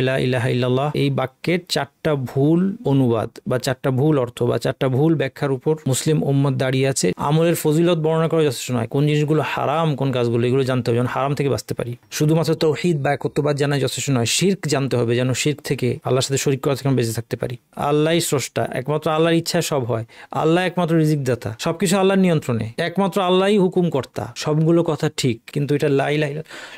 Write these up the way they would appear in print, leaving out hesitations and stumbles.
লা ইলাহা ইল্লাল্লাহ এই বাক্যের চারটা ভুল অনুবাদ বা চারটা ভুল অর্থ বা চারটা ভুল ব্যাখ্যার উপর মুসলিম উম্মত দাঁড়িয়ে আছে। আমলের ফজিলত বর্ণনা করা যথেষ্ট নয়, কোন জিনিসগুলো হারাম কোন কাজগুলো এগুলো জানতে হবে যেন হারাম থেকে বাঁচতে পারি। শুধুমাত্র তাওহীদ বা একত্ববাদ জানা যথেষ্ট নয়, শিরক জানতে হবে যেন শিরক থেকে আল্লাহর সাথে শরীক করা থেকে বেঁচে থাকতে পারি। আল্লাহই স্রষ্টা, একমাত্র আল্লাহর ইচ্ছায় সব হয়, আল্লাহ একমাত্র রিজিক দাতা, সবকিছু আল্লাহর নিয়ন্ত্রণে, একমাত্র আল্লাহই হুকুম কর্তা। সবগুলো কথা ঠিক, কিন্তু এটা লা ইলাহা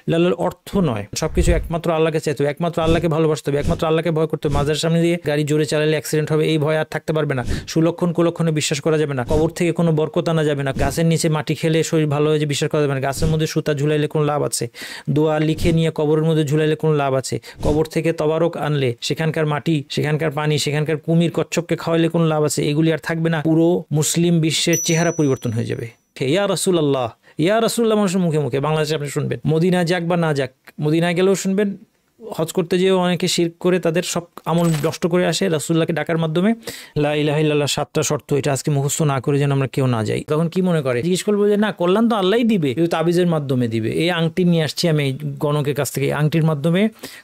ইল্লাল্লাহর অর্থ নয়। সবকিছু একমাত্র আল্লাহকে চাইতে হবে, একমাত্র আল্লাহকে ভালোবাসতে হবে, একমাত্র আল্লাহকে ভয় করতে হবে। মাজারের সামনে দিয়ে গাড়ি জোরে চালালে অ্যাক্সিডেন্ট হবে এই ভয় আর থাকতে পারবে না। সুলক্ষণ কুলক্ষণে বিশ্বাস করা যাবে না। কবর থেকে কোনো বরকত আনা যাবে না। গাছের নিচে মাটি খেলে শরীর ভালো হয়ে যে বিশ্বাস করা যাবে না। গাছের মধ্যে সুতা ঝুলাইলে কোনো লাভ আছে? দোয়া লিখে নিয়ে কবরের মধ্যে ঝুলাইলে কোনো লাভ আছে? কবর থেকে তবারক আনলে সেখানকার মাটি, সেখানকার পানি, সেখানকার কুমির কচ্ছপকে খাওয়াইলে কোনো লাভ আছে? এগুলি আর থাকবে না। পুরো মুসলিম বিশ্বের চেহারা পরিবর্তন হয়ে যাবে। ইয়া রাসূলুল্লাহ, ইয়া রাসূলুল্লাহ মানুষের মুখে মুখে বাংলাদেশে আপনি শুনবেন, মদিনায় যাক বা না যাক, মদিনায় গেলেও শুনবেন। হজ করতে যেও অনেকে শিরক করে তাদের সব আমল নষ্ট করে আসে রাসূলুল্লাহকে ডাকার মাধ্যমে। লা ইলাহা ইল্লাল্লাহ 7টা শর্ত, এটা আজকে মুখস্থ না করে যেন আমরা কেউ না যাই। তখন কি মনে করে, জিজ্ঞেস করবো যে না, কল্যাণ তো আল্লাহই দিবে, কিন্তু তাবিজের মাধ্যমে দিবে। এই আংটি নিয়ে আসছি আমি গণকের কাছ থেকে, এই আংটির মাধ্যমে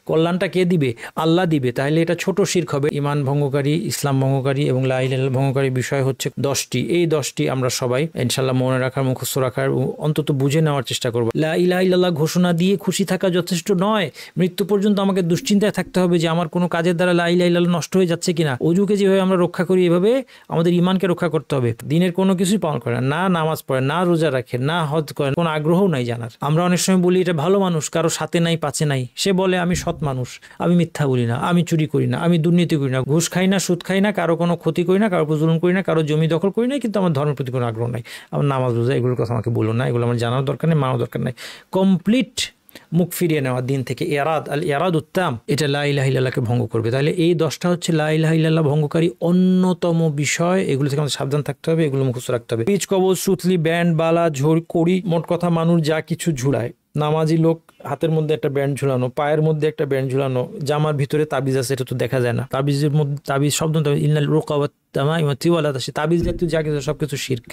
কল্যাণটা কে দিবে? আল্লাহ দিবে। তাহলে এটা ছোট শিরক হবে। ইমান ভঙ্গকারী, ইসলাম ভঙ্গকারী এবং লা ইলাহা ইল্লাল্লাহ ভঙ্গকারী বিষয় হচ্ছে 10টি। এই 10টি আমরা সবাই ইনশাআল্লাহ মনে রাখার, মুখস্থ রাখার, অন্তত বুঝে নেওয়ার চেষ্টা করবো। লা ইলাহা ইল্লাল্লাহ ঘোষণা দিয়ে খুশি থাকা যথেষ্ট নয়। মৃত্যু পর্যন্ত আমাকে দুশ্চিন্তায় থাকতে হবে যে আমার কোনো কাজের দ্বারা লা ইলাহা ইল্লাল্লাহ নষ্ট হয়ে যাচ্ছে কিনা। ওযুকে যেভাবে আমরা রক্ষা করি, এভাবে আমাদের ইমানকে রক্ষা করতে হবে। দিনের কোনো কিছুই পালন করে না, নামাজ পড়ে না, রোজা রাখে না, হজ করে, কোনো আগ্রহও নাই জানার। আমরা অনেক সময় বলি এটা ভালো মানুষ, কারো সাথে নাই পাচে নাই। সে বলে আমি সৎ মানুষ, আমি মিথ্যা বলি না, আমি চুরি করি না, আমি দুর্নীতি করি না, ঘুষ খাই না, সুদ খাই না, কারো কোনো ক্ষতি করি না, কারো উপর জুলুম করি না, কারো জমি দখল করি না, কিন্তু আমার ধর্মের প্রতি কোনো আগ্রহ নাই, আমার নামাজ রোজা এগুলোর কথা আমাকে বলো না, এগুলো আমার জানার দরকার নেই, মানার দরকার নাই। কমপ্লিট মুখ ফিরিয়ে নেওয়া দিন থেকে, ইরাদ উত্তাম, এটা লা ইলাহা ইল্লাল্লাহকে ভঙ্গ করবে। তাহলে এই 10টা হচ্ছে লা ইলাহা ইল্লাল্লাহ ভঙ্গকারী অন্যতম বিষয়। এগুলো থেকে আমাদের সাবধান থাকতে হবে, এগুলো মুখস্থ রাখতে হবে। পিচ কবজ, সুতলি, ব্যান্ড, বালা, ঝড়ি, কড়ি, মোট কথা মানুষ যা কিছু ঝুলায়, নামাজি লোক হাতের মধ্যে একটা ব্যান্ড ঝুলানো, পায়ের মধ্যে একটা ব্যান্ড ঝুলানো, জামার ভিতরে তাবিজ আছে, এটা তো দেখা যায় না। তাবিজের মধ্যে তাবিজ শব্দ, ইন্নাল রুকা ওয়াত তামাইমাতি ওয়ালা তাশি, তাবিজ দেখতে যা কিছু সবকিছু শিরক।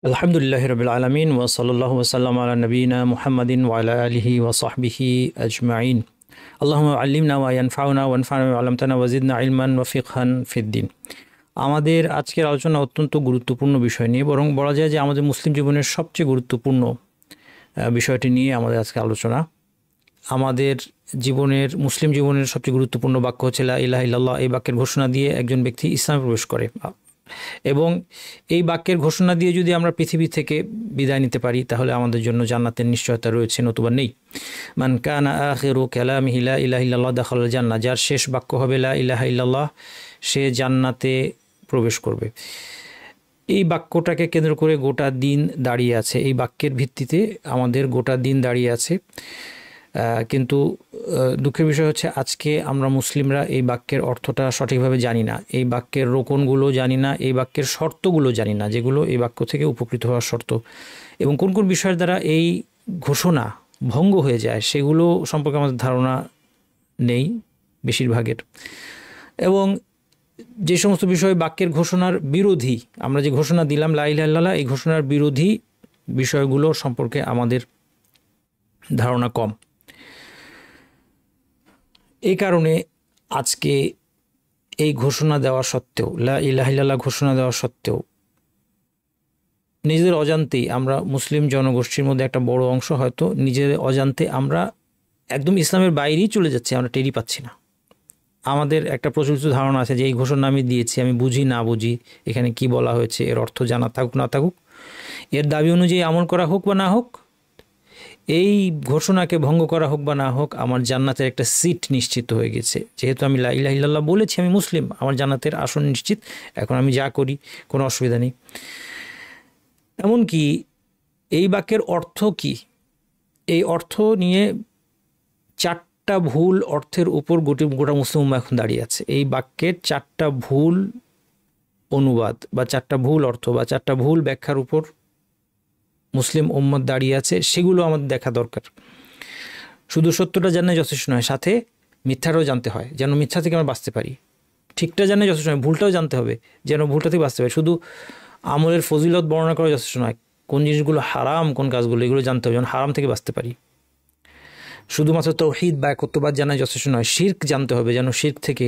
আলহামদুলিল্লাহ রাব্বিল আলামিন ওয়া সাল্লাল্লাহু ওয়া সাল্লাম আলা নবিয়িনা মুহাম্মাদিন ওয়া আলা আলিহি ওয়া সাহবিহি আজমাইন। আল্লাহুম্মা আল্লিমনা ওয়া ইয়ানফাউনা ওয়ানফা'না বিমা আল্লামতানা ওয়া জিদনা ইলমান ওয়া ফিকহান ফিদ্দিন। আমাদের আজকের আলোচনা অত্যন্ত গুরুত্বপূর্ণ বিষয় নিয়ে, বরং বলা যায় যে আমাদের মুসলিম জীবনের সবচেয়ে গুরুত্বপূর্ণ বিষয়টি নিয়ে আমাদের আজকে আলোচনা। আমাদের জীবনের, মুসলিম জীবনের সবচেয়ে গুরুত্বপূর্ণ বাক্য হচ্ছে লা ইলাহা ইল্লাল্লাহ। এই বাক্যের ঘোষণা দিয়ে একজন ব্যক্তি ইসলামে প্রবেশ করে, এবং এই বাক্যের ঘোষণা দিয়ে যদি আমরা পৃথিবী থেকে বিদায় নিতে পারি তাহলে আমাদের জন্য জান্নাতের নিশ্চয়তা রয়েছে, নতুবা নেই। মান কানা আখিরু কালামিহি লা ইলাহা ইল্লাল্লাহ দাখালাল জান্নাহ, যার শেষ বাক্য হবে লা ইলাহা ইল্লাল্লাহ, সে জান্নাতে প্রবেশ করবে। এই বাক্যটাকে কেন্দ্র করে গোটা দিন দাঁড়িয়ে আছে, এই বাক্যের ভিত্তিতে আমাদের গোটা দিন দাঁড়িয়ে আছে। কিন্তু দুঃখের বিষয় হচ্ছে আজকে আমরা মুসলিমরা এই বাক্যের অর্থটা সঠিকভাবে জানি না, এই বাক্যের রোকনগুলো জানি না, এই বাক্যের শর্তগুলো জানি না, যেগুলো এই বাক্য থেকে উপকৃত হওয়ার শর্ত, এবং কোন কোন বিষয়ের দ্বারা এই ঘোষণা ভঙ্গ হয়ে যায় সেগুলো সম্পর্কে আমাদের ধারণা নেই বেশিরভাগের। এবং যে সমস্ত বিষয় বাক্যের ঘোষণার বিরোধী, আমরা যে ঘোষণা দিলাম লা ইলাহা ইল্লাল্লাহ, এই ঘোষণার বিরোধী বিষয়গুলো সম্পর্কে আমাদের ধারণা কম। এই কারণে আজকে এই ঘোষণা দেওয়া সত্ত্বেও, লা ইলাহা ইল্লাল্লাহ ঘোষণা দেওয়া সত্ত্বেও, নিজেদের অজান্তেই আমরা মুসলিম জনগোষ্ঠীর মধ্যে একটা বড় অংশ হয়তো নিজেদের অজান্তে আমরা একদম ইসলামের বাইরেই চলে যাচ্ছি, আমরা টেরই পাচ্ছি না। আমাদের একটা প্রচলিত ধারণা আছে যে এই ঘোষণা আমি দিয়েছি, আমি বুঝি না বুঝি এখানে কি বলা হয়েছে, এর অর্থ জানা থাকুক না থাকুক, এর দাবি অনুযায়ী আমল করা হোক বা না হোক, এই ঘোষণাকে ভঙ্গ করা হোক বা না হোক, আমার জান্নাতের একটা সিট নিশ্চিত হয়ে গেছে। যেহেতু আমি লা ইলাহা ইল্লাল্লাহ বলেছি, আমি মুসলিম, আমার জান্নাতের আসন নিশ্চিত, এখন আমি যা করি কোনো অসুবিধা নেই। এমনকি এই বাক্যের অর্থ কি, এই অর্থ নিয়ে 4টা ভুল অর্থের উপর গোটা মুসলিম উম্মাহ এখন দাঁড়িয়ে আছে। এই বাক্যের 4টা ভুল অনুবাদ বা 4টা ভুল অর্থ বা 4টা ভুল ব্যাখ্যার উপর মুসলিম উম্মত দাঁড়িয়ে আছে, সেগুলো আমাদের দেখা দরকার। শুধু সত্যটা জানা যথেষ্ট নয়, সাথে মিথ্যাটাও জানতে হয় যেন মিথ্যা থেকে আমরা বাঁচতে পারি। ঠিকটা জানা যথেষ্ট নয়, ভুলটাও জানতে হবে যেন ভুলটা থেকে বাঁচতে পারি। শুধু আমলের ফজিলত বর্ণনা করা যথেষ্ট নয়, কোন জিনিসগুলো হারাম কোন কাজগুলো এগুলো জানতে হবে যেন হারাম থেকে বাঁচতে পারি। শুধুমাত্র তাওহীদ বা একত্ববাদ জানাই যথেষ্ট নয়, শিরক জানতে হবে, যেন শিরক থেকে,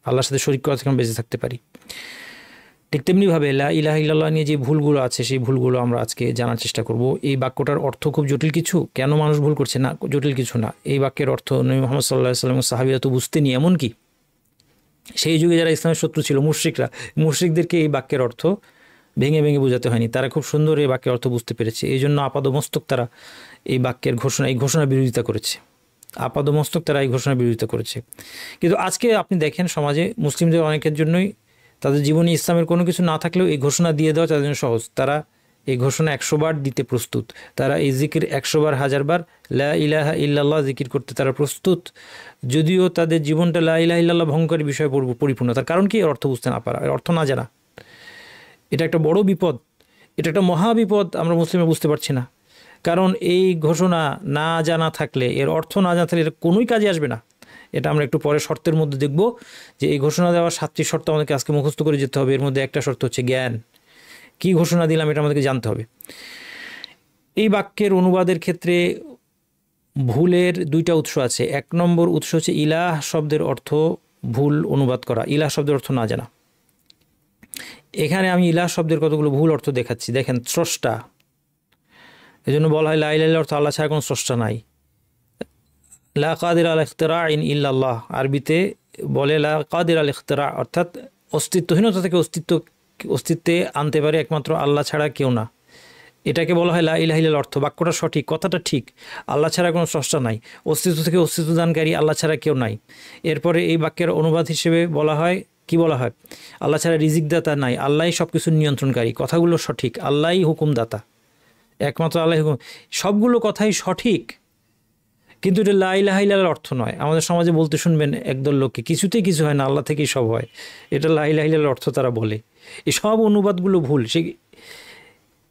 আল্লাহর সাথে শরীক করা থেকে আমরা বেঁচে থাকতে পারি। ঠিক তেমনিভাবে লা ইলাহা ইল্লাল্লাহ নিয়ে যে ভুলগুলো আছে সেই ভুলগুলো আমরা আজকে জানার চেষ্টা করব। এই বাক্যটার অর্থ খুব জটিল কিছু, কেন মানুষ ভুল করছে না, জটিল কিছু না। এই বাক্যের অর্থ নবী মুহাম্মদ সাল্লাল্লাহু আলাইহি ওয়াসাল্লাম সাহাবীরা তো বুঝতেনি, এমনকি সেই যুগে যারা ইসলামের শত্রু ছিল মুশরিকদেরকে এই বাক্যের অর্থ ভেঙে ভেঙে বোঝাতে হয়নি, তারা খুব সুন্দর এই বাক্যের অর্থ বুঝতে পেরেছে। এই জন্য আপাদমস্তক তারা এই বাক্যের এই ঘোষণার বিরোধিতা করেছে, আপাদমস্তক তারা এই ঘোষণার বিরোধিতা করেছে। কিন্তু আজকে আপনি দেখেন সমাজে মুসলিমদের অনেকের জন্যই তাদের জীবনে ইসলামের কোনো কিছু না থাকলেও এই ঘোষণা দিয়ে দেওয়া তাদের জন্য সহজ। তারা এই ঘোষণা 100 বার দিতে প্রস্তুত, তারা এই জিকির 100 বার 1000 বার লা ইলাহা ইল্লাল্লাহ জিকির করতে তারা প্রস্তুত, যদিও তাদের জীবনটা লা ইলাহা ইল্লাল্লাহ ভঙ্গকারী বিষয়ে পরিপূর্ণ। তার কারণ কি? এর অর্থ বুঝতে না পারা, এর অর্থ না জানা। এটা একটা বড় বিপদ, এটা একটা মহা বিপদ। আমরা মুসলিমরা বুঝতে পারছি না, কারণ এই ঘোষণা না জানা থাকলে, এর অর্থ না জানা থাকলে এটা কোনোই কাজে আসবে না। এটা আমরা একটু পরে শর্তের মধ্যে দেখব যে এই ঘোষণা দেওয়ার 7টি শর্ত আমাদেরকে আজকে মুখস্থ করে যেতে হবে। এর মধ্যে একটা শর্ত হচ্ছে জ্ঞান। কি ঘোষণা দিলাম এটা আমাদেরকে জানতে হবে। এই বাক্যের অনুবাদের ক্ষেত্রে ভুলের 2টা উৎস আছে। 1 নম্বর উৎস হচ্ছে ইলাহ শব্দের অর্থ ভুল অনুবাদ করা, ইলাহ শব্দের অর্থ না জানা। এখানে আমি ইলাহ শব্দের কতগুলো ভুল অর্থ দেখাচ্ছি। দেখেন, স্রষ্টা, এজন্য বলা হয় লা ইলাহা ইল্লাল্লাহ অর্থ আল্লাহ ছাড়া কোনো স্রষ্টা নাই। লা কাদির আল ইখতিরাইন ইল্লাল্লাহ, আরবিতে বলে লা কাদির আল ইখতিরা, অর্থাৎ অস্তিত্বহীনতা থেকে অস্তিত্বে আনতে পারে একমাত্র আল্লাহ ছাড়া কেউ না। এটাকে বলা হয় লা ইলাহা ইল্লাল্লাহ অর্থ। বাক্যটা সঠিক, কথাটা ঠিক, আল্লাহ ছাড়া কোনো স্রষ্টা নাই, অস্তিত্ব থেকে অস্তিত্ব দানকারী আল্লাহ ছাড়া কেউ নাই। এরপরে এই বাক্যের অনুবাদ হিসেবে বলা হয়, কি বলা হয়? আল্লাহ ছাড়া রিজিকদাতা নাই, আল্লাহই সব কিছুর নিয়ন্ত্রণকারী। কথাগুলো সঠিক, আল্লাহই হুকুমদাতা, একমাত্র আল্লাহ হুকুম, সবগুলো কথাই সঠিক, কিন্তু এটা লা ইলাহা ইল্লাল্লাহর অর্থ নয়। আমাদের সমাজে বলতে শুনবেন একদল লোককে, কিছুতেই কিছু হয় না, আল্লাহ থেকেই সব হয়, এটা লা ইলাহা ইল্লাল্লাহর অর্থ তারা বলে। এই সব অনুবাদগুলো ভুল, সেই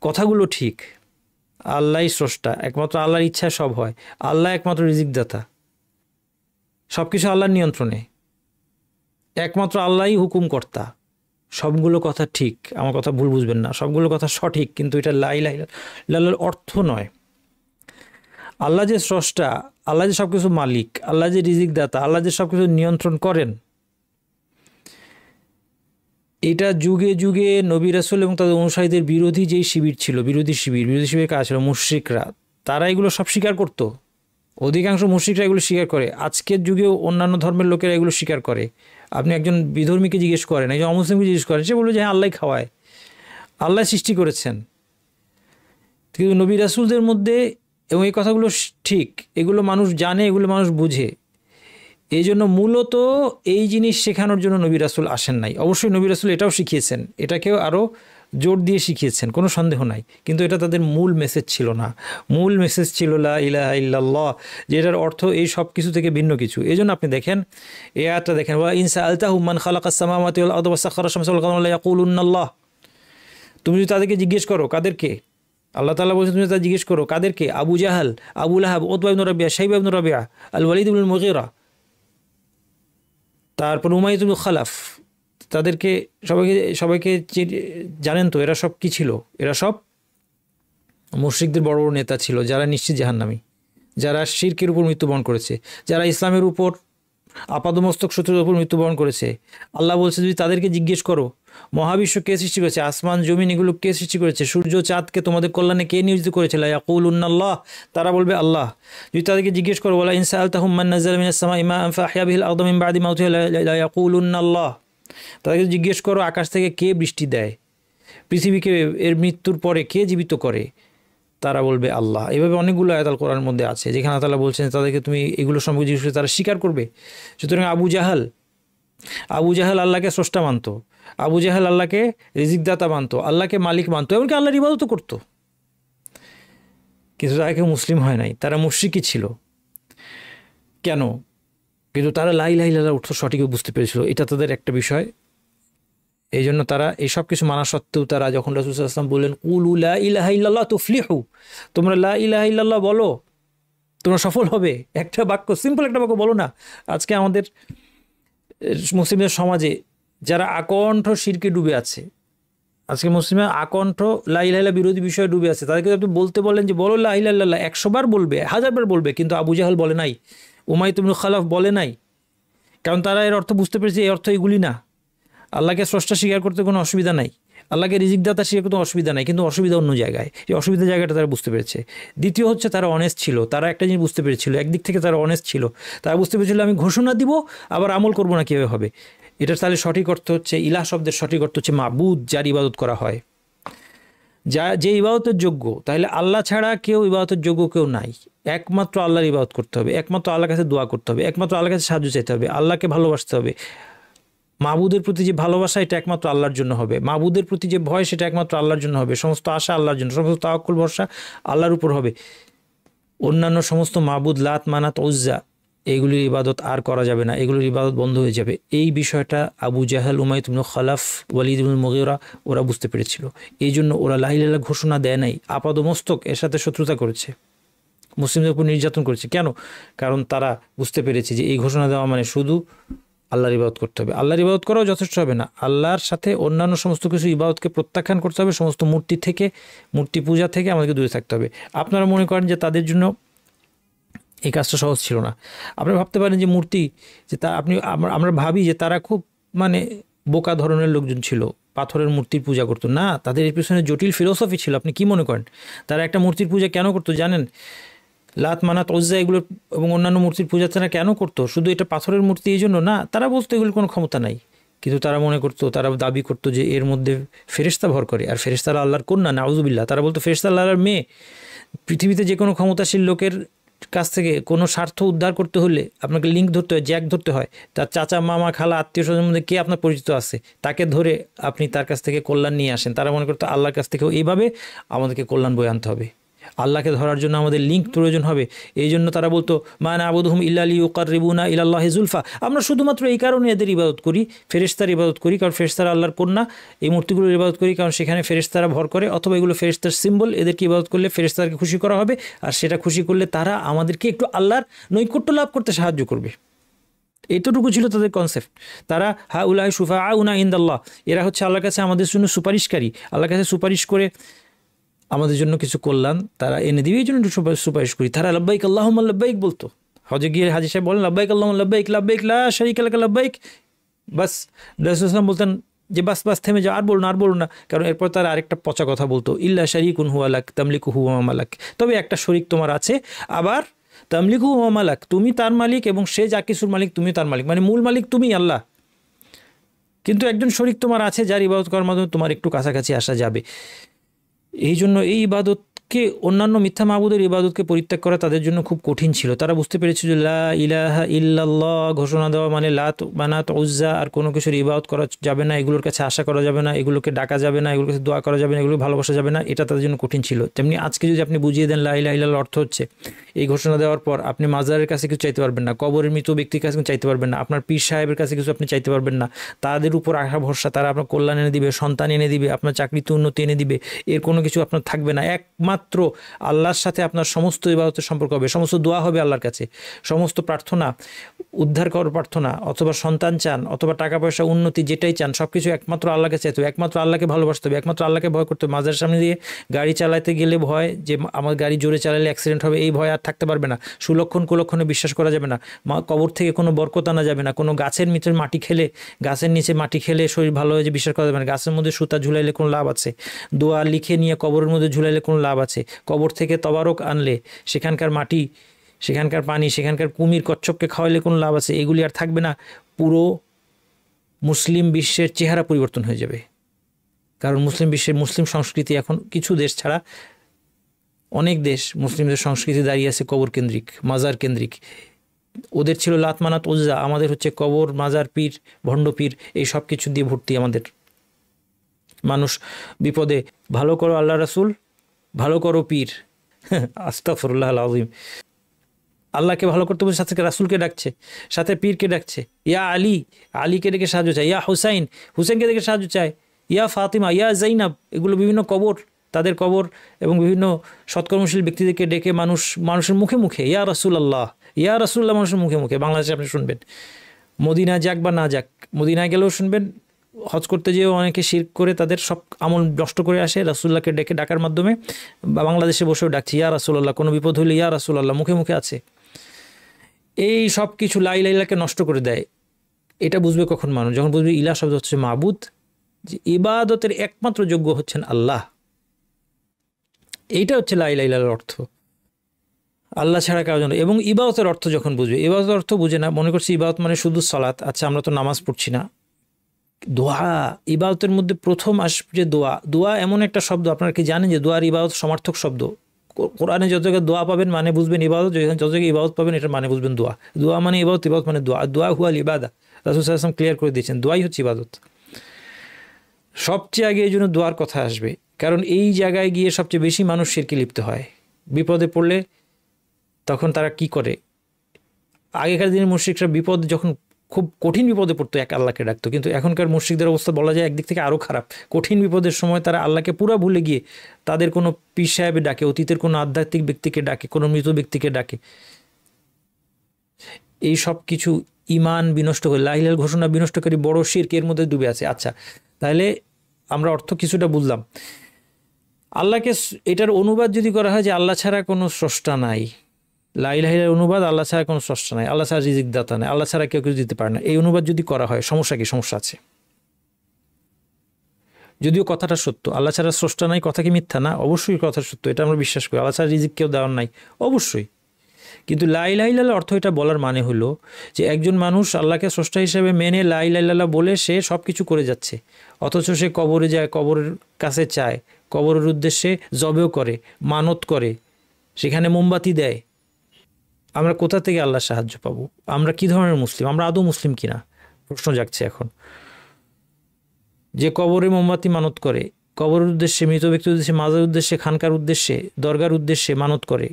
কথাগুলো ঠিক। আল্লাহই স্রষ্টা, একমাত্র আল্লাহর ইচ্ছায় সব হয়, আল্লাহ একমাত্র রিজিকদাতা, সব কিছু আল্লাহর নিয়ন্ত্রণে, একমাত্র আল্লাহই হুকুমকর্তা। সবগুলো কথা ঠিক, আমার কথা ভুল বুঝবেন না, সবগুলো কথা সঠিক, কিন্তু এটা লা ইলাহা ইল্লাল্লাহর অর্থ নয়। আল্লাহ যে স্রষ্টা, আল্লাহ যে সব কিছু মালিক, আল্লাহ যে রিজিকদাতা, আল্লাহ যে সব কিছু নিয়ন্ত্রণ করেন, এটা যুগে যুগে নবী রাসূল এবং তাদের অনুসারীদের বিরোধী যেই শিবির ছিল, বিরোধী শিবির কাজ ছিল মুশরিকরা, তারা এগুলো সব স্বীকার করত। অধিকাংশ মুশরিকরা এগুলো স্বীকার করে। আজকের যুগেও অন্যান্য ধর্মের লোকেরা এগুলো স্বীকার করে। আপনি একজন বিধর্মীকে জিজ্ঞেস করেন, একজন অমুসলিমকে জিজ্ঞেস করেন, সে বলবে যে হ্যাঁ আল্লাহ খাওয়ায়, আল্লাহ সৃষ্টি করেছেন। কিন্তু নবী রাসূলদের মধ্যে, এবং এই কথাগুলো ঠিক, এগুলো মানুষ জানে, এগুলো মানুষ বুঝে, এই জন্য মূলত এই জিনিস শেখানোর জন্য নবী রাসূল আসেন নাই। অবশ্যই নবী রাসূল এটাও শিখিয়েছেন, এটাকেও আরও জোর দিয়ে শিখিয়েছেন, কোনো সন্দেহ নাই, কিন্তু এটা তাদের মূল মেসেজ ছিল না। মূল মেসেজ ছিল লা ইলাহা ইল্লাল্লাহ, যেটার অর্থ এই সব কিছু থেকে ভিন্ন কিছু। এই জন্য আপনি দেখেন এই আয়াতটা দেখেন, ওয়া ইন সাআলতাহুম মান খালাকাস সামাওয়াতি ওয়াল আরদা ওয়া সাখারা শামসা ওয়াল কামারা লা ইয়াকুলুন্নাল্লাহ। তুমি যদি তাদেরকে জিজ্ঞেস করো, কাদেরকে? আল্লাহ তাআলা বলছেন তুমি তাদের জিজ্ঞেস করো, কাদেরকে? আবু জাহাল, আবু লাহাব, উতবা ইবনে রাবিয়া, শাইবা ইবনে রাবিয়া, আল ওয়ালিদ ইবনে মুগীরা, তারপর উমাইয়া ইবনে খালাফ, তাদেরকে সবাইকে জানেন তো এরা সব কি ছিল? এরা সব মুশরিকদের বড় বড় নেতা ছিল, যারা নিশ্চিত জাহান্নামী, যারা শিরকের উপর মৃত্যুবরণ করেছে, যারা ইসলামের উপর আপাদমস্তক শত্রুর উপর মৃত্যুবরণ করেছে। আল্লাহ বলছে যদি তাদেরকে জিজ্ঞেস করো মহাবিশ্ব কে সৃষ্টি করেছে, আসমান জমিন এগুলো কে সৃষ্টি করেছে, সূর্য চাঁদকে তোমাদের কল্যাণে কে নিয়োজিত করেছে, লা ইয়াকুলুন্নাল্লাহ, তারা বলবে আল্লাহ। যদি তাদেরকে জিজ্ঞেস করো ওয়ালা ইন সাআলতাহুম মান নাযালা মিনাস সামাই মাআন ফাআহইয়া বিহিল আরদা মিন বা'দি মাউতিহা লা ইয়াকুলুন্নাল্লাহ, তাদেরকে জিজ্ঞেস করো আকাশ থেকে কে বৃষ্টি দেয়, পৃথিবীকে এর মৃত্যুর পরে কে জীবিত করে, তারা বলবে আল্লাহ। এভাবে অনেকগুলো আয়াত আল কোরআনের মধ্যে আছে যেখানে আল্লাহ তাআলা বলছেন তাদেরকে তুমি এগুলো সম্পর্কে জিজ্ঞেস করলে তারা স্বীকার করবে। সুতরাং আবু জাহাল আল্লাহকে স্রষ্টা মানত, আবু জাহাল আল্লাহকে রিজিকদাতা মানত, আল্লাহকে মালিক মানত, এমনকি আল্লাহর ইবাদতও করতো, কিন্তু তারা কেউ মুসলিম হয় নাই, তারা মুশরিকই ছিল। কেন? কিন্তু তারা লা ইলাহা ইল্লাল্লাহর অর্থ সঠিকভাবে বুঝতে পেরেছিল, এটা তাদের একটা বিষয়। এই জন্য তারা এই সব কিছু মানা সত্ত্বেও তারা যখন রাসূল সাল্লাল্লাহু আলাইহি ওয়াসাল্লাম বললেন কুলু লা ইলাহা ইল্লাল্লাহ তুফলিহু, তোমরা লা ইলাহা ইল্লাল্লাহ বলো, তোমরা সফল হবে, একটা বাক্য, সিম্পল একটা বাক্য বলো না। আজকে আমাদের মুসলিমদের সমাজে যারা আকণ্ঠ শিরকে ডুবে আছে, আজকে মুসলিমে আকণ্ঠ লা ইলাহা ইল্লাল্লাহ বিরোধী বিষয়ে ডুবে আছে। তাদেরকে আপনি বলতে বলেন যে বলো লা ইলাহা ইল্লাল্লাহ, 100 বার বলবে, 1000 বার বলবে, কিন্তু আবু জাহল বলে নাই, উমাইয়া ইবনে খালাফ বলে নাই, কারণ তারা এর অর্থ বুঝতে পেরেছে এই অর্থ এগুলি না। আল্লাহকে স্রষ্টা স্বীকার করতে কোনো অসুবিধা নাই, আল্লাহকে রিজিক দাতা স্বীকার করতে অসুবিধা নাই, কিন্তু অসুবিধা অন্য জায়গায়। এই অসুবিধা জায়গাটা তারা বুঝতে পেরেছে। দ্বিতীয় হচ্ছে তারা অনেস্ট ছিল। তারা একটা জিনিস বুঝতে পেরেছিল, একদিক থেকে তারা অনেস্ট ছিল, তারা বুঝতে পেরেছিল আমি ঘোষণা দিব আবার আমল করবো না কীভাবে হবে। এটার তাহলে সঠিক অর্থ হচ্ছে, ইলাহ শব্দের সঠিক অর্থ হচ্ছে মাবুদ, যার ইবাদত করা হয়, যে ইবাদতের যোগ্য। তাহলে আল্লাহ ছাড়া কেউ ইবাদতের যোগ্য কেউ নাই, একমাত্র আল্লাহর ইবাদত করতে হবে, একমাত্র আল্লাহর কাছে দোয়া করতে হবে, একমাত্র আল্লাহর কাছে সাহায্য চাইতে হবে, আল্লাহকে ভালোবাসতে হবে। মাবুদের প্রতি যে ভালোবাসা এটা একমাত্র আল্লাহর জন্য হবে, মাবুদের প্রতি যে ভয় সেটা একমাত্র আল্লাহর জন্য হবে, সমস্ত আশা আল্লাহর জন্য, সমস্ত তাওয়াক্কুল ভরসা আল্লাহর উপর হবে। অন্যান্য সমস্ত মাবুদ লাত মানাত উজ্জা এগুলির ইবাদত আর করা যাবে না, এগুলির ইবাদত বন্ধ হয়ে যাবে। এই বিষয়টা আবু জাহেল, উমাইয়া ইবনে খালাফ, ওয়ালিদ ইবনে মুগীরা ওরা বুঝতে পেরেছিল। এই জন্য ওরা লা ইলাহা ইল্লাল্লাহ ঘোষণা দেয় নাই, আপাদমস্তক এর সাথে শত্রুতা করেছে, মুসলিমদের উপর নির্যাতন করেছে। কেন? কারণ তারা বুঝতে পেরেছে যে এই ঘোষণা দেওয়া মানে শুধু আল্লাহর ইবাদত করতে হবে। আল্লাহর ইবাদত করাও যথেষ্ট হবে না, আল্লাহর সাথে অন্যান্য সমস্ত কিছু ইবাদতকে প্রত্যাখ্যান করতে হবে, সমস্ত মূর্তি থেকে, মূর্তি পূজা থেকে আমাদেরকে দূরে থাকতে হবে। আপনারা মনে করেন যে তাদের জন্য এই কাজটা সহজ ছিল না। আপনারা ভাবতে পারেন যে মূর্তি, যে তা আমরা ভাবি যে তারা খুব মানে বোকা ধরনের লোকজন ছিল, পাথরের মূর্তির পূজা করতো না, তাদের এর পিছনে জটিল ফিলোসফি ছিল। আপনি কি মনে করেন তারা একটা মূর্তির পূজা কেন করতো জানেন? লাত মানাত উজ্জা এগুলো এবং অন্যান্য মূর্তির পূজা তারা কেন করতো? শুধু এটা পাথরের মূর্তি এই জন্য না, তারা বলতো এগুলোর কোনো ক্ষমতা নাই, কিন্তু তারা মনে করতো, তারা দাবি করতো যে এর মধ্যে ফেরেশতা ভর করে, আর ফেরেশতারা আল্লাহর কন্যা, নাউযুবিল্লাহ। তারা বলতো ফেরেশতা আল্লাহর মেয়ে। পৃথিবীতে যে কোনো ক্ষমতাশীল লোকের কাছ থেকে কোনো স্বার্থ উদ্ধার করতে হলে আপনাকে লিঙ্ক ধরতে হয়, জ্যাক ধরতে হয়, তার চাচা মামা খালা আত্মীয় স্বজনের মধ্যে কে আপনার পরিচিত আছে তাকে ধরে আপনি তার কাছ থেকে কল্যাণ নিয়ে আসেন। তারা মনে করতো আল্লাহর কাছ থেকেও এইভাবে আমাদেরকে কল্যাণ বয়ে আনতে হবে, আল্লাহকে ধরার জন্য আমাদের লিঙ্ক প্রয়োজন হবে। এই জন্য তারা বলতো মা না'বুদুহুম ইল্লা লিয়ুকাররিবুনা ইলাল্লাহি যুলফা, আমরা শুধুমাত্র এই কারণে এদের ইবাদত করি, ফেরেশতার ইবাদত করি, কারণ ফেরেশতারা আল্লাহর কন্যা, এই মূর্তিগুলোর ইবাদত করি কারণ সেখানে ফেরেশতারা ভর করে, অথবা এগুলো ফেরেশতার সিম্বল, এদেরকে ইবাদত করলে ফেরেশতাকে খুশি করা হবে, আর সেটা খুশি করলে তারা আমাদেরকে একটু আল্লাহর নৈকট্য লাভ করতে সাহায্য করবে। এতটুকু ছিল তাদের কনসেপ্ট। তারা হাউলাই শুফাআউনা ইনদাল্লাহ, এরা হচ্ছে আল্লাহর কাছে আমাদের জন্য সুপারিশকারী, আল্লাহর কাছে সুপারিশ করে আমাদের জন্য কিছু কল্যাণ তারা এনে দিবে, এই জন্য সুপারিশ করি। তারা লাব্বাইক আল্লাহুম্মা লাব্বাইক বলতো, হজে গিয়ে হাজী সাহেব বলেন লাব্বাইক আল্লাহুম্মা লাব্বাইক লাব্বাইক লা শারীকা লাক লাব্বাইক, বাস রাসূলুল্লাহ সাল্লাল্লাহু বলতেন যে বাস বাস থেমে যাও, আর বলুন না, কারণ এরপর তারা আরেকটা পচা কথা বলতো, ইল্লা শারীকুন হুয়া লাক তামলিকুহু ওয়া মালাক, তবে একটা শরীক তোমার আছে, আবার তামলিকুহু ওয়া মালাক, তুমি তার মালিক এবং সে যা কিছুর মালিক তুমি তার মালিক, মানে মূল মালিক তুমি আল্লাহ, কিন্তু একজন শরীক তোমার আছে যার ইবাদত করার মাধ্যমে তোমার একটু কাছাকাছি আসা যাবে। এই জন্য এই ইবাদতকে, অন্যান্য মিথ্যা মাবুদের ইবাদতকে পরিত্যাগ করা তাদের জন্য খুব কঠিন ছিল। তারা বুঝতে পেরেছিল যে লা ইলাহা ইল্লাল্লাহ ঘোষণা দেওয়া মানে লাত মানাত উজ্জা আর কোনো কিছুর ইবাদত করা যাবে না, এগুলোর কাছে আশা করা যাবে না, এগুলোকে ডাকা যাবে না, এগুলোর কাছে দোয়া করা যাবে না, এগুলো ভালোবাসা যাবে না, এটা তাদের জন্য কঠিন ছিল। তেমনি আজকে যদি আপনি বুঝিয়ে দেন লা ইলাহা ইল্লাল্লাহ অর্থ হচ্ছে, এই ঘোষণা দেওয়ার পর আপনি মাজারের কাছে কিছু চাইতে পারবেন না, কবরের মৃত ব্যক্তির কাছে চাইতে পারবেন না, আপনার পীর সাহেবের কাছে কিছু আপনি চাইতে পারবেন না, তাদের উপর আশা ভরসা, তারা আপনার কল্যাণ এনে দিবে, সন্তান এনে দিবে, আপনার চাকরিতে উন্নতি এনে দিবে, এর কোনো কিছু আপনার থাকবে না। একমাত্র আল্লাহর সাথে আপনার সমস্ত ইবাদতের সম্পর্ক হবে, সমস্ত দোয়া হবে আল্লাহর কাছে, সমস্ত প্রার্থনা, উদ্ধার করার প্রার্থনা, অথবা সন্তান চান, অথবা টাকা পয়সা উন্নতি, যেটাই চান সব কিছু একমাত্র আল্লাহকে চাইতে হবে, একমাত্র আল্লাহকে ভালোবাসতে হবে, একমাত্র আল্লাহকে ভয় করতে হবে। মাজারের সামনে দিয়ে গাড়ি চালাতে গেলে ভয় যে আমার গাড়ি জোরে চালালে অ্যাক্সিডেন্ট হবে, এই ভয় আর থাকতে পারবে না। সুলক্ষণ কুলক্ষণে বিশ্বাস করা যাবে না, কবর থেকে কোনো বরকত আনা যাবে না, কোনো গাছের নিচে মাটি খেলে, গাছের নিচে মাটি খেলে শরীর ভালো হয়ে যে বিশ্বাস করা যাবে না, গাছের মধ্যে সুতা ঝুলাইলে কোনো লাভ আছে, দোয়া লিখে নিয়ে কবরের মধ্যে ঝুলাইলে কোনো লাভ আছে, কবর থেকে তবারক আনলে সেখানকার মাটি, সেখানকার পানি, সেখানকার কুমির কচ্ছপকে খাওয়াইলে কোনো লাভ আছে, এগুলি আর থাকবে না। পুরো মুসলিম বিশ্বের চেহারা পরিবর্তন হয়ে যাবে, কারণ মুসলিম বিশ্বের মুসলিম সংস্কৃতি এখন কিছু দেশ ছাড়া অনেক দেশ মুসলিমদের সংস্কৃতি দাঁড়িয়ে আছে কবর কেন্দ্রিক, মাজার কেন্দ্রিক। ওদের ছিল লাত মানাত উজ্জা, আমাদের হচ্ছে কবর, মাজার, পীর, ভণ্ড পীর, এই সব কিছু দিয়ে ভর্তি আমাদের। মানুষ বিপদে ভালো করো আল্লাহ রাসূল, ভালো করো পীর, আস্তাগফিরুল্লাহ আল আযীম। আল্লাহকে ভালো করতে বলছে, সাথে রাসূলকে ডাকছে, সাথে পীরকে ডাকছে, ইয়া আলী, আলীকে ডেকে সাহায্য চায়, ইয়া হুসাইন, হুসেনকে ডেকে সাহায্য চায়, ইয়া ফাতিমা, ইয়া জাইনাব, এগুলো বিভিন্ন কবর, তাদের কবর এবং বিভিন্ন সৎকর্মশীল ব্যক্তিদেরকে ডেকে মানুষের মুখে মুখে ইয়া রাসূলুল্লাহ, ইয়া রাসূলুল্লাহ, মানুষের মুখে মুখে। বাংলাদেশে আপনি শুনবেন, মদিনা যাক বা না যাক, মদিনায় গেলেও শুনবেন, হজ করতে যেও অনেকে শিরক করে তাদের সব আমল নষ্ট করে আসে, রাসূলুল্লাহকে ডাকার মাধ্যমে। বাংলাদেশে বসেও ডাকছে ইয়া রাসূলুল্লাহ, কোনো বিপদ হলে ইয়া রাসূলুল্লাহ মুখে মুখে আছে। এই সব কিছু লা ইলাহা ইল্লাল্লাহকে নষ্ট করে দেয়। এটা বুঝবে কখন মানুষ? যখন বুঝবে ইলাহ শব্দ হচ্ছে মাবুদ, যে ইবাদতের একমাত্র যোগ্য হচ্ছেন আল্লাহ। এইটা হচ্ছে লা ইলাহা ইল্লাল্লাহর অর্থ, আল্লাহ ছাড়া কারো জন্য। এবং ইবাদতের অর্থ যখন বুঝবে, ইবাদতের অর্থ বুঝে না, মনে করছি ইবাদত মানে শুধু সালাত, আচ্ছা আমরা তো নামাজ পড়ছি না। দোয়া, ইবাদতের মধ্যে প্রথম আসবে যে দোয়া। দোয়া এমন একটা শব্দ, আপনারা কি জানেন যে দোয়ার ইবাদত সমার্থক শব্দ? কোরআনে যত জায়গায় দোয়া পাবেন মানে বুঝবেন ইবাদত, যত জায়গায় ইবাদত পাবেন এটা মানে বুঝবেন দোয়া। দোয়া মানে ইবাদত, ইবাদত মানে দোয়া। দোয়া হুয়াল ইবাদা, রাসূল সাল্লাল্লাহু আলাইহি ওয়াসাল্লাম ক্লিয়ার করে দিয়েছেন দোয়াই হচ্ছে ইবাদত। সবচেয়ে আগে এই জন্য দোয়ার কথা আসবে, কারণ এই জায়গায় গিয়ে সবচেয়ে বেশি মানুষ শিরকে লিপ্ত হয়। বিপদে পড়লে তখন তারা কি করে? আগেকার দিনের মুশরিকরা বিপদ যখন খুব কঠিন বিপদে পড়তো এক আল্লাহকে ডাকতো, কিন্তু এখনকার মুশরিকদের অবস্থা বলা যায় একদিক থেকে আরও খারাপ। কঠিন বিপদের সময় তারা আল্লাহকে পুরো ভুলে গিয়ে তাদের কোনো পীর সাহেবে ডাকে, অতীতের কোনো আধ্যাত্মিক ব্যক্তিকে ডাকে, কোনো মৃত ব্যক্তিকে ডাকে। এই সব কিছু ইমান বিনষ্ট করে, লা ইলাহা ইল্লাল্লাহ ঘোষণা বিনষ্টকারী বড় শিরক এর মধ্যে ডুবে আছে। আচ্ছা, তাহলে আমরা অর্থ কিছুটা বুঝলাম। আল্লাহকে, এটার অনুবাদ যদি করা হয় যে আল্লাহ ছাড়া কোনো স্রষ্টা নাই, লা ইলাহা ইল্লাল্লাহর অনুবাদ আল্লাহ ছাড়া কোনো স্রষ্টা নাই, আল্লাহ ছাড়া রিজিক দাতা নাই, আল্লাহ ছাড়া কেউ কিছু দিতে পারে না, এই অনুবাদ যদি করা হয় সমস্যা কি? সমস্যা আছে। যদিও কথাটা সত্য, আল্লাহ ছাড়া স্রষ্টা নাই কথা কি মিথ্যা না? অবশ্যই কথা সত্য, এটা আমরা বিশ্বাস করি। আল্লাহ ছাড়া রিজিক কেউ দেওয়ার নাই, অবশ্যই। কিন্তু লা ইলাহা ইল্লাল্লাহর অর্থ এটা বলার মানে হলো যে একজন মানুষ আল্লাহকে স্রষ্টা হিসেবে মেনে লা ইলাহা ইল্লাল্লাহ বলে সে সব কিছু করে যাচ্ছে, অথচ সে কবরে যায়, কবরের কাছে চায়, কবরের উদ্দেশ্যে জবেও করে, মানত করে, সেখানে মোমবাতি দেয়। আমরা কোথা থেকে আল্লাহ সাহায্য পাবো? আমরা কি ধরনের মুসলিম? আমরা আদৌ মুসলিম কিনা প্রশ্ন জাগছে এখন। যে কবরে মোমবাতি মানত করে, কবরের উদ্দেশ্যে, মৃত ব্যক্তির উদ্দেশ্যে, মাজার উদ্দেশ্যে, খানকার উদ্দেশ্যে, দরগার উদ্দেশ্যে মানত করে,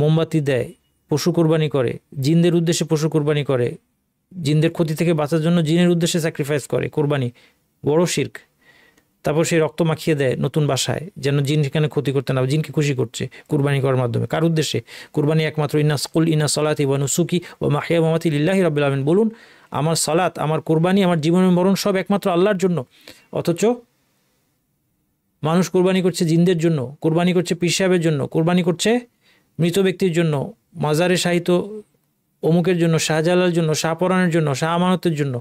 মোমবাতি দেয়, পশু কোরবানি করে, জিনদের উদ্দেশ্যে পশু কোরবানি করে, জিনদের ক্ষতি থেকে বাঁচার জন্য জিনের উদ্দেশ্যে স্যাক্রিফাইস করে, কোরবানি বড় শিরক। তারপর সেই রক্ত মাখিয়ে দেয় নতুন বাসায়, যেন জিন সেখানে ক্ষতি করতে না, জিনকে খুশি করছে কুরবানি করার মাধ্যমে। কার উদ্দেশ্যে? কুরবানি একমাত্র ইন্না সালাতি ওয়া নুসুকি ওয়া মাহইয়া ওয়া মামাতি লিল্লাহি রাব্বিল আলামিন। বলুন, আমার সালাত, আমার কুরবানি, আমার জীবনের মরণ সব একমাত্র আল্লাহর জন্য। অথচ মানুষ কুরবানি করছে জিনদের জন্য, কুরবানি করছে পীর সাহেবের জন্য, কুরবানি করছে মৃত ব্যক্তির জন্য, মাজারে শাহিত অমুকের জন্য, শাহজালালের জন্য, শাহপরানের জন্য, শাহ আমানতের জন্য।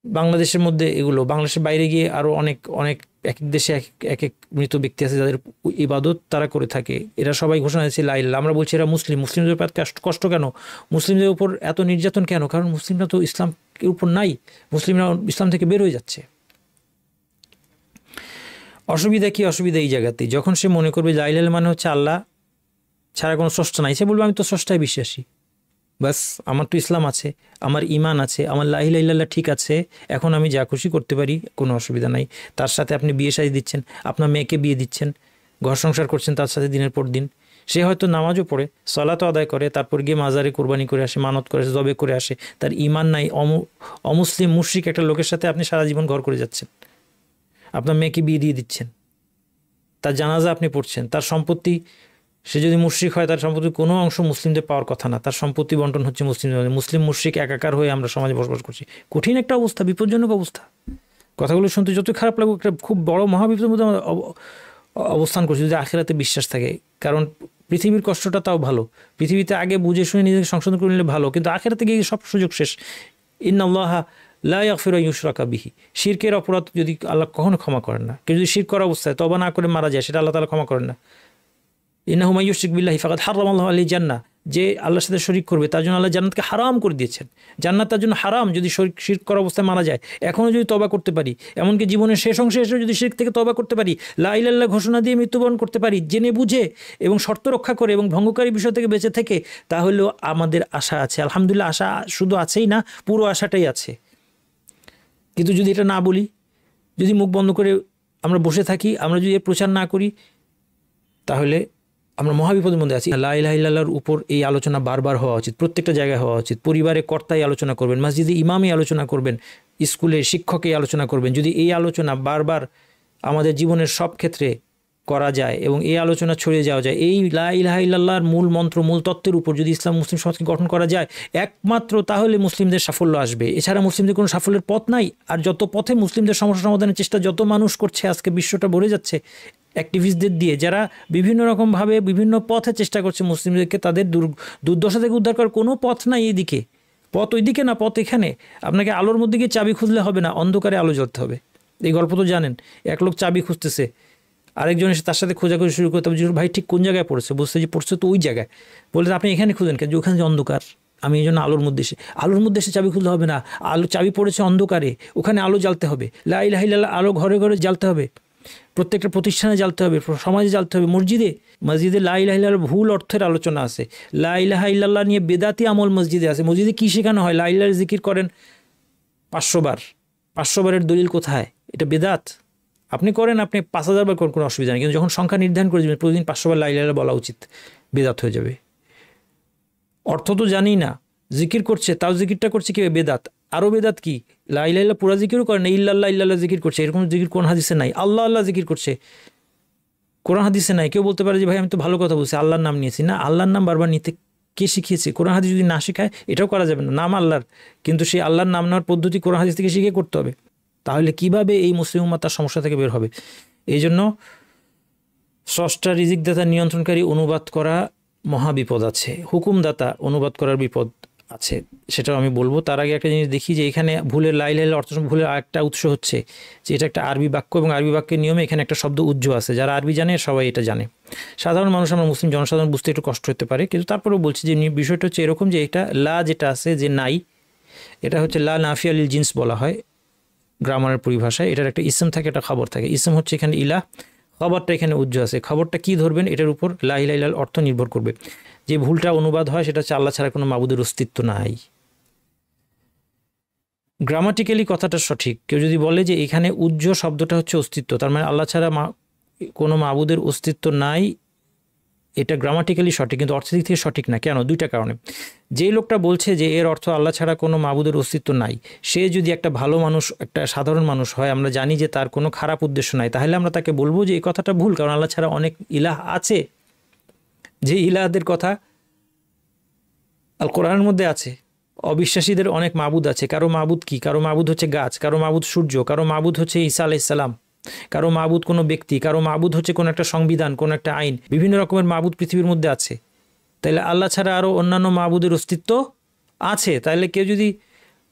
বাংলাদেশের মধ্যে এগুলো, বাংলাদেশের বাইরে গিয়ে আরও অনেক অনেক এক এক দেশে এক এক মৃত ব্যক্তি আছে যাদের ইবাদত তারা করে থাকে। এরা সবাই ঘোষণা দিয়েছে লা ইলাহা। আমরা বলছি এরা মুসলিম। মুসলিমদের উপর কষ্ট কেন? মুসলিমদের উপর এত নির্যাতন কেন? কারণ মুসলিমরা তো ইসলামের উপর নাই, মুসলিমরা ইসলাম থেকে বের হয়ে যাচ্ছে। অসুবিধা কি? অসুবিধা এই জায়গাতেই, যখন সে মনে করবে লা ইলাহা মানে হচ্ছে আল্লাহ ছাড়া কোনো স্রষ্টা নাই, সে বলবে আমি তো স্রষ্টায় বিশ্বাসী, বাস আমার তো ইসলাম আছে, আমার ইমান আছে, আমার লা ইলাহা ইল্লাল্লাহ ঠিক আছে, এখন আমি যা খুশি করতে পারি, কোনো অসুবিধা নাই। তার সাথে আপনি বিয়ে শাদী দিচ্ছেন, আপনার মেয়েকে বিয়ে দিচ্ছেন, ঘর সংসার করছেন তার সাথে দিনের পর দিন। সে হয়তো নামাজও পড়ে, সালাতও আদায় করে, তারপর গিয়ে মাজারে কোরবানি করে আসে, মানত করে আসে, জবে করে আসে, তার ইমান নাই, অমুসলিম মুশরিক একটা লোকের সাথে আপনি সারা জীবন ঘর করে যাচ্ছেন, আপনার মেয়েকে বিয়ে দিয়ে দিচ্ছেন, তার জানাজা আপনি পড়ছেন, তার সম্পত্তি, সে যদি মুশরিক হয় তার সম্পত্তির কোনো অংশ মুসলিমদের পাওয়ার কথা না, তার সম্পত্তি বন্টন হচ্ছে মুসলিমদের। মুসলিম মুশরিক একাকার হয়ে আমরা সমাজে বসবাস করছি। কঠিন একটা অবস্থা, বিপজ্জনক অবস্থা। কথাগুলো শুনতে যতই খারাপ লাগুক, একটা খুব বড় মহাবিপদের মধ্যে আমরা অবস্থান করছি যদি আখিরাতে বিশ্বাস থাকে। কারণ পৃথিবীর কষ্টটা তাও ভালো, পৃথিবীতে আগে বুঝে শুনে নিজেকে সংশোধন করে নিলে ভালো, কিন্তু আখিরাতে গিয়ে সব সুযোগ শেষ। ইন্নাল্লাহা লা ইয়াগফিরু আন ইউশরাকা বিহি। শিরকের অপরাধ যদি আল্লাহ কখনো ক্ষমা করেন না। কেউ যদি শিরক করা অবস্থায় তওবা না করে মারা যায়, সেটা আল্লাহ তাআলা ক্ষমা করেন না। ইন্নাহু মান ইউশরিক বিল্লাহি ফাকাদ হারামাল্লাহু আলাইহি জান্নাহ। যে আল্লাহর সাথে শরীক করবে তার জন্য আল্লাহ জান্নাতকে হারাম করে দিয়েছেন। জান্নাত তার জন্য হারাম যদি শিরক করা অবস্থায় মারা যায়। এখনও যদি তওবা করতে পারি, এমনকি জীবনের শেষ অংশে এসে যদি শিরক থেকে তওবা করতে পারি, লা ইলাহা ইল্লাল্লাহ ঘোষণা দিয়ে মৃত্যুবরণ করতে পারি, জেনে বুঝে এবং শর্ত রক্ষা করে এবং ভঙ্গকারী বিষয় থেকে বেঁচে থেকে, তাহলেও আমাদের আশা আছে। আলহামদুলিল্লাহ, আশা শুধু আছেই না, পুরো আশাটাই আছে। কিন্তু যদি এটা না বলি, যদি মুখ বন্ধ করে আমরা বসে থাকি, আমরা যদি এর প্রচার না করি, তাহলে আমরা মহাবিপদের মধ্যে আছি। লা ইলাহা ইল্লাল্লাহর উপর এই আলোচনা বারবার হওয়া উচিত, প্রত্যেকটা জায়গায় হওয়া উচিত। পরিবারে কর্তাই আলোচনা করবেন, মসজিদে ইমামই আলোচনা করবেন, স্কুলে শিক্ষকই আলোচনা করবেন। যদি এই আলোচনা বারবার আমাদের জীবনের সব ক্ষেত্রে করা যায় এবং এই আলোচনা ছড়িয়ে যাওয়া যায়, এই লা ইলাহা ইল্লাল্লাহর মূল মন্ত্র, মূল তত্ত্বের উপর যদি ইসলাম মুসলিম সমাজকে গঠন করা যায়, একমাত্র তাহলে মুসলিমদের সাফল্য আসবে। এছাড়া মুসলিমদের কোনো সাফল্যের পথ নাই। আর যত পথে মুসলিমদের সমস্যা সমাধানের চেষ্টা যত মানুষ করছে, আজকে বিশ্বটা ভরে যাচ্ছে অ্যাক্টিভিস্টদের দিয়ে, যারা বিভিন্ন রকমভাবে বিভিন্ন পথে চেষ্টা করছে মুসলিমদেরকে তাদের দুর্দশা থেকে উদ্ধার করার কোনো পথ নাই এইদিকে। পথ ওইদিকে না, পথ এখানে। আপনাকে আলোর মধ্যে গিয়ে চাবি খুঁজলে হবে না, অন্ধকারে আলো জ্বলতে হবে। এই গল্প তো জানেন, এক লোক চাবি খুঁজতেছে, আরেকজন এসে তার সাথে খোঁজাখুঁজি শুরু করতে হবে, ভাই ঠিক কোন জায়গায় পড়েছে, বুঝতে যে পড়ছে তো ওই জায়গায়, বলে আপনি এখানে খুঁজেন কেন, যে ওখানে যে অন্ধকার, আমি এই জন্য আলোর মধ্যে এসে চাবি খুলতে হবে না, আলো চাবি পড়েছে অন্ধকারে, ওখানে আলো জ্বালতে হবে, লা ইলাহা ইল্লাল্লাহ আলো ঘরে ঘরে জ্বালতে হবে, প্রত্যেকটা প্রতিষ্ঠানে জ্বালতে হবে, সমাজে জ্বালতে হবে, মসজিদে লা ইলাহা ইল্লাল্লাহ ভুল অর্থের আলোচনা আছে, লা ইলাহা ইল্লাল্লাহ নিয়ে বেদাতি আমল মসজিদে আছে। মসজিদে কী শেখানো হয়? লা ইলাহা জিকির করেন 500 বার, 500 বারের দলিল কোথায়? এটা বেদাত। আপনি করেন, আপনি 5000 বার করেন, কোনো অসুবিধা নেই, কিন্তু যখন সংখ্যা নির্ধারণ করে দেবেন প্রতিদিন 500 বার লা ইলাহা ইল্লাল্লাহ বলা উচিত, বেদাত হয়ে যাবে। অর্থ তো জানি না, জিকির করছে, তাও জিকিরটা করছে কি বেদাত। আরও বেদাত কি, লা ইলাহা ইল্লাল্লাহ পুরা জিকিরও করে না, ইল্লাল্লাহ ইল্লাল্লাহ জিকির করছে, এরকম জিকির কোন হাদিসে নাই। আল্লাহ আল্লাহ জিকির করছে, কোরআন হাদিসে নাই। কেউ বলতে পারে যে ভাই আমি তো ভালো কথা বলছি, আল্লাহর নাম নিয়েছি না, আল্লাহর নাম বারবার নিতে কে শিখিয়েছে? কোরআন হাদিস যদি না শেখায় এটাও করা যাবে না, নাম আল্লাহর, কিন্তু সেই আল্লাহর নাম নেওয়ার পদ্ধতি কোরআন হাদিস থেকে শিখে করতে হবে। তাহলে কিভাবে এই মুসলিম উম্মাহ তার সমস্যা থেকে বের হবে? এই জন্য স্রষ্টা রিজিকদাতা নিয়ন্ত্রণকারী অনুবাদ করা মহাবিপদ আছে, হুকুমদাতা অনুবাদ করার বিপদ আছে, সেটাও আমি বলবো। তার আগে একটা জিনিস দেখি যে এখানে ভুলের লা ইলাহা ইল্লাল্লাহ অর্থ ভুলের আরেকটা উৎস হচ্ছে যে এটা একটা আরবি বাক্য, এবং আরবি বাক্যের নিয়মে এখানে একটা শব্দ উজ্জ আছে। যারা আরবি জানে সবাই এটা জানে, সাধারণ মানুষ, আমরা মুসলিম জনসাধারণ বুঝতে একটু কষ্ট হতে পারে, কিন্তু তারপরেও বলছি যে বিষয়টা হচ্ছে এরকম যে এটা লা যেটা আছে যে নাই, এটা হচ্ছে লা নাফিয়া লিল জিন্স বলা হয় গ্রামারের পরিভাষায়। এটার একটা ইসম থাকে, একটা খবর থাকে। ইসম হচ্ছে এখানে ইলাহ, খবরটা এখানে উজ্জ আছে। খবরটা কি ধরবেন এটার উপর লা ইলাহা ইল্লাল্লাহর অর্থ নির্ভর করবে। যে ভুলটা অনুবাদ হয় সেটা হচ্ছে আল্লাহ ছাড়া কোনো মাবুদের অস্তিত্ব নাই। গ্রামাটিক্যালি কথাটা সঠিক। কেউ যদি বলে যে এখানে উজ্জ শব্দটা হচ্ছে অস্তিত্ব, তার মানে আল্লাহ ছাড়া কোনো মাবুদের অস্তিত্ব নাই, এটা গ্রামাটিক্যালি সঠিক, কিন্তু অর্থদিক থেকে সঠিক না। কেন? দুইটা কারণে। যে লোকটা বলছে যে এর অর্থ আল্লাহ ছাড়া কোনো মাবুদের অস্তিত্ব নাই, সে যদি একটা ভালো মানুষ, একটা সাধারণ মানুষ হয়, আমরা জানি যে তার কোনো খারাপ উদ্দেশ্য নাই, তাহলে আমরা তাকে বলবো যে এই কথাটা ভুল, কারণ আল্লাহ ছাড়া অনেক ইলাহ আছে, যে ইলাহদের কথা আল কোরআনের মধ্যে আছে। অবিশ্বাসীদের অনেক মাবুদ আছে। কারো মাবুদ কি? কারো মাবুদ হচ্ছে গাছ, কারো মাবুদ সূর্য, কারো মাবুদ হচ্ছে ঈসা আলাইহিস সালাম, কারো মাবুদ কোনো ব্যক্তি, কারো মাবুদ হচ্ছে কোনো একটা সংবিধান, কোনো একটা আইন। বিভিন্ন রকমের মাবুদ পৃথিবীর মধ্যে আছে। তাইলে আল্লাহ ছাড়া আরও অন্যান্য মাবুদের অস্তিত্ব আছে। তাইলে কেউ যদি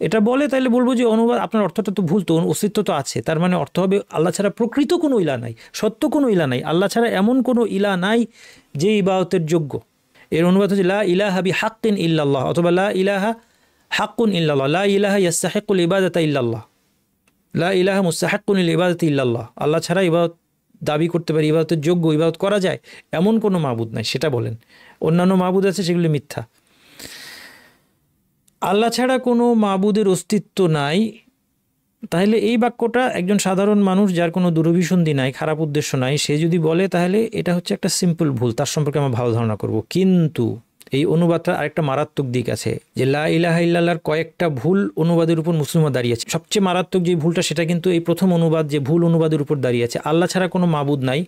এটা বলে তাহলে বলবো যে অনুবাদ, আপনার অর্থটা তো ভুল, তো অস্তিত্ব তো আছে, তার মানে অর্থ হবে আল্লাহ ছাড়া প্রকৃত কোনো ইলা নাই, সত্য কোনো ইলা নাই, আল্লাহ ছাড়া এমন কোনো ইলা নাই যে ইবাদতের যোগ্য। এর অনুবাদ হচ্ছে লা ইলাহা বিহাক্কিন ইল্লাল্লাহ, অথবা লা ইলাহা হাক্কুন ইল্লাল্লাহ, লা ইলাহা ইয়াস্তাহিকুল ইবাদাতা ইল্লাল্লাহ, লা ইলাহা মুস্তাহিকুন লিল ইবাদাতি ইল্লাল্লাহ। আল্লাহ ছাড়া ইবাদত দাবি করতে পারি, ইবাদতের যোগ্য, ইবাদত করা যায় এমন কোনো মাবুদ নাই, সেটা বলেন। অন্যান্য মাবুদ আছে, সেগুলি মিথ্যা। আল্লাহ ছাড়া কোনো মাবুদের অস্তিত্ব নাই, তাহলে এই বাক্যটা একজন সাধারণ মানুষ যার কোনো দুরভিসন্ধি নাই, খারাপ উদ্দেশ্য নাই, সে যদি বলে তাহলে এটা হচ্ছে একটা সিম্পল ভুল, তার সম্পর্কে আমরা ভালো ধারণা করব। কিন্তু এই অনুবাদটার আরেকটা মারাত্মক দিক আছে, যে লা ইলাহা ইল্লাল্লাহর কয়েকটা ভুল অনুবাদের উপর মুসলিমরা দাঁড়িয়েছে। সবচেয়ে মারাত্মক যে ভুলটা, সেটা কিন্তু এই প্রথম অনুবাদ যে ভুল অনুবাদের উপর দাঁড়িয়েছে, আল্লাহ ছাড়া কোনো মাবুদ নাই।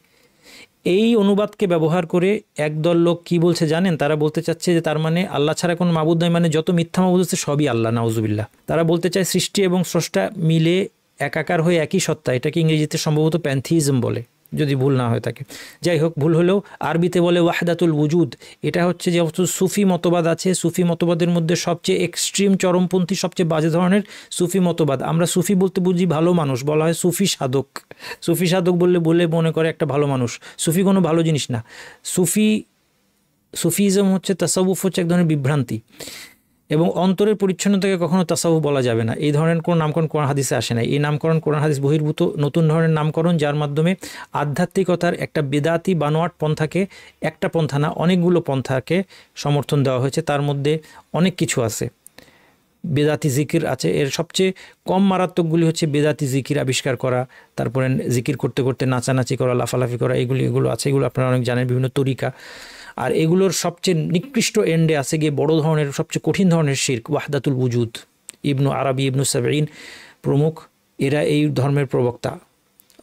এই অনুবাদকে ব্যবহার করে একদল লোক কি বলছে জানেন? তারা বলতে চাচ্ছে যে তার মানে আল্লাহ ছাড়া কোনো মাবুদ নাই, মানে যত মিথ্যা মাবুদ আছে সবই আল্লাহ, নাউজুবিল্লাহ। তারা বলতে চায় সৃষ্টি এবং স্রষ্টা মিলে একাকার হয়ে একই সত্তা। এটাকে ইংরেজিতে সম্ভবত প্যান্থিজম বলে, যদি ভুল না হয়ে থাকে। যাই হোক, ভুল হলেও আরবিতে বলে ওয়াহদাতুল উজুদ। এটা হচ্ছে যে সুফি মতবাদ আছে, সুফি মতবাদের মধ্যে সবচেয়ে এক্সট্রিম, চরমপন্থী, সবচেয়ে বাজে ধরনের সুফি মতবাদ। আমরা সুফি বলতে বুঝি ভালো মানুষ, বলা হয় সুফি সাধক। সুফি সাধক বলে মনে করে একটা ভালো মানুষ। সুফি কোনো ভালো জিনিস না। সুফিজম হচ্ছে, তাসাউফ হচ্ছে এক ধরনের বিভ্রান্তি, এবং অন্তরের পরিচ্ছন্নতাকে কখনো তাসাউফ বলা যাবে না। এই ধরনের কোনো নামকরণ কোরআন হাদিসে আসে না। এই নামকরণ কোরআন হাদিস বহির্ভূত নতুন ধরনের নামকরণ, যার মাধ্যমে আধ্যাত্মিকতার একটা বেদাতি বানোয়াট পন্থাকে, একটা পন্থা না অনেকগুলো পন্থাকে সমর্থন দেওয়া হয়েছে। তার মধ্যে অনেক কিছু আছে, বেদাতি জিকির আছে। এর সবচেয়ে কম মারাত্মকগুলি হচ্ছে বেদাতি জিকির আবিষ্কার করা, তারপরে জিকির করতে করতে নাচানাচি করা, লাফালাফি করা, এগুলো আছে। এগুলো আপনারা অনেক জানেন, বিভিন্ন তরিকা। আর এগুলোর সবচেয়ে নিকৃষ্ট এন্ডে আছে গিয়ে বড় ধরনের, সবচেয়ে কঠিন ধরনের শিরক, ওয়াহদাতুল উজুদ। ইবনু আরবি, ইবনু সাবঈন প্রমুখ, এরা এই ধর্মের প্রবক্তা।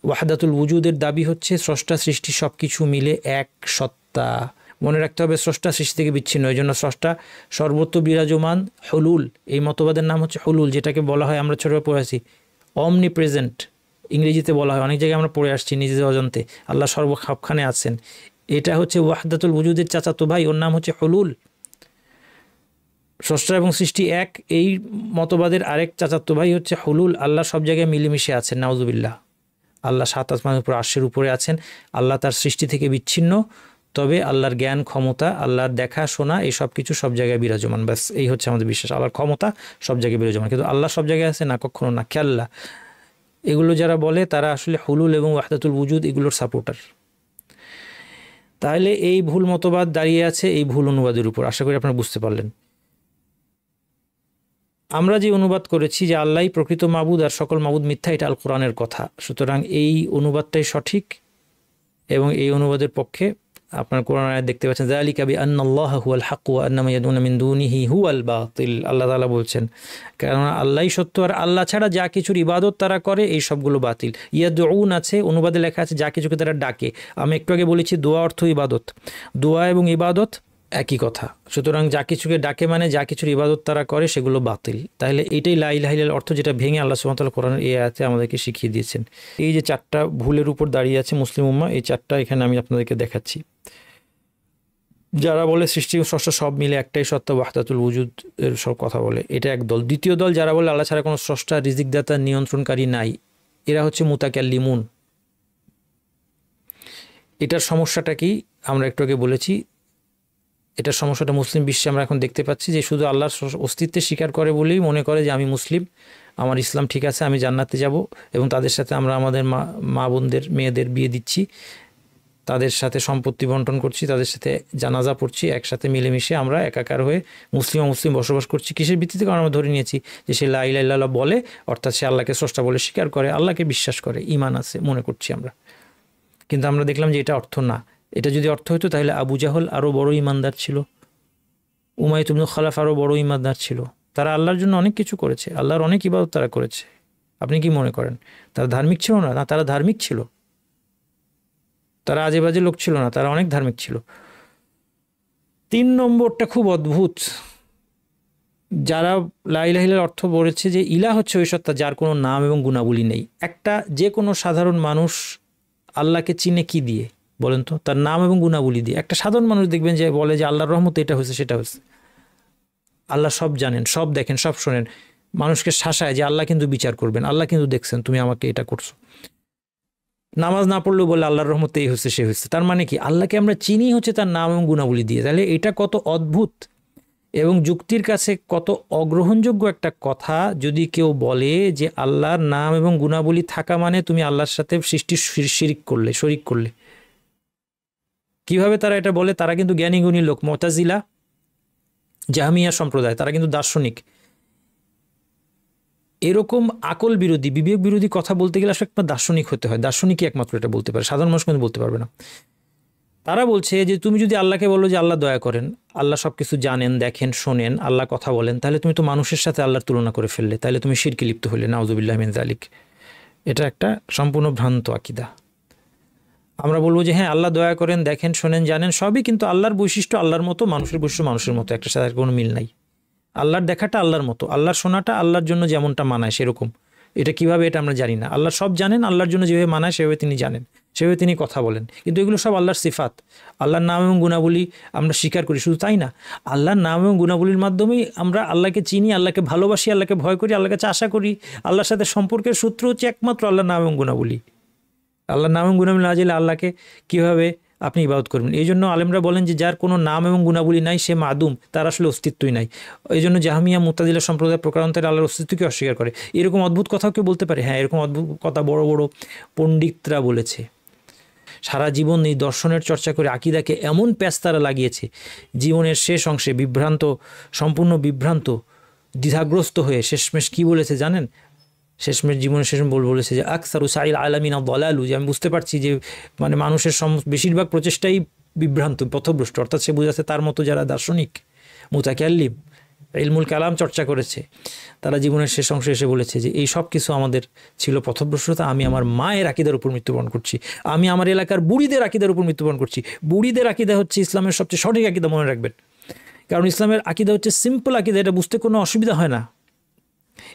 ওয়াহদাতুল উজুদের দাবি হচ্ছে স্রষ্টা সৃষ্টি সব কিছু মিলে এক সত্তা। মনে রাখতে হবে স্রষ্টা সৃষ্টি থেকে বিচ্ছিন্ন, এই জন্য স্রষ্টা সর্বত্র বিরাজমান। হুলুল, এই মতবাদের নাম হচ্ছে হুলুল, যেটাকে বলা হয়, আমরা ছোটবেলা পড়েছি, অমনি প্রেজেন্ট ইংরেজিতে বলা হয়, অনেক জায়গায় আমরা পড়ে আসছি নিজেদের অজান্তে। আল্লাহ সর্বখানে আছেন, এটা হচ্ছে ওয়াহদাতুল উজুদের চাচাতো ভাই, ওর নাম হচ্ছে হুলুল। স্রষ্টা এবং সৃষ্টি এক, এই মতবাদের আরেক চাচাতো ভাই হচ্ছে হুলুল। আল্লাহ সব জায়গায় মিলেমিশে আছেন, নাউজুবিল্লাহ। আল্লাহ সাত আসমানের উপর আরশের উপরে আছেন। আল্লাহ তার সৃষ্টি থেকে বিচ্ছিন্ন, তবে আল্লাহর জ্ঞান, ক্ষমতা, আল্লাহর দেখা শোনা, এই সব কিছু সব জায়গায় বিরাজমান। ব্যাস এই হচ্ছে আমাদের বিশ্বাস, আল্লাহর ক্ষমতা সব জায়গায় বিরাজমান। কিন্তু আল্লাহ সব জায়গায় আছে না, কখনো না, খেয়াল্লা। এগুলো যারা বলে তারা আসলে হুলুল এবং ওয়াহদাতুল উজুদ এগুলোর সাপোর্টার। তাহলে এই ভুল মতবাদ দাঁড়িয়ে আছে এই ভুল অনুবাদের উপর। আশা করি আপনারা বুঝতে পারলেন। আমরা যে অনুবাদ করেছি যে আল্লাহই প্রকৃত মাবুদ আর সকল মাবুদ মিথ্যা, এটা আল কোরআনের কথা। সুতরাং এই অনুবাদটাই সঠিক এবং এই অনুবাদের পক্ষে আপনার কোরআন আয়াত দেখতে পাচ্ছেন, যালিকা বিআন্নাল্লাহা হুয়াল হক ওয়া আন্না মা ইয়াদউনা মিন দুনিহি হুয়াল বাতিল। আল্লাহ তাআলা বলছেন, কারণ আল্লাহই সত্য আর আল্লাহ ছাড়া যা কিছুর ইবাদত তারা করে এই সবগুলো বাতিল। ইয়াদউন আছে, অনুবাদে লেখা আছে যা কিছুকে তারা ডাকে। আমি একটু আগে বলেছি দোয়া অর্থ ইবাদত, দোয়া এবং ইবাদত একই কথা। সুতরাং যা কিছুকে ডাকে মানে যা কিছুর ইবাদত তারা করে সেগুলো বাতিল। তাহলে এইটাই লা ইলাহা ইল্লাল্লাহর অর্থ, যেটা ভেঙে আল্লাহ সুবহানাহু ওয়া তাআলা কোরআনের এই আয়াতে আমাদেরকে শিখিয়ে দিয়েছেন। এই যে চারটা ভুলের উপর দাঁড়িয়ে আছে মুসলিম উম্মাহ, এই চারটা এখানে আমি আপনাদেরকে দেখাচ্ছি। যারা বলে সৃষ্টি স্রষ্টা সব মিলে একটাই সত্তা, ওয়াহদাতুল উজুদ এর সব কথা বলে, এটা এক দল। দ্বিতীয় দল যারা বলে আল্লাহ ছাড়া কোনো স্রষ্টা, রিজিকদাতা, নিয়ন্ত্রণকারী নাই, এরা হচ্ছে মুতাকাল্লিমুন। এটার সমস্যাটা কি আমরা একটু আগে বলেছি। এটার সমস্যাটা মুসলিম বিশ্বে আমরা এখন দেখতে পাচ্ছি যে শুধু আল্লাহর অস্তিত্বে স্বীকার করে বলেই মনে করে যে আমি মুসলিম, আমার ইসলাম ঠিক আছে, আমি জান্নাতে যাব, এবং তাদের সাথে আমরা আমাদের মা বোনদের মেয়েদের বিয়ে দিচ্ছি, তাদের সাথে সম্পত্তি বন্টন করছি, তাদের সাথে জানাজা পড়ছি, একসাথে মিলেমিশে আমরা একাকার হয়ে মুসলিম বসবাস করছি। কিসের ভিত্তিতে? কারণ আমরা ধরে নিয়েছি যে সে লা ইলাহা ইল্লাল্লাহ বলে, অর্থাৎ সে আল্লাহকে স্রষ্টা বলে স্বীকার করে, আল্লাহকে বিশ্বাস করে, ঈমান আছে মনে করছি আমরা। কিন্তু আমরা দেখলাম যে এটা অর্থ না। এটা যদি অর্থ হতো তাহলে আবু জাহল আরও বড় ঈমানদার ছিল, উমাইয়া ইবনে খালাফ আরও বড় ঈমানদার ছিল। তারা আল্লাহর জন্য অনেক কিছু করেছে, আল্লাহর অনেক ইবাদত তারা করেছে। আপনি কি মনে করেন তারা ধার্মিক ছিল না? না, তারা ধার্মিক ছিল, তারা আজে বাজে লোক ছিল না, তারা অনেক ধার্মিক ছিল। 3 নম্বরটা খুব অদ্ভুত। যারা লা ইলাহা ইল্লাল্লাহর অর্থ বলেছে যে ইলাহ হচ্ছে ওই সত্তা যার কোনো নাম এবং গুণাবলী নেই। একটা যে কোনো সাধারণ মানুষ আল্লাহকে চিনে কি দিয়ে বলেন তো? তার নাম এবং গুণাবলী দিয়ে। একটা সাধারণ মানুষ দেখবেন যে বলে যে আল্লাহর রহমতে এটা হয়েছে সেটা হয়েছে, আল্লাহ সব জানেন, সব দেখেন, সব শোনেন, মানুষকে শাসায় যে আল্লাহ কিন্তু বিচার করবেন, আল্লাহ কিন্তু দেখছেন তুমি আমাকে এটা করছো। নামাজ না পড়লেও বলে আল্লাহর রহমতে এই হচ্ছে সে হচ্ছে। তার মানে কি? আল্লাহকে আমরা চিনি হচ্ছে তার নাম এবং গুণাবলী দিয়ে। তাহলে এটা কত অদ্ভুত এবং যুক্তির কাছে কত অগ্রহণযোগ্য একটা কথা যদি কেউ বলে যে আল্লাহর নাম এবং গুণাবলী থাকা মানে তুমি আল্লাহর সাথে সৃষ্টির শরিক করলে। কিভাবে তারা এটা বলে? তারা কিন্তু জ্ঞানী গুণী লোক, মুতাজিলা, জাহমিয়া সম্প্রদায়, তারা কিন্তু দার্শনিক। এরকম আকল বিরোধী, বিবেক বিরোধী কথা বলতে গেলে আসলে একমাত্র দার্শনিক হতে হয়। দার্শনিকই একমাত্র এটা বলতে পারে, সাধারণ মানুষ কিন্তু বলতে পারবে না। তারা বলছে যে তুমি যদি আল্লাহকে বলো যে আল্লাহ দয়া করেন, আল্লাহ সব কিছু জানেন, দেখেন, শোনেন, আল্লাহ কথা বলেন, তাহলে তুমি তো মানুষের সাথে আল্লাহর তুলনা করে ফেললে, তাহলে তুমি শিরকে লিপ্ত হইলে, নাউযুবিল্লাহি মিন যালিক। এটা একটা সম্পূর্ণ ভ্রান্ত আকীদা। আমরা বলবো যে হ্যাঁ আল্লাহ দয়া করেন, দেখেন, শোনেন, জানেন সবই, কিন্তু আল্লাহর বৈশিষ্ট্য আল্লাহর মতো, মানুষের বৈশিষ্ট্য মানুষের মতো, একটা সাথে কোনো মিল নাই। আল্লাহর দেখাটা আল্লাহর মতো, আল্লাহর শোনাটা আল্লাহর জন্য যেমনটা মানায় সেরকম। এটা কিভাবে এটা আমরা জানি না। আল্লাহ সব জানেন, আল্লাহর জন্য যেভাবে মানায় সেভাবে তিনি জানেন, সেভাবে তিনি কথা বলেন। কিন্তু এগুলো সব আল্লাহর সিফাত, আল্লাহর নাম এবং গুণাবলী আমরা স্বীকার করি। শুধু তাই না, আল্লাহর নাম এবং গুণাবলীর মাধ্যমেই আমরা আল্লাহকে চিনি, আল্লাহকে ভালোবাসি, আল্লাহকে ভয় করি, আল্লাহর কাছে আশা করি। আল্লাহর সাথে সম্পর্কের সূত্র হচ্ছে একমাত্র আল্লাহর নাম এবং গুণাবলী। আল্লাহর নাম এবং গুণাবলী না জানলে আল্লাহকে কীভাবে আপনি ইবাদত করবেন? এই জন্য আলেমরা বলেন যে যার কোনো নাম এবং গুণাবলী নাই সে মাদুম, তার আসলে অস্তিত্বই নাই। এই জন্য জাহমিয়া, মুতাজিলা সম্প্রদায় প্রকারান্তরে আল্লাহর অস্তিত্বকে অস্বীকার করে। এরকম অদ্ভুত কথাও কেউ বলতে পারে? হ্যাঁ, এরকম অদ্ভুত কথা বড় বড় পণ্ডিতরা বলেছে। সারা জীবন এই দর্শনের চর্চা করে আকীদাকে এমন প্যাঁচ তারা লাগিয়েছে, জীবনের শেষ অংশে সম্পূর্ণ বিভ্রান্ত, দ্বিধাগ্রস্ত হয়ে শেষমেশ কি বলেছে জানেন? শেষমেশ জীবনের শেষ বলেছে যে আকসারু সাইল আলামিনা দলালু, যে আমি বুঝতে পারছি যে মানে মানুষের বেশিরভাগ প্রচেষ্টাই বিভ্রান্ত, পথভ্রষ্ট। অর্থাৎ সে বুঝাচ্ছে তার মতো যারা দার্শনিক, মুতাকাল্লিম, ইলমুল কালাম চর্চা করেছে, তারা জীবনের শেষ অংশে এসে বলেছে যে এই সব কিছু আমাদের ছিল পথভ্রষ্টতা, আমি আমার মায়ের আকিদার উপর মৃত্যুবরণ করছি, আমি আমার এলাকার বুড়িদের আকিদার উপর মৃত্যুবরণ করছি। বুড়িদের আকিদা হচ্ছে ইসলামের সবচেয়ে সঠিক আকিদা, মনে রাখবেন, কারণ ইসলামের আকিদা হচ্ছে সিম্পল আকিদা, এটা বুঝতে কোনো অসুবিধা হয় না,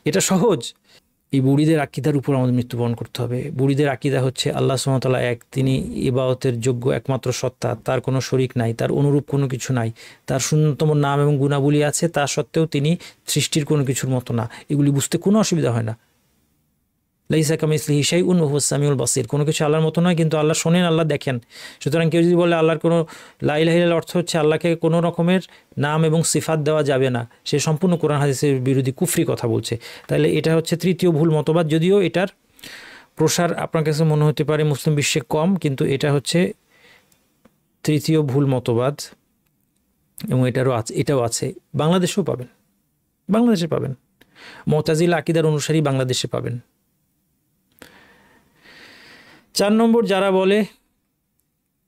এটা সহজ। এই বুড়িদের আকিদার উপর আমাদের মৃত্যুবরণ করতে হবে। বুড়িদের আকিদা হচ্ছে আল্লাহ সুবহানাহু ওয়া তাআলা এক, তিনি ইবাদতের যোগ্য একমাত্র সত্তা, তার কোনো শরিক নাই, তার অনুরূপ কোনো কিছু নাই, তার শূন্যতম নাম এবং গুণাবলী আছে, তা সত্ত্বেও তিনি সৃষ্টির কোনো কিছুর মতো না। এগুলি বুঝতে কোনো অসুবিধা হয় না। লাইসা কামিসলিহি শাইউন ওয়া হুয়াস সামিউল বাসির, কোনো কিছু আল্লাহর মতো নয়, কিন্তু আল্লাহ শোনেন, আল্লাহ দেখেন। সুতরাং কেউ যদি বলে আল্লাহর কোনো লা ইলাহা ইল্লাল্লাহ অর্থ হচ্ছে আল্লাহকে কোনো রকমের নাম এবং সিফাত দেওয়া যাবে না, সে সম্পূর্ণ কোরআন হাদিসের বিরোধী কুফরি কথা বলছে। তাহলে এটা হচ্ছে তৃতীয় ভুল মতবাদ, যদিও এটার প্রসার আপনার কাছে মনে হতে পারে মুসলিম বিশ্বে কম, কিন্তু এটা হচ্ছে তৃতীয় ভুল মতবাদ এবং এটাও আছে বাংলাদেশেও পাবেন, বাংলাদেশে পাবেন, মুতাজিলা আকীদার অনুসারী বাংলাদেশে পাবেন। 4 নম্বর, যারা বলে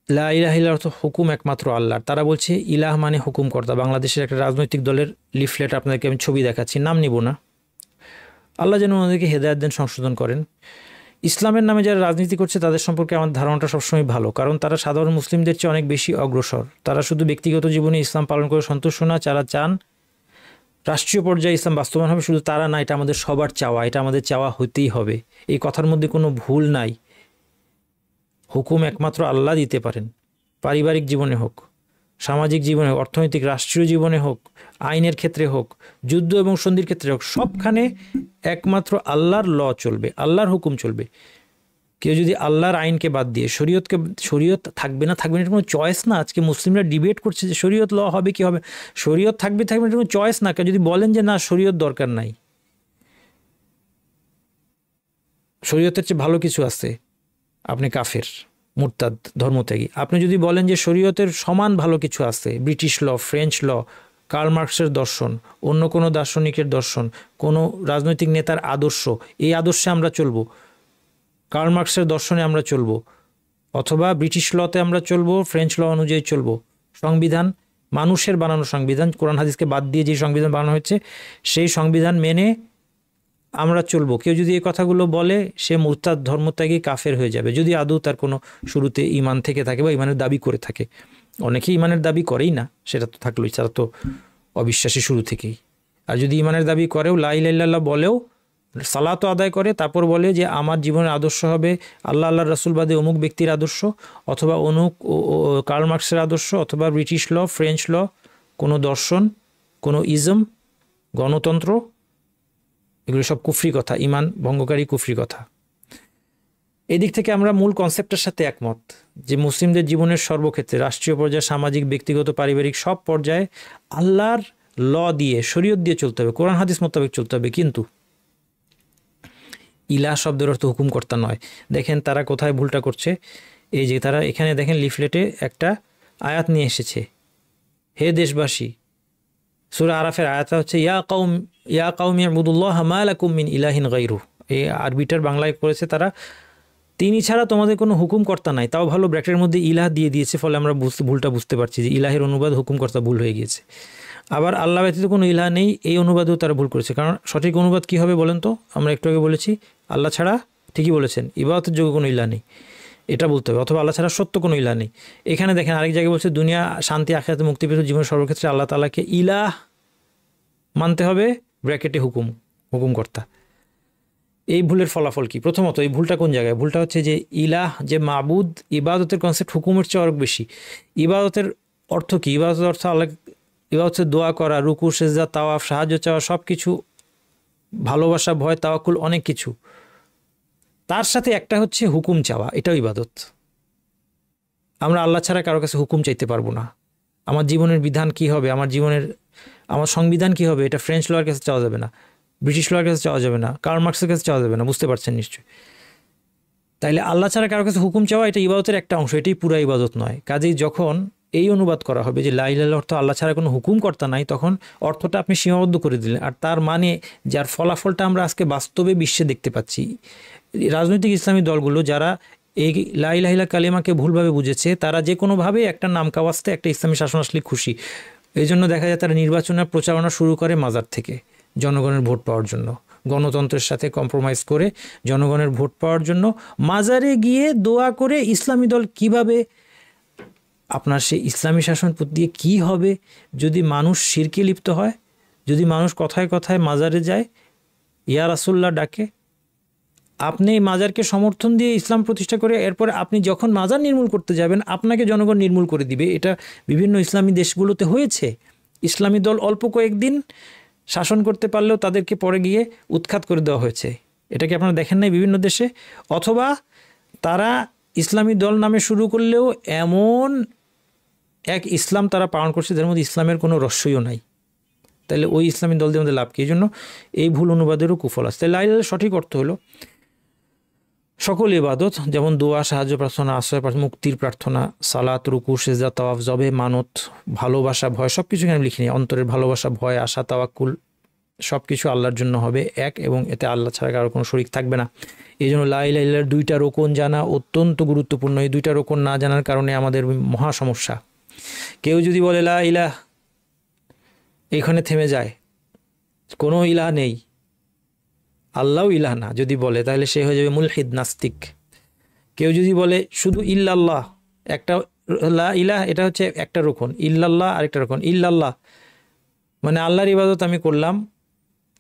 লা ইলাহা ইল্লাল্লাহ অর্থ হুকুম একমাত্র আল্লাহর, তারা বলছে ইলাহ মানে হুকুমকর্তা। বাংলাদেশের একটা রাজনৈতিক দলের লিফলেট আপনাদেরকে আমি ছবি দেখাচ্ছি, নাম নিব না, আল্লাহ যেন ওনাদেরকে হেদায়েত দেন, সংশোধন করেন। ইসলামের নামে যারা রাজনীতি করছে তাদের সম্পর্কে আমার ধারণাটা সবসময় ভালো, কারণ তারা সাধারণ মুসলিমদের চেয়ে অনেক বেশি অগ্রসর। তারা শুধু ব্যক্তিগত জীবনে ইসলাম পালন করে সন্তুষ্ট না, যারা চান রাষ্ট্রীয় পর্যায়ে ইসলাম বাস্তবায়ন হবে, শুধু তারা না, এটা আমাদের সবার চাওয়া, এটা আমাদের চাওয়া হতেই হবে, এই কথার মধ্যে কোনো ভুল নাই। হুকুম একমাত্র আল্লাহ দিতে পারেন, পারিবারিক জীবনে হোক, সামাজিক জীবনে, অর্থনৈতিক রাষ্ট্রীয় জীবনে হোক, আইনের ক্ষেত্রে হোক, যুদ্ধ এবং সন্ধির ক্ষেত্রে হোক, সবখানে একমাত্র আল্লাহর ল চলবে, আল্লাহর হুকুম চলবে। কেউ যদি আল্লাহর আইনকে বাদ দিয়ে শরীয়ত থাকবে না এটা কোনো চয়েস না। আজকে মুসলিমরা ডিবেট করছে যে শরীয়ত ল হবে কি হবে, শরীয়ত থাকবে এটা কোনো চয়েস না। কেউ যদি বলেন যে না শরীয়ত দরকার নাই, শরীয়তের চেয়ে ভালো কিছু আছে, আপনি কাফের, মুরতাদ, ধর্মত্যাগী। আপনি যদি বলেন যে শরীয়তের সমান ভালো কিছু আছে, ব্রিটিশ ল, ফ্রেঞ্চ ল, কার্ল মার্কসের দর্শন, অন্য কোনো দার্শনিকের দর্শন, কোনো রাজনৈতিক নেতার আদর্শ, এই আদর্শে আমরা চলবো, কার্ল মার্কসের দর্শনে আমরা চলবো, অথবা ব্রিটিশ লতে আমরা চলবো, ফ্রেঞ্চ ল অনুযায়ী চলবো, সংবিধান মানুষের বানানো সংবিধান, কোরআন হাদিসকে বাদ দিয়ে যে সংবিধান বানানো হয়েছে সেই সংবিধান মেনে আমরা চলবো। কেউ যদি এই কথাগুলো বলে সে মুরতাদ, ধর্মত্যাগী, কাফের হয়ে যাবে, যদি আদৌ তার কোনো শুরুতে ঈমান থেকে থাকে বা ঈমানের দাবি করে থাকে। অনেকেই ঈমানের দাবি করেই না, সেটা তো থাকলোই, তারা তো অবিশ্বাসী শুরু থেকেই। আর যদি ঈমানের দাবি করেও, লা ইলাহা ইল্লাল্লাহ বলেও, সালাতও আদায় করে, তারপর বলে যে আমার জীবনের আদর্শ হবে আল্লাহ, আল্লাহর রাসূল বাদে অমুক ব্যক্তির আদর্শ, অথবা কার্ল মার্কসের আদর্শ, অথবা ব্রিটিশ ল, ফ্রেঞ্চ ল, কোনো দর্শন, কোনো ইজম, গণতন্ত্র, এগুলো সব কুফরি কথা, ঈমান ভঙ্গকারী কুফরি কথা। এদিক থেকে আমরা মূল কনসেপ্টের সাথে একমত যে মুসলিমদের জীবনের সর্বক্ষেত্রে, রাষ্ট্রীয় পর্যায়ে, সামাজিক, ব্যক্তিগত, পারিবারিক সব পর্যায়ে আল্লাহর ল দিয়ে, শরীয়ত দিয়ে চলতে হবে, কোরআন হাদিস মোতাবেক চলতে হবে। কিন্তু ইলাহ শব্দের অর্থ হুকুমকর্তা নয়। দেখেন তারা কোথায় ভুলটা করছে। এই যে তারা এখানে দেখেন লিফলেটে একটা আয়াত নিয়ে এসেছে, হে দেশবাসী, সূরা আরাফের আয়াতটা হচ্ছে ইয়া কাউমি ইবুদুল্লাহ মা লাকুম মিন ইলাহিন গায়রু। এই আরবিটার বাংলায় করেছে তারা, তিনি ছাড়া তোমাদের কোনো হুকুমকর্তা নাই। তাও ভালো ব্র্যাকেটের মধ্যে ইলাহ দিয়ে দিয়েছে, ফলে আমরা ভুলটা বুঝতে পারছি যে ইলাহের অনুবাদ হুকুমকর্তা ভুল হয়ে গিয়েছে। আবার আল্লাহ ব্যতীত কোনো ইলাহ নেই, এই অনুবাদেও তারা ভুল করেছে। কারণ সঠিক অনুবাদ কী হবে বলেন তো? আমরা একটু আগে বলেছি আল্লাহ ছাড়া, ঠিকই বলেছেন, ইবাদতের যোগ্য কোনো ইলাহ নেই, এটা বলতে হবে, অথবা আল্লাহ ছাড়া সত্য কোনো ইলাহ নেই। এখানে দেখেন আরেক জায়গায় বলছে দুনিয়া শান্তি, আখিরাতে মুক্তি পেতে জীবনের সর্বক্ষেত্রে আল্লাহ তাআলাকে ইলাহ মানতে হবে, ব্র্যাকেটে হুকুমকর্তা। এই ভুলের ফলাফল কি? প্রথমত এই ভুলটা কোন জায়গায়? ভুলটা হচ্ছে যে ইলাহ যে মাবুদ, ইবাদতের কনসেপ্ট হুকুমের চেয়ে অনেক বেশি। ইবাদতের অর্থ কি? ইবাদতের অর্থ আল্লাহ, ইবাদত হচ্ছে দোয়া করা, রুকু, সেজদা, তাওয়াফ, সাহায্য চাওয়া, সব কিছু, ভালোবাসা, ভয়, তাওয়াক্কুল, অনেক কিছু। তার সাথে একটা হচ্ছে হুকুম চাওয়া, এটাও ইবাদত। আমরা আল্লাহ ছাড়া কারো কাছে হুকুম চাইতে পারবো না। আমার জীবনের বিধান কি হবে, আমার সংবিধান কি হবে, এটা ফ্রেঞ্চ লয়ের কাছে চাওয়া যাবে না, ব্রিটিশ লয়ের কাছে চাওয়া যাবে না, কার্ল মার্কসের কাছে চাওয়া যাবে না। বুঝতে পারছেন নিশ্চয়ই? তাইলে আল্লাহ ছাড়া কারো কাছে হুকুম চাওয়া এটা ইবাদতের একটা অংশ, এটাই পুরা ইবাদত নয়। কাজেই যখন এই অনুবাদ করা হবে যে লা ইলাহা ইল্লাল্লাহ অর্থ আল্লাহ ছাড়া কোনো হুকুমকর্তা নাই, তখন অর্থটা আপনি সীমাবদ্ধ করে দিলেন। আর তার মানে যার ফলাফলটা আমরা আজকে বাস্তবে বিশ্বে দেখতে পাচ্ছি, রাজনৈতিক ইসলামী দলগুলো যারা এই লা ইলাহা ইল্লাল্লাহ কালিমাকে ভুলভাবে বুঝেছে, তারা যে কোনোভাবে একটা নাম কাওয়াস্তে একটা ইসলামী শাসন আসলে খুশি। এই জন্য দেখা যায় তারা নির্বাচনের প্রচারণা শুরু করে মাজার থেকে, জনগণের ভোট পাওয়ার জন্য, গণতন্ত্রের সাথে কম্প্রোমাইজ করে জনগণের ভোট পাওয়ার জন্য মাজারে গিয়ে দোয়া করে ইসলামী দল কিভাবে আপনার সেই ইসলামী শাসন দিয়ে কি হবে যদি মানুষ শিরকে লিপ্ত হয়, যদি মানুষ কথায় কথায় মাজারে যায়, ইয়া রাসূলুল্লাহ ডাকে, আপনি এই মাজারকে সমর্থন দিয়ে ইসলাম প্রতিষ্ঠা করে এরপরে আপনি যখন মাজার নির্মূল করতে যাবেন আপনাকে জনগণ নির্মূল করে দিবে। এটা বিভিন্ন ইসলামী দেশগুলোতে হয়েছে। ইসলামী দল অল্প কয়েকদিন শাসন করতে পারলেও তাদেরকে পরে গিয়ে উৎখাত করে দেওয়া হয়েছে। এটা কি আপনারা দেখেন নাই বিভিন্ন দেশে? অথবা তারা ইসলামী দল নামে শুরু করলেও এমন এক ইসলাম তারা পালন করছে যার মধ্যে ইসলামের কোনো রহস্যও নাই। তাহলে ওই ইসলামী দলদের মধ্যে লাভ কি? এই জন্য এই ভুল অনুবাদেরও কুফল আছে। তাই লা ইলাহা ইল্লাল্লাহ সঠিক অর্থ হলো সকল ইবাদত, যেমন দোয়া, সাহায্য প্রার্থনা, আশ্রয় প্রার্থনা, মুক্তির প্রার্থনা, সালাত, রুকু, সিজদা, তাওয়াফ, জবে, মানত, ভালোবাসা, ভয়, সব কিছু এখানে লিখিনি। অন্তরের ভালোবাসা, ভয়, আশা, তাওয়াক্কুল সব কিছু আল্লাহর জন্য হবে এক, এবং এতে আল্লাহ ছাড়া কারো কোনো শরিক থাকবে না। এই জন্য লা ইলাহা ইল্লাল্লাহর দুইটা রোকন জানা অত্যন্ত গুরুত্বপূর্ণ। এই দুইটা রোকন না জানার কারণে আমাদের মহা সমস্যা। কেউ যদি বলে লা ইলাহ, এখানে থেমে যায়, কোনো ইলাহ নেই, আল্লাহও ইলাহ না যদি বলে, তাহলে সে হয়ে যাবে মুলহিদ, নাস্তিক। কেউ যদি বলে শুধু ইল্লাল্লাহ, একটা লা ইলাহ এটা হচ্ছে একটা রকম, ইল্লাল্লাহ আরেকটা রকম। ইল্লাল্লাহ মানে আল্লাহর ইবাদত আমি করলাম,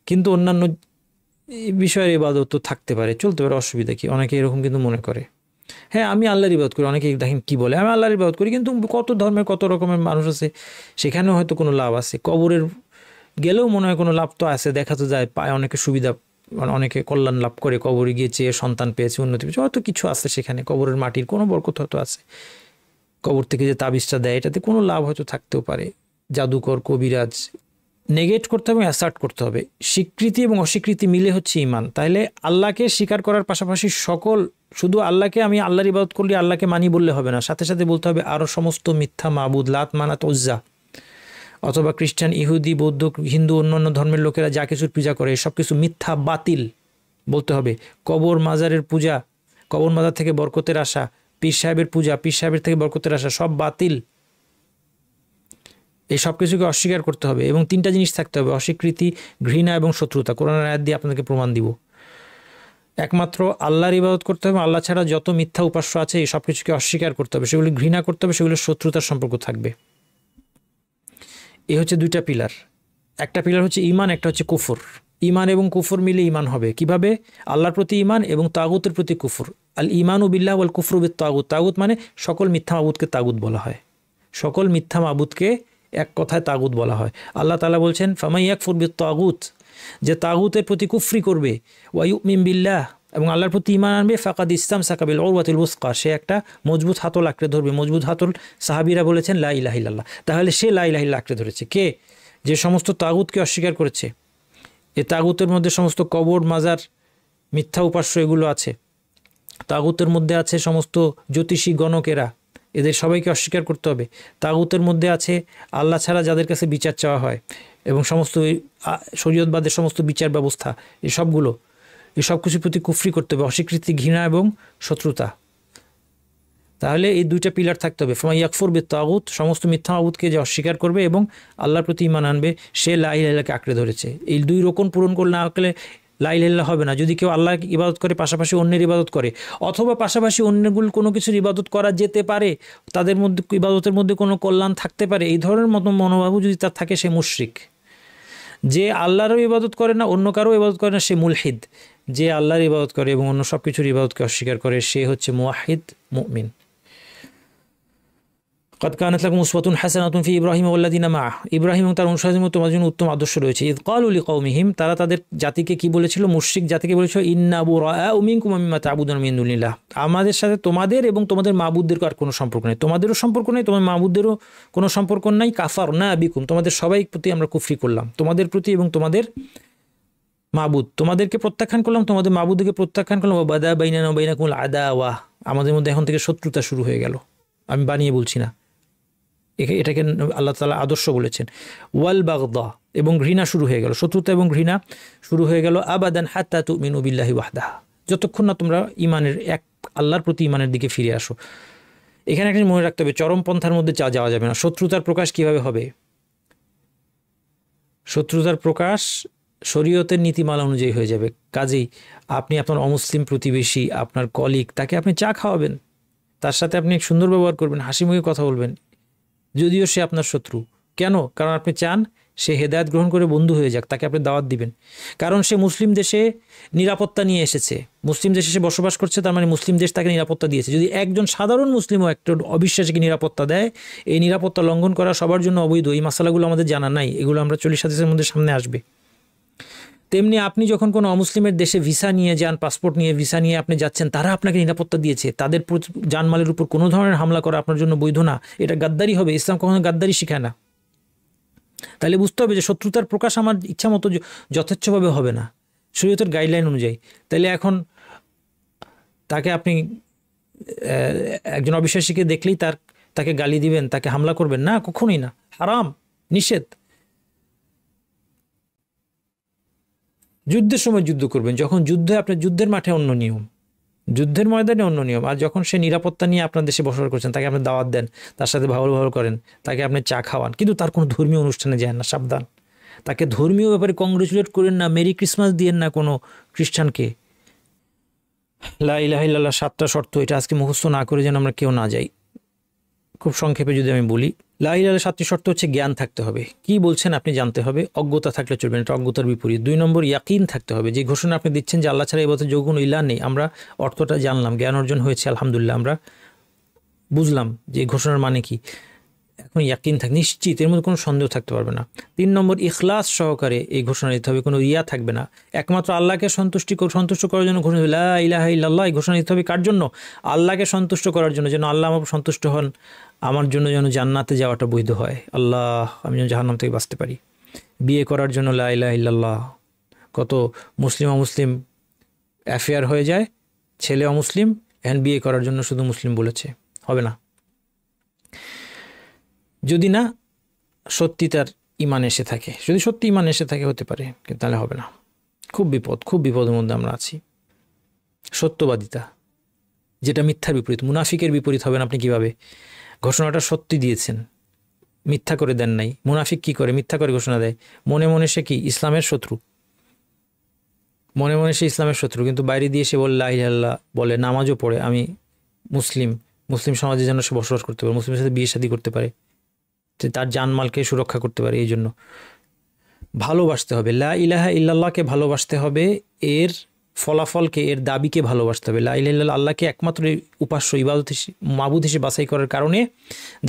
কিন্তু অন্যান্য বিষয়ের ইবাদত তো থাকতে পারে, চলতে পারে, অসুবিধা কি? অনেকে এরকম কিন্তু মনে করে। হ্যাঁ, আমি আল্লাহর ইবাদত করি। অনেকে দেখেন কি বলে, আমি আল্লাহর ইবাদত করি, কিন্তু কত ধর্মের কত রকমের মানুষ আছে, সেখানেও হয়তো কোনো লাভ আছে। কবরের গেলেও মনে হয় কোনো লাভ তো আছে, দেখা তো যায়, পায় অনেকে সুবিধা, অনেকে কল্যাণ লাভ করে, কবরে গিয়ে চেয়ে সন্তান পেয়েছে, উন্নতি পেয়েছে, হয়তো কিছু আছে সেখানে। কবরের মাটির কোনো বরকত হয়তো আছে, কবর থেকে যে তাবিজটা দেয় এটাতে কোনো লাভ হয়তো থাকতেও পারে। জাদুকর, কবিরাজ, নেগেট করতে হবে, অ্যাসার্ট করতে হবে। স্বীকৃতি এবং অস্বীকৃতি মিলে হচ্ছে ইমান। তাহলে আল্লাহকে স্বীকার করার পাশাপাশি সকল, শুধু আল্লাহকে আমি আল্লাহর ইবাদত করলে আল্লাহকে মানি বললে হবে না, সাথে সাথে বলতে হবে আরও সমস্ত মিথ্যা মাবুদ, লাত, মানাত, উজ্জা, অথবা খ্রিস্টান, ইহুদি, বৌদ্ধ, হিন্দু, অন্যান্য ধর্মের লোকেরা যা কিছুর পূজা করে সব কিছু মিথ্যা, বাতিল বলতে হবে। কবর মাজারের পূজা, কবর মাজার থেকে বরকতের আশা, পীর সাহেবের পূজা, পীর সাহেবের থেকে বরকতের আশা, সব বাতিল। এই সব কিছুকে অস্বীকার করতে হবে। এবং তিনটা জিনিস থাকতে হবে: অস্বীকৃতি, ঘৃণা এবং শত্রুতা। কোরআনের আয়াত দিয়ে আপনাদেরকে প্রমাণ দিব। একমাত্র আল্লাহর ইবাদত করতে হবে, আল্লাহ ছাড়া যত মিথ্যা উপাস্য আছে এই সব কিছুকে অস্বীকার করতে হবে, সেগুলি ঘৃণা করতে হবে, সেগুলো শত্রুতার সম্পর্ক থাকবে। এই হচ্ছে দুইটা পিলার। একটা পিলার হচ্ছে ইমান, একটা হচ্ছে কুফর। ইমান এবং কুফর মিলে ইমান হবে কিভাবে? আল্লাহর প্রতি ইমান এবং তাগুতের প্রতি কুফর। আল ইমানু বিল্লাহ ওয়াল কুফরু বিত তাগুত। তাগুত মানে সকল মিথ্যা মাবুদকে তাগুত বলা হয়। সকল মিথ্যা মাবুদকে এক কথায় তাগুত বলা হয়। আল্লাহ তাআলা বলছেন ফামান ইয়াকফুর বিত তাগুত, যে তাগুতের প্রতি কুফরি করবে, ওয়া ইউমিন বিল্লাহ, এবং আল্লাহর প্রতি ঈমান আনবে, ফাকাদ ইসতামসাকা বিল উরওয়াতিল উসকা, সে একটা মজবুত হাতল আঁকড়ে ধরবে। মজবুত হাতল সাহাবীরা বলেছেন লা ইলাহা ইল্লাল্লাহ। তাহলে সে লা ইলাহা ইল্লাল্লাহ আঁকড়ে ধরেছে। কে? যে সমস্ত তাগুতকে অস্বীকার করেছে। এ তাগুতের মধ্যে সমস্ত কবর, মাজার, মিথ্যা উপাস্য এগুলো আছে। তাগুতের মধ্যে আছে সমস্ত জ্যোতিষী গণকেরা, এদের সবাইকে অস্বীকার করতে হবে। তাগুতের মধ্যে আছে আল্লাহ ছাড়া যাদের কাছে বিচার চাওয়া হয়, এবং সমস্ত শরীয়তবাদের সমস্ত বিচার ব্যবস্থা, এই সব কিছুর প্রতি কুফরি করতে হবে, অস্বীকৃতি, ঘৃণা এবং শত্রুতা। তাহলে এই দুইটা পিলার থাকতে হবে। ফামান ইয়াকফুর বিত তাগুত, সমস্ত মিথ্যা মাবুদকে যে অস্বীকার করবে এবং আল্লাহর প্রতি ঈমান আনবে, সে লা ইলাহা ইল্লাল্লাহকে আঁকড়ে ধরেছে। এই দুই রকম পূরণ করলে না হলে লা ইলাহা ইল্লাল্লাহ হবে না। যদি কেউ আল্লাহর ইবাদত করে পাশাপাশি অন্যের ইবাদত করে, অথবা পাশাপাশি অন্যগুলো কোনো কিছুর ইবাদত করা যেতে পারে, তাদের মধ্যে ইবাদতের মধ্যে কোনো কল্যাণ থাকতে পারে, এই ধরনের মতো মনোভাব যদি তার থাকে, সে মুশরিক। যে আল্লাহরও ইবাদত করে না, অন্য কারো ইবাদত করে না, সে মুলহিদ। যে আল্লাহর ইবাদত করে এবং অন্য সব কিছুর ইবাদতকে অস্বীকার করে, সে হচ্ছে মুওয়াহিদ, মুমিন। قد كانت لكم أسوة حسنة في إبراهيم والذين معه, ইব্রাহিম এবং তার অনুসারীদের মধ্যে তোমাদের জন্য উত্তম আদর্শ রয়েছে। ইয ক্বালু লিকাওমিহিম, তারা তাদের জাতিকে কি বলেছিল? মুশরিক জাতিকে বলেছিল ইন্না বুরাআউ মিনকুম ওয়া মিম্মা তা'বুদুনা মিন দুনিল্লাহ, আমাদের সাথে তোমাদের এবং তোমাদের মাবুদদের আর কোনো সম্পর্ক নেই। তোমাদেরও সম্পর্ক নেই, তোমাদের মাবুদদেরও কোনো সম্পর্ক নাই। কাফারনা বিকুম, তোমাদের সবাই প্রতি আমরা কুফরি করলাম, তোমাদের প্রতি এবং তোমাদের মাবুদ, তোমাদেরকে প্রত্যাখ্যান করলাম, তোমাদের মাবুদকে প্রত্যাখ্যান করলাম। ওয়া বাদা বাইনানা ওয়া বাইনাকুমুল আদাওয়া, আমাদের মধ্যে এখন থেকে শত্রুতা শুরু হয়ে গেল। আমি বানিয়ে বলছি না, এটাকে আল্লাহ তাআলা আদর্শ বলেছেন। ওয়াল বাগদা, এবং ঘৃণা শুরু হয়ে গেল, শত্রুতা এবং ঘৃণা শুরু হয়ে গেল। আবাদান হাত্তা তুমিনু বিল্লাহি ওয়াহদাহু, যতক্ষণ না তোমরা ইমানের এক আল্লাহর প্রতি ইমানের দিকে ফিরে আসো। এখানে একটা মনে রাখতে হবে, চরমপন্থার মধ্যে যাওয়া যাবে না। শত্রুতার প্রকাশ কিভাবে হবে? শত্রুতার প্রকাশ শরীয়তের নীতিমালা অনুযায়ী হয়ে যাবে। কাজেই আপনি আপনার অমুসলিম প্রতিবেশী, আপনার কলিগ, তাকে আপনি চা খাওয়াবেন, তার সাথে আপনি সুন্দর ব্যবহার করবেন, হাসি মুখে কথা বলবেন, যদিও সে আপনার শত্রু। কেন? কারণ আপনি চান সে হেদায়েত গ্রহণ করে বন্ধু হয়ে যাক, তাকে আপনি দাওয়াত দিবেন। কারণ সে মুসলিম দেশে নিরাপত্তা নিয়ে এসেছে, মুসলিম দেশে সে বসবাস করছে, তার মানে মুসলিম দেশ তাকে নিরাপত্তা দিয়েছে। যদি একজন সাধারণ মুসলিমও একটা অবিশ্বাসীকে নিরাপত্তা দেয়, এই নিরাপত্তা লঙ্ঘন করা সবার জন্য অবৈধ। এই মশালাগুলো আমাদের জানা নাই, এগুলো আমরা 40 হাদিসের মধ্যে সামনে আসবে। তেমনি আপনি যখন কোনো অমুসলিমের দেশে ভিসা নিয়ে যান, পাসপোর্ট নিয়ে ভিসা নিয়ে আপনি যাচ্ছেন, তারা আপনাকে নিরাপত্তা দিয়েছে, তাদের জানমালের উপর কোনো ধরনের হামলা করা আপনার জন্য বৈধ না। এটা গাদ্দারি হবে, ইসলাম কখনো গাদ্দারি শেখায় না। তাহলে বুঝতে হবে যে শত্রুতার প্রকাশ আমার ইচ্ছা মতো যথেচ্ছভাবে হবে না, শরীয়তের গাইডলাইন অনুযায়ী। তাহলে এখন তাকে আপনি একজন অবিশ্বাসীকে দেখলেই তাকে গালি দিবেন, তাকে হামলা করবেন না, কখনোই না, হারাম, নিষেধ। যুদ্ধের সময় যুদ্ধ করবেন, যখন যুদ্ধে আপনার যুদ্ধের মাঠে অন্য নিয়ম, যুদ্ধের ময়দানে অন্য নিয়ম। আর যখন সে নিরাপত্তা নিয়ে আপনার দেশে বসবাস করছেন, তাকে আপনি দাওয়াত দেন, তার সাথে ভালো ব্যবহার করেন, তাকে আপনি চা খাওয়ান, কিন্তু তার কোনো ধর্মীয় অনুষ্ঠানে যায় না, সাবধান। তাকে ধর্মীয় ব্যাপারে কংগ্রেচুলেট করেন না, মেরি ক্রিসমাস দিয়েন না কোনো খ্রিস্টানকে। লা ইলাহা ইল্লাল্লাহ 7টা শর্ত, এটা আজকে মুখস্থ না করে যেন আমরা কেউ না যাই। খুব সংক্ষেপে যদি আমি বলি, লা ইলাহা ইল্লাল্লাহ 7টি শর্ত হচ্ছে জ্ঞান থাকতে হবে, কি বলছেন আপনি জানতে হবে, অজ্ঞতা থাকলে চলবে না, এটা অজ্ঞতার বিপরীত। 2 নম্বর ইয়াকিন থাকতে হবে, যে ঘোষণা আপনি দিচ্ছেন যে আল্লাহ ছাড়া ইবাদতের যোগ্য কোনো ইলাহ নেই, আমরা অর্থটা জানলাম, জ্ঞান অর্জন হয়েছে, আলহামদুলিল্লাহ, আমরা বুঝলাম যে এই ঘোষণার মানে কি। এখন ইয়াকিন থাক, নিশ্চিত, এর মধ্যে কোনো সন্দেহ থাকতে পারবে না। 3 নম্বর ইখলাস সহকারে এই ঘোষণা দিতে হবে, কোনো রিয়া থাকবে না, একমাত্র আল্লাহকে সন্তুষ্ট করার জন্য ঘোষণা, লা ইলাহা ইল্লাল্লাহ, এই ঘোষণা দিতে হবে কার জন্য? আল্লাহকে সন্তুষ্ট করার জন্য, যেন আল্লাহ আমার সন্তুষ্ট হন, আমার জন্য যেন জান্নাতে যাওয়াটা বৈধ হয়, আল্লাহ আমি যেন জাহান্নাম থেকে বাঁচতে পারি। বিয়ে করার জন্য লা ইলাহা ইল্লাল্লাহ। কত মুসলিম অমুসলিম অ্যাফেয়ার হয়ে যায়, ছেলে অমুসলিম, এখন বিয়ে করার জন্য শুধু মুসলিম বলেছে, হবে না। যদি না সত্যি তার ইমান এসে থাকে, যদি সত্যি ইমান এসে থাকে হতে পারে, কিন্তু তাহলে হবে না। খুব বিপদের মধ্যে আমরা আছি। সত্যবাদিতা, যেটা মিথ্যার বিপরীত, মুনাফিকের বিপরীত হবেন আপনি কিভাবে? ঘোষণাটা সত্যি দিয়েছেন, মিথ্যা করে দেন নাই। মুনাফিক কি করে? মিথ্যা করে ঘোষণা দেয়, মনে মনে সে কি ইসলামের শত্রু, মনে মনে সে ইসলামের শত্রু, কিন্তু বাইরে দিয়ে সে বলে লা ইলাহা ইল্লাল্লাহ, বলে নামাজও পড়ে, আমি মুসলিম সমাজে যেন সে বসবাস করতে পারে, মুসলিমের সাথে বিয়ে শাদী করতে পারে, তার জানমালকে সুরক্ষা করতে পারে। এই জন্য ভালোবাসতে হবে, লা ইলাহা ইল্লাল্লাহকে ভালোবাসতে হবে, এর ফলাফলকে, এর দাবিকে ভালোবাসতে হবে। লা ইলাহা ইল্লাল্লাহ আল্লাহকে একমাত্র উপাস্য, ইবাদত মাবুদ হিসেবে বাছাই করার কারণে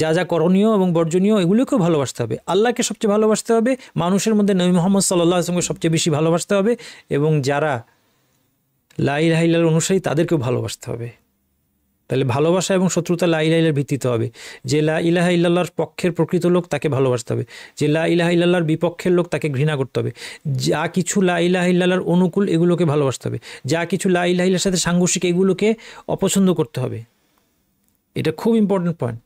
যা যা করণীয় এবং বর্জনীয় এগুলোকেও ভালোবাসতে হবে। আল্লাহকে সবচেয়ে ভালোবাসতে হবে, মানুষের মধ্যে নবী মুহাম্মদ সাল্লাল্লাহু আলাইহি ওয়াসাল্লামকে সবচেয়ে বেশি ভালোবাসতে হবে, এবং যারা লা ইলাহা ইল্লাল্লাহর অনুসারী তাদেরকেও ভালোবাসতে হবে। তাহলে ভালোবাসা এবং শত্রুতা লা ইলাহা ইল্লাল্লাহর ভিত্তিতে হবে। যে লা ইলাহা ইল্লাল্লাহর পক্ষের প্রকৃত লোক তাকে ভালোবাসতে হবে, যে লা ইলাহা ইল্লাল্লাহর বিপক্ষের লোক তাকে ঘৃণা করতে হবে, যা কিছু লা ইলাহা ইল্লাল্লাহর অনুকূল এগুলোকে ভালোবাসতে হবে, যা কিছু লা ইলাহা ইল্লাল্লাহর সাথে সাংঘর্ষিক এগুলোকে অপছন্দ করতে হবে। এটা খুব ইম্পর্টেন্ট পয়েন্ট।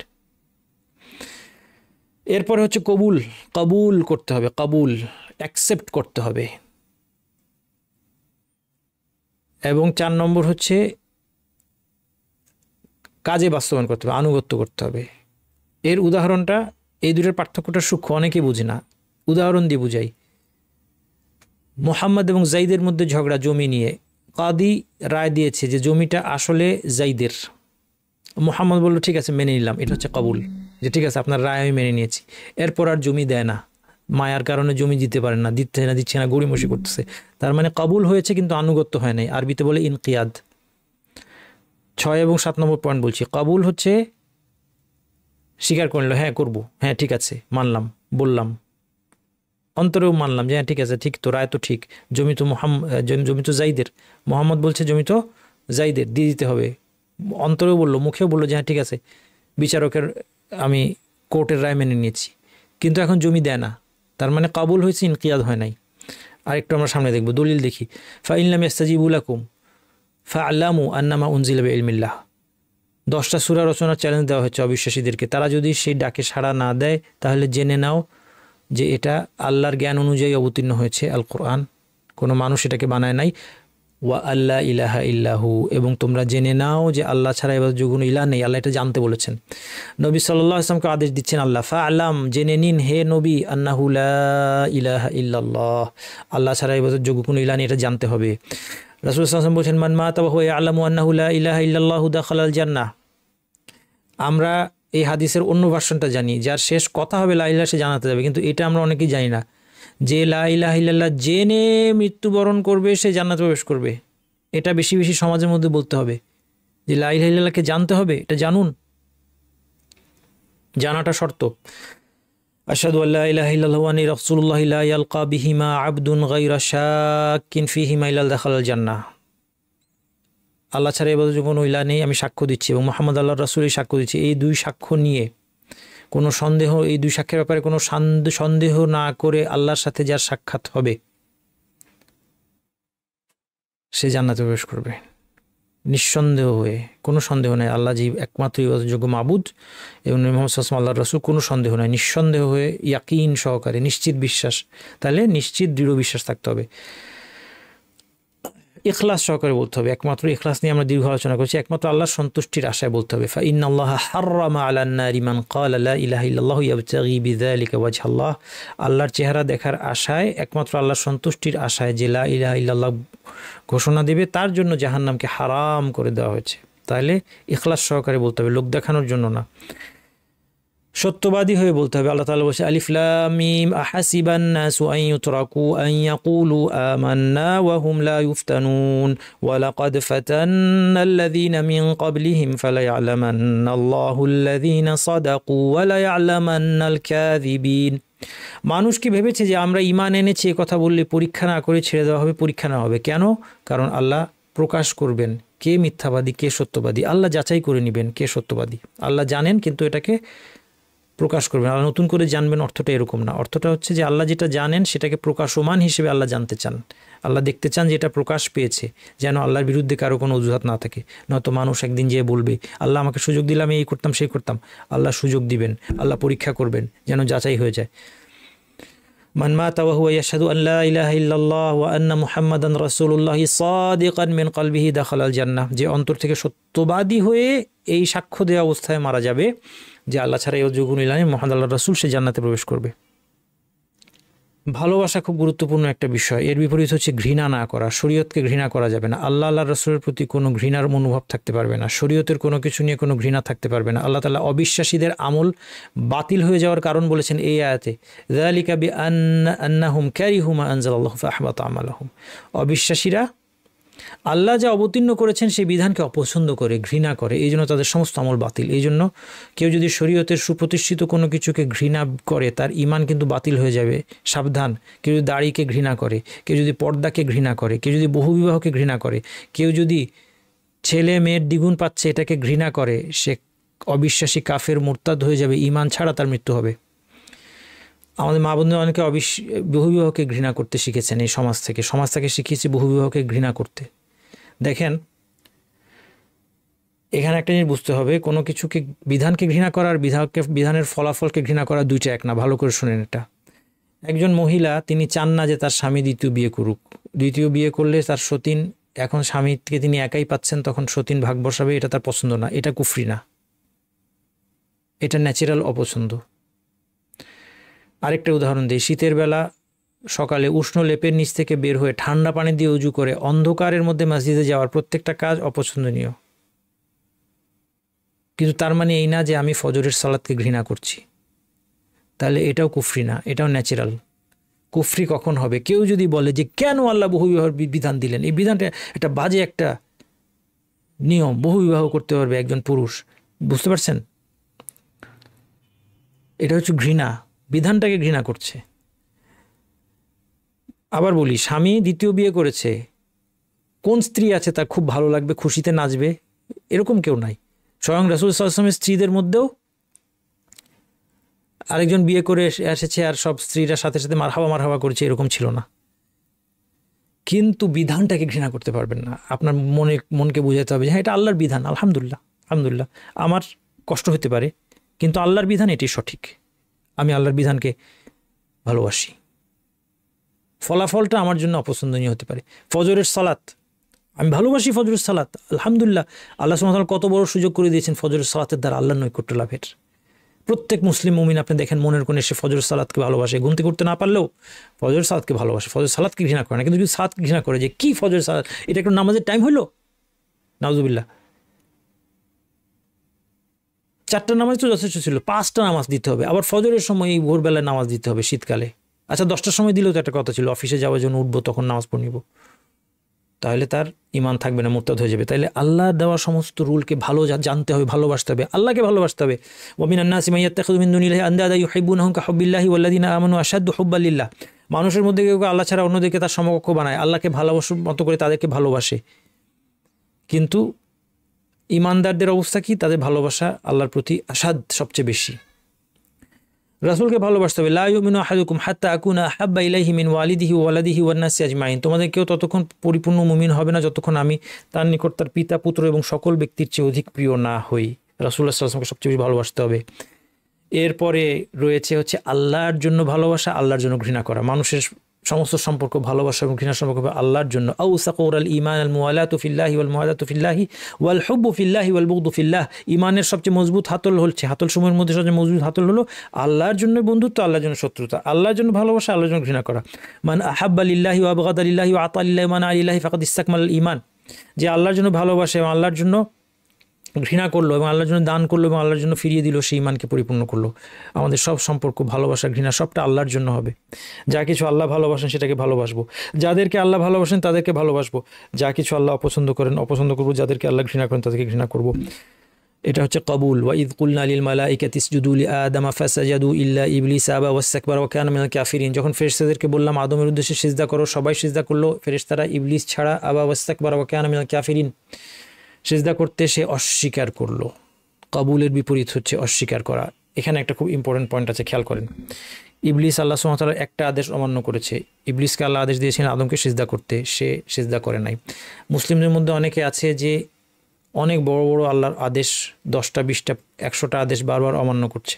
এরপরে হচ্ছে কবুল করতে হবে, অ্যাকসেপ্ট করতে হবে। এবং 4 নম্বর হচ্ছে কাজে বাস্তবায়ন করতে হবে, আনুগত্য করতে হবে। এর উদাহরণটা, এই দুটোর পার্থক্যটা সূক্ষ্ম, অনেকে বুঝে না, উদাহরণ দিয়ে বুঝাই। মোহাম্মদ এবং জাইদের মধ্যে ঝগড়া জমি নিয়ে, কাদি রায় দিয়েছে যে জমিটা আসলে জাইদের। মোহাম্মদ বলল ঠিক আছে মেনে নিলাম, এটা হচ্ছে কবুল, যে ঠিক আছে আপনার রায় আমি মেনে নিয়েছি। এরপর আর জমি দেয় না, মায়ার কারণে জমি দিতে পারে না, দিচ্ছে না, গড়িমসি করতেছে। তার মানে কবুল হয়েছে কিন্তু আনুগত্য হয় নাই, আরবিতে বলে ইনকিয়াদ। 6 এবং 7 নম্বর পয়েন্ট বলছি। কবুল হচ্ছে স্বীকার করলো, হ্যাঁ করব, হ্যাঁ ঠিক আছে মানলাম, বললাম, অন্তরেও মানলাম যে হ্যাঁ ঠিক আছে, ঠিক তো, রায় তো ঠিক, জমি তো জাইদের, মোহাম্মদ বলছে জমি তো জাইদের, দিয়ে দিতে হবে। অন্তরেও বললো, মুখেও বললো যে হ্যাঁ ঠিক আছে, বিচারকের আমি কোর্টের রায় মেনে নিয়েছি, কিন্তু এখন জমি দেয় না। তার মানে কবুল হয়েছে, ইনকিয়াদ হয় নাই। আরেকটু আমরা সামনে দেখব, দলিল দেখি। ফাইন লাম ইস্তাজিবু লাকুম ফাআলামু আন্নামা উনজিলা বিইলমিল্লাহ। 10টা সূরা রচনার চ্যালেঞ্জ দেওয়া হচ্ছে অবিশ্বাসীদেরকে, তারা যদি সেই ডাকে সাড়া না দেয় তাহলে জেনে নাও যে এটা আল্লাহর জ্ঞান অনুযায়ী অবতীর্ণ হয়েছে, আল কোরআন, কোনো মানুষ এটাকে বানায় নাই। ওয়া আল্লা ইলাহা ইল্লাহু, এবং তোমরা জেনে নাও যে আল্লাহ ছাড়া ইবাদত যোগ্য কোনো ইলাহ নেই। আল্লাহ এটা জানতে বলেছেন। নবী সাল্লাল্লাহু আলাইহি ওয়াসাল্লামকে আদেশ দিচ্ছেন আল্লাহ, ফাআলাম, জেনে নিন হে নবী, আন্নাহু লা ইলাহা ইল্লাল্লাহ, আল্লাহ ছাড়া ইবাদত যোগ্য কোনো ইলাহ নেই, এটা জানতে হবে। রাসূল সাল্লাল্লাহু আলাইহি ওয়াসাল্লাম বলেছেন, মান মাতা ওয়া হুয়া ইয়ালামু আন্নাহু লা ইলাহা ইল্লাল্লাহু দাখালাল জান্নাহ। আমরা এই হাদিসের অন্য ভার্সনটা জানি, যার শেষ কথা হবে লা ইলাহা, সে জান্নাতে যাবে, কিন্তু এটা আমরা অনেকেই জানি না যে লা ইলাহা ইল্লাল্লাহ জেনে মৃত্যুবরণ করবে সে জান্নাতে প্রবেশ করবে। এটা বেশি বেশি সমাজের মধ্যে বলতে হবে যে লা ইলাহা ইল্লাল্লাহকে জানতে হবে, এটা জানুন, জানাটা শর্ত। আশহাদু আল্লা ইলাহা ইল্লাল্লাহু ওয়া আন্নী রাসূলুল্লাহ লা ইয়ালকা বিহিমা আবদুন গায়রা শাক্কিন ফিহিমা ইল্লা দাখালাল জান্নাহ। আল্লাহ ছাড়া ইবাদত যোগ্য কোনো ইলাহ নেই, আমি সাক্ষ্য দিচ্ছি, এবং মুহাম্মদ আল্লাহর রাসূলই সাক্ষ্য দিচ্ছি। এই দুই সাক্ষ্য নিয়ে কোনো সন্দেহ, এই দুই সাক্ষ্যের ব্যাপারে কোনো সন্দেহ না করে আল্লাহর সাথে যার সাক্ষাৎ হবে সে জান্নাতে প্রবেশ করবে নিঃসন্দেহ হয়ে, কোনো সন্দেহ নেই। আল্লাহ যে একমাত্র ইবাদতযোগ্য মাবুদ এবং নবী মুহাম্মদ সাল্লাল্লাহু আলাইহি ওয়াসাল্লাম আল্লাহর রাসূল, কোনো সন্দেহ নয়, নিঃসন্দেহ হয়ে ইয়াকিন সহকারে নিশ্চিত বিশ্বাস, তাহলে নিশ্চিত দৃঢ় বিশ্বাস থাকতে হবে। ইখলাস সহকারে বলতে হবে, একমাত্র ইখলাস নিয়ে আমরা দীর্ঘ আলোচনা করছি, একমাত্র আল্লাহর সন্তুষ্টির আশায় বলতে হবে। ফাইন্নাল্লাহা হাররামা আলান নারি মান ক্বালা লা ইলাহা ইল্লাল্লাহু ইয়াবতাগি বিযালিকা ওয়াজহাল্লাহ। আল্লাহর চেহারা দেখার আশায়, একমাত্র আল্লাহর সন্তুষ্টির আশায় যে লা ইলাহা ইল্লাল্লাহ ঘোষণা দেবে, তার জন্য জাহান্নামকে হারাম করে দেওয়া হয়েছে। তাহলে ইখলাস সহকারে বলতে হবে, লোক দেখানোর জন্য না, সত্যবাদী হয়ে বলতে হবে। আল্লাহ তাআলা বলেছে, আলিফ লাম মিম আহাসিবান নাসু আন ইউতরাকু আন ইয়াকুলু আমান্না ওয়া হুম লা ইফতানুন ওয়া লাকাদ ফাতান্নাল্লাযীনা মিন ক্বাবলিহিম ফালায়ালামান্নাল্লাহুল্লাযীনা সাদাকু ওয়া লায়ালামান্নাল কাযিবিন। মানুষ কি ভেবেছে যে আমরা ঈমান এনেছি এ কথা বললে পরীক্ষা না করে ছেড়ে দেওয়া হবে? পরীক্ষা না হবে কেন? কারণ আল্লাহ প্রকাশ করবেন কে মিথ্যাবাদী কে সত্যবাদী, আল্লাহ যাচাই করে নেবেন কে সত্যবাদী। আল্লাহ জানেন, কিন্তু এটাকে প্রকাশ করবেন। আল্লাহ নতুন করে জানবেন অর্থটা এরকম না, অর্থটা হচ্ছে যে আল্লাহ যেটা জানেন সেটাকে প্রকাশমান হিসেবে আল্লাহ জানতে চান। আল্লাহ দেখতে চান যে এটা প্রকাশ পেয়েছে, যেন আল্লাহর বিরুদ্ধে কারো কোনো অজুহাত না থাকে। নয়তো মানুষ একদিন যেয়ে বলবে আল্লাহ আমাকে সুযোগ দিলাম, এই করতাম সেই করতাম। আল্লাহ সুযোগ দিবেন, আল্লাহ পরীক্ষা করবেন যেন যাচাই হয়ে যায়। মান মাতা ওয়া হুয়া ইয়াশহাদু আন লা ইলাহা ইল্লাল্লাহ ওয়া আন্না মুহাম্মাদান রাসূলুল্লাহ সাদিকান মিন কলবিহি দাখালাল জান্নাহ। যে অন্তর থেকে সত্যবাদী হয়ে এই সাক্ষ্য দেওয়া অবস্থায় মারা যাবে যে আল্লাহ ছাড়া ইবাদত যোগ্য কোনো ইলাহ নেই, মুহাম্মদ আল্লাহর রাসূল, সে জান্নাতে প্রবেশ করবে। ভালোবাসা খুব গুরুত্বপূর্ণ একটা বিষয়। এর বিপরীত হচ্ছে ঘৃণা না করা। শরীয়তকে ঘৃণা করা যাবে না। আল্লাহর রাসূলের প্রতি কোনো ঘৃণার মনোভাব থাকতে পারবে না। শরীয়তের কোনো কিছু নিয়ে কোনো ঘৃণা থাকতে পারবে না। আল্লাহ তাআলা অবিশ্বাসীদের আমল বাতিল হয়ে যাওয়ার কারণ বলেছেন এই আয়াতে, যালিকা বিআন্নাহুম কারিহু মা আনজালাল্লাহু ফাআহবাতা আমালাহুম। অবিশ্বাসীরা আল্লাহ যা অবতীর্ণ করেছেন সেই বিধানকে অপছন্দ করে, ঘৃণা করে, এই জন্য তাদের সমস্ত আমল বাতিল। এই জন্য কেউ যদি শরীয়তের সুপ্রতিষ্ঠিত কোনো কিছুকে ঘৃণা করে তার ঈমান কিন্তু বাতিল হয়ে যাবে, সাবধান। কেউ যদি দাড়িকে ঘৃণা করে, কেউ যদি পর্দাকে ঘৃণা করে, কেউ যদি বহুবিবাহকে ঘৃণা করে, কেউ যদি ছেলে মেয়ের দ্বিগুণ পাচ্ছে এটাকে ঘৃণা করে, সে অবিশ্বাসী কাফের মুরতাদ হয়ে যাবে, ঈমান ছাড়া তার মৃত্যু হবে। আমাদের মা বোনদের অনেকে বহুবিবাহকে ঘৃণা করতে শিখেছেন এই সমাজ থেকে শিখিয়েছি বহুবিবাহকে ঘৃণা করতে। দেখেন, এখানে একটা জিনিস বুঝতে হবে, কোনো কিছুকে বিধানকে ঘৃণা করা আর বিধানের ফলাফলকে ঘৃণা করা দুইটা এক না। ভালো করে শুনেন এটা। একজন মহিলা তিনি চান না যে তার স্বামী দ্বিতীয় বিয়ে করুক। দ্বিতীয় বিয়ে করলে তার সতীন, এখন স্বামীকে তিনি একাই পাচ্ছেন, তখন সতীন ভাগ বসাবে, এটা তার পছন্দ না। এটা কুফরি না, এটা ন্যাচারাল অপছন্দ। আরেকটা উদাহরণ দিই। শীতের বেলা সকালে উষ্ণ লেপের নিচ থেকে বের হয়ে ঠান্ডা পানি দিয়ে উজু করে অন্ধকারের মধ্যে মসজিদে যাওয়ার প্রত্যেকটা কাজ অপছন্দনীয়, কিন্তু তার মানে এই না যে আমি ফজরের সালাতকে ঘৃণা করছি। তাহলে এটাও কুফরি না, এটাও ন্যাচারাল। কুফরি কখন হবে? কেউ যদি বলে যে কেন আল্লাহ বহুবিবাহের বিধান দিলেন, এই বিধানটা একটা বাজে একটা নিয়ম, বহুবিবাহ করতে পারবে একজন পুরুষ, বুঝতে পারছেন? এটা হচ্ছে ঘৃণা, বিধানটাকে ঘৃণা করছে। আবার বলি, স্বামী দ্বিতীয় বিয়ে করেছে, কোন স্ত্রী আছে তার খুব ভালো লাগবে, খুশিতে নাচবে? এরকম কেউ নাই। স্বয়ং রাসূল সাল্লাল্লাহু আলাইহি ওয়াসাল্লামের স্ত্রীদের মধ্যেও আরেকজন বিয়ে করে এসেছে আর সব স্ত্রীরা সাথে সাথে মারহাবা করেছে, এরকম ছিল না। কিন্তু বিধানটাকে ঘৃণা করতে পারবেন না। আপনার মনকে বোঝাতে হবে যে হ্যাঁ, এটা আল্লাহর বিধান, আলহামদুলিল্লাহ আমার কষ্ট হতে পারে, কিন্তু আল্লাহর বিধান এটি সঠিক, আমি আল্লাহর বিধানকে ভালোবাসি। ফলাফলটা আমার জন্য অপছন্দনীয় হতে পারে। ফজরের সালাত আমি ভালোবাসি ফজরের সালাত, আলহামদুলিল্লাহ আল্লাহ সুবহানাহু ওয়া তাআলা কত বড় সুযোগ করে দিয়েছেন ফজরের সালাতের দ্বারা আল্লাহর নৈকট্য লাভের। প্রত্যেক মুসলিম মুমিন আপনি দেখেন মনের কোণে সে ফজরের সালাতকে ভালোবাসে, গুনতি করতে না পারলেও ফজরের সালাতকে ভালোবাসে, ফজরের সালাতকে ঘৃণা করে না। কিন্তু যদি সালাত ঘৃণা করে যে কি ফজরের সালাত, এটা একটু নামাজের টাইম হলো, নাউজুবিল্লাহ। 4টা নামাজ তো যথেষ্ট ছিল, 5টা নামাজ দিতে হবে, আবার ফজরের সময় এই ভোরবেলায় নামাজ দিতে হবে শীতকালে। আচ্ছা 10টার সময় দিলেও তো একটা কথা ছিল, অফিসে যাওয়ার জন্য উঠবো তখন নামাজ পড়ে নিব, তাহলে তার ইমান থাকবে না, মুরতাদ হয়ে যাবে। তাইলে আল্লাহর দেওয়া সমস্ত রুলকে ভালো জানতে হবে, ভালোবাসতে হবে, আল্লাহকে ভালোবাসতে হবে। ওয়া মিনান নাসি মান ইয়াত্তাখিযু মিন দুনিল্লাহি আনদাদা ইউহিব্বুনাহুম কাহুব্বিল্লাহি ওয়াল্লাযিনা আমানু আশাদ্দু হুব্বান লিল্লাহ। মানুষের মধ্যে কেউ আল্লাহ ছাড়া অন্যদেরকে তার সমকক্ষ বানায়, আল্লাহকে ভালোবাসার মতো করে তাদেরকে ভালোবাসে। কিন্তু ইমানদারদের অবস্থা কি? তাদের ভালোবাসা আল্লাহর প্রতি আসাদ সবচেয়ে বেশি। রাসূলকে ভালোবাসতে হবে। লা ইউমিনু আহাদুকুম হাত্তা আকুনা আহাব্বা ইলাইহি মিন ওয়ালিদিহি ওয়া ওয়ালাদিহি ওয়ান নাসি আজমাইন। তোমাদের কেউ ততক্ষণ পরিপূর্ণ মুমিন হবে না যতক্ষণ আমি তার নিকট তার পিতা পুত্র এবং সকল ব্যক্তির চেয়ে অধিক প্রিয় না হই। রাসূলুল্লাহ সাল্লাল্লাহু আলাইহি ওয়াসাল্লামকে সবচেয়ে বেশি ভালোবাসতে হবে। এরপরে রয়েছে হচ্ছে আল্লাহর জন্য ভালোবাসা, আল্লাহর জন্য ঘৃণা করা। মানুষের সমস্ত সম্পর্ক, ভালোবাসা এবং ঘৃণার সম্পর্ক আল্লাহর জন্য। আউসাকুল ঈমান আল মুওয়ালাতু ফিল্লাহি ওয়াল মুওয়াদাতু ফিল্লাহি ওয়াল হুব্বু ফিল্লাহি ওয়াল বুগদু ফিল্লাহ। ঈমানের সবচেয়ে মজবুত হাতল হচ্ছে, হাতল সমূহের মধ্যে সবচেয়ে মজবুত হাতল হলো আল্লাহর জন্য বন্ধুত্ব, আল্লাহর জন্য শত্রুতা, আল্লাহর জন্য ভালোবাসা, আল্লাহর জন্য ঘৃণা করা। মান আহাব্বা লিল্লাহি ওয়া আবগাদা লিল্লাহি ওয়া আতা লিল্লাহি মান আলিল্লাহি ফাকাদ ইসতাকমাল ঈমান। যে আল্লাহর জন্য ভালোবাসে এবং আল্লাহর জন্য ঘৃণা করলো এবং আল্লাহর জন্য দান করলো এবং আল্লাহর জন্য ফিরিয়ে দিল, সেই ইমানকে পরিপূর্ণ করলো। আমাদের সব সম্পর্ক, ভালোবাসা, ঘৃণা সবটা আল্লাহর জন্য হবে। যা কিছু আল্লাহ ভালোবাসেন সেটাকে ভালোবাসবো, যাদেরকে আল্লাহ ভালোবাসেন তাদেরকে ভালোবাসবো। যা কিছু আল্লাহ অপছন্দ করেন অপছন্দ করবো, যাদেরকে আল্লাহ ঘৃণা করেন তাদেরকে ঘৃণা করব। এটা হচ্ছে কবুল। ওয়া ইয কুলনা লিল মালাইকাতি ইসজুদু লি আদামা ফাসাজাদু ইল্লা ইবলিস আবা ওয়াসতাকবারা ওয়া কানা মিনাল কাফিরিন। যখন ফেরেশতাদেরকে বললাম আদমের উদ্দেশ্যে সিজদা করো, সবাই সিজদা করলো, ফেরেশতারা ইবলিস ছাড়া আবা ওয়াসতাকবারা ওয়া কানা মিনাল কাফিরিন। সিজদা করতে সে অস্বীকার করলো। কবুলের বিপরীত হচ্ছে অস্বীকার করা। এখানে একটা খুব ইম্পর্টেন্ট পয়েন্ট আছে, খেয়াল করেন। ইবলিস আল্লাহ সুবহানাহু ওয়া তাআলার একটা আদেশ অমান্য করেছে। ইবলিসকে আল্লাহ আদেশ দিয়েছেন আদমকে সিজদা করতে, সে সিজদা করে নাই। মুসলিমদের মধ্যে অনেকে আছে যে অনেক বড় বড় আল্লাহর আদেশ 10টা 20টা 100টা আদেশ বারবার অমান্য করছে।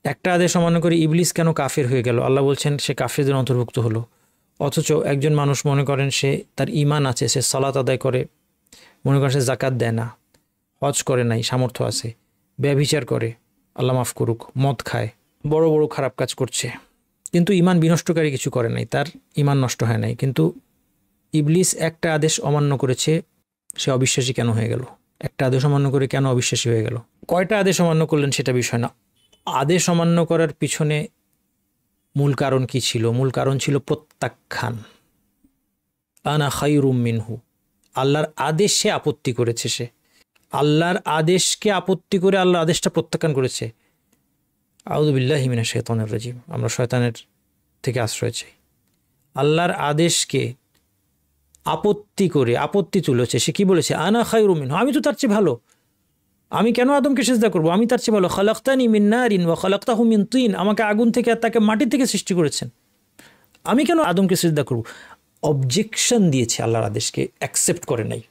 একটা আদেশ অমান্য করে ইবলিস কেন কাফের হয়ে গেল? আল্লাহ বলছেন সে কাফেরদের অন্তর্ভুক্ত হলো। অথচ একজন মানুষ মনে করেন সে তার ঈমান আছে, সে সালাত আদায় করে, মনে করেন সে যাকাত দেয় না, হজ করে নাই, সামর্থ্য আছে, ব্যভিচার করে, আল্লাহ মাফ করুক, মদ খায়, বড় বড় খারাপ কাজ করছে, কিন্তু ঈমান বিনষ্টকারী কিছু করে নাই, তার ঈমান নষ্ট হয় নাই। কিন্তু ইবলিস একটা আদেশ অমান্য করেছে, সে অবিশ্বাসী কেন হয়ে গেল? একটা আদেশ অমান্য করে কেন অবিশ্বাসী হয়ে গেল? কয়টা আদেশ অমান্য করলেন সেটা বিষয় না, আদেশ অমান্য করার পিছনে মূল কারণ কি ছিল? মূল কারণ ছিল প্রত্যাখ্যান। আনা খায়রুম মিনহু। আল্লাহর আদেশে আপত্তি করেছে, সে আল্লাহর আদেশকে আপত্তি করে আল্লাহর আদেশটা প্রত্যাখ্যান করেছে। আউযু বিল্লাহি মিনাশ শাইতানির রাজিম। আমরা শয়তানের থেকে আশ্রয় চাই। আল্লাহর আদেশকে আপত্তি করে আপত্তি তুলেছে। সে কি বলেছে? আনা খায়রুম মিনহু, আমি তো তার চেয়ে ভালো, আমি কেন আদমকে সিজদা করব? আমি তার চেয়ে ভালো। খালাকতানি মিন নারিন ওয়া খালাকতাহু মিন তিন। আমাকে আগুন থেকে আর তাকে মাটি থেকে সৃষ্টি করেছেন, আমি কেন আদমকে সিজদা করব? অবজেকশন দিয়েছে, আল্লাহর আদেশকে অ্যাকসেপ্ট করে নাই।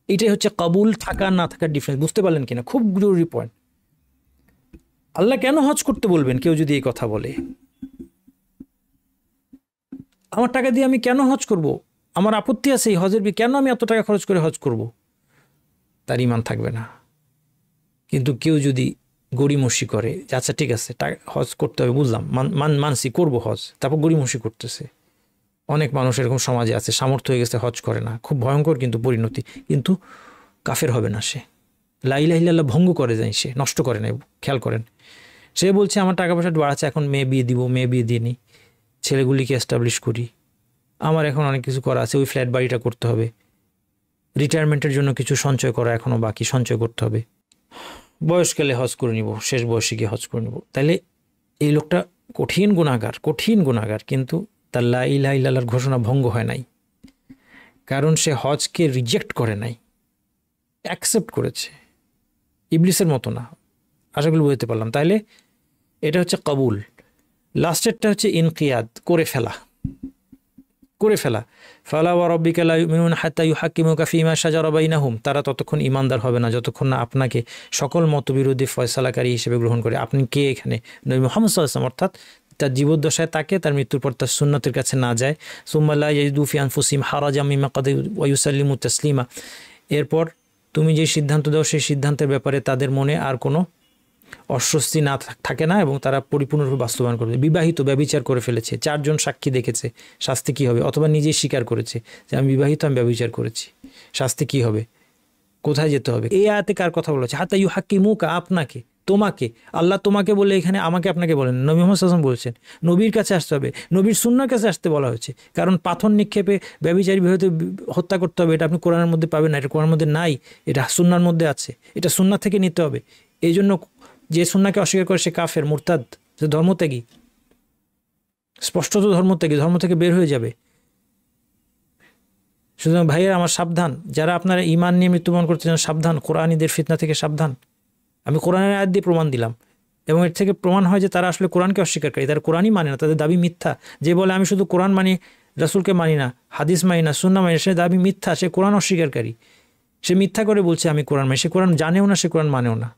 এটাই হচ্ছে কবুল থাকা না থাকার ডিফারেন্স। বুঝতে পারলেন কিনা? খুব জরুরি পয়েন্ট। আল্লাহ কেন হজ করতে বলবেন কেউ যদি এই কথা বলে? আমার টাকা দিয়ে আমি কেন হজ করব? আমার আপত্তি আছে এই হজের, কেন আমি এত টাকা খরচ করে হজ করব? তার ঈমান থাকবে না। কিন্তু কেউ যদি গড়িমসি করে, আচ্ছা ঠিক আছে হজ করতে হবে, বুঝলাম, মানসি করবো হজ, তারপর গড়িমসি করতেছে। অনেক মানুষ এরকম সমাজে আছে, সামর্থ্য হয়ে গেছে, হজ করে না, খুব ভয়ঙ্কর কিন্তু পরিণতি। কিন্তু কাফের হবে না সে, লা ইলাহা ইল্লাল্লাহ ভঙ্গ করে যায়, সে নষ্ট করে নাই। খেয়াল করেন, সে বলছে আমার টাকা পয়সা বাড়াচ্ছে, এখন মেয়ে বিয়ে দিব, মেয়ে বিয়ে দিয়ে নিই, ছেলেগুলিকে এস্টাবলিশ করি, আমার এখন অনেক কিছু করা আছে, ওই ফ্ল্যাট বাড়িটা করতে হবে, রিটায়ারমেন্টের জন্য কিছু সঞ্চয় করা এখনও বাকি, সঞ্চয় করতে হবে, বয়সকালে হজ করে নিব, শেষ বয়সে গিয়ে হজ করে নিব। তাহলে এই লোকটা কঠিন গুনাহগার, কিন্তু তার লা ইলাহা ইল্লাল্লাহর ঘোষণা ভঙ্গ হয় নাই, কারণ সে হজকে রিজেক্ট করে নাই, অ্যাকসেপ্ট করেছে। ইবলিসের মতো না। আশা করি বুঝতে পারলাম। তাহলে এটা হচ্ছে কবুল। লাস্টেরটা হচ্ছে ইনকিয়াদ, করে ফেলা। ফালা ওয়া রাব্বিকা লা ইউমিনুনা হাত্তা ইউহাক্কিমুকা ফীমা শাজারা বাইনাহুম। তারা ততক্ষণ ঈমানদার হবে না যতক্ষণ না আপনাকে সকল মতবিরোধী ফয়সালাকারী হিসেবে গ্রহণ করে। আপনি কে এখানে? নবী মুহাম্মদ সাল্লাল্লাহু আলাইহি ওয়াসাল্লাম, অর্থাৎ তার জীবদ্দশায় তাকে, তার মৃত্যুর পর তার সুন্নতের কাছে না যায়। সুম্মা লা ইয়াজিদু ফি আনফুসিহিম হারাজাম মিম্মা কাদা ওয়া ইউসাল্লিমু তাসলিমা। এরপর তুমি যে সিদ্ধান্ত দাও সেই সিদ্ধান্তের ব্যাপারে তাদের মনে আর কোনো অস্বস্তি না থাকে না এবং তারা পরিপূর্ণরূপে বাস্তবায়ন করবে। বিবাহিত ব্যভিচার করে ফেলেছে, 4 জন সাক্ষী দেখেছে, শাস্তি কী হবে? অথবা নিজেই স্বীকার করেছে যে আমি বিবাহিত, আমি ব্যভিচার করেছি, শাস্তি কী হবে? কোথায় যেতে হবে? এই আয়াতে কার কথা বলেছে? হাত্তা ইউহাক্কিমুকা, আপনাকে, তোমাকে। আল্লাহ তোমাকে বলে এখানে আমাকে আপনাকে বলেন, নবী মুহাম্মদ সাল্লাল্লাহু আলাইহি ওয়াসাল্লাম বলছেন নবীর কাছে আসতে হবে, নবীর সুন্নাহর কাছে আসতে বলা হয়েছে। কারণ পাথর নিক্ষেপে ব্যভিচারী বিবাহিত হত্যা করতে হবে, এটা আপনি কোরআনের মধ্যে পাবেন না, এটা কোরআনের মধ্যে নাই, এটা সুন্নাহর মধ্যে আছে, এটা সুন্নাহ থেকে নিতে হবে। এই জন্য যে সুন্নাহকে অস্বীকার করে সে কাফের, মুরতাদ, সে ধর্মত্যাগী, স্পষ্টত ধর্মত্যাগী, ধর্ম থেকে বের হয়ে যাবে। সুতরাং ভাইয়েরা আমার সাবধান, যারা আপনারা ঈমান নিয়ে মৃত্যুবরণ করতে চান সাবধান, কোরআনীদের ফিতনা থেকে সাবধান। আমি কোরআনের আয়াত দিয়ে প্রমাণ দিলাম এবং এর থেকে প্রমাণ হয় যে তারা আসলে কোরআনকে অস্বীকারকারী, তারা কোরআনই মানে না, তাদের দাবি মিথ্যা। যে বলে আমি শুধু কোরআন মানি, রাসূলকে মানি না, হাদিস মানি না, সুন্নাহ মানি না, সে দাবি মিথ্যা, সে কোরআন অস্বীকারকারী। সে মিথ্যা করে বলছে আমি কোরআন মানি, সে কোরআন জানেও না, সে কোরআন মানেও না।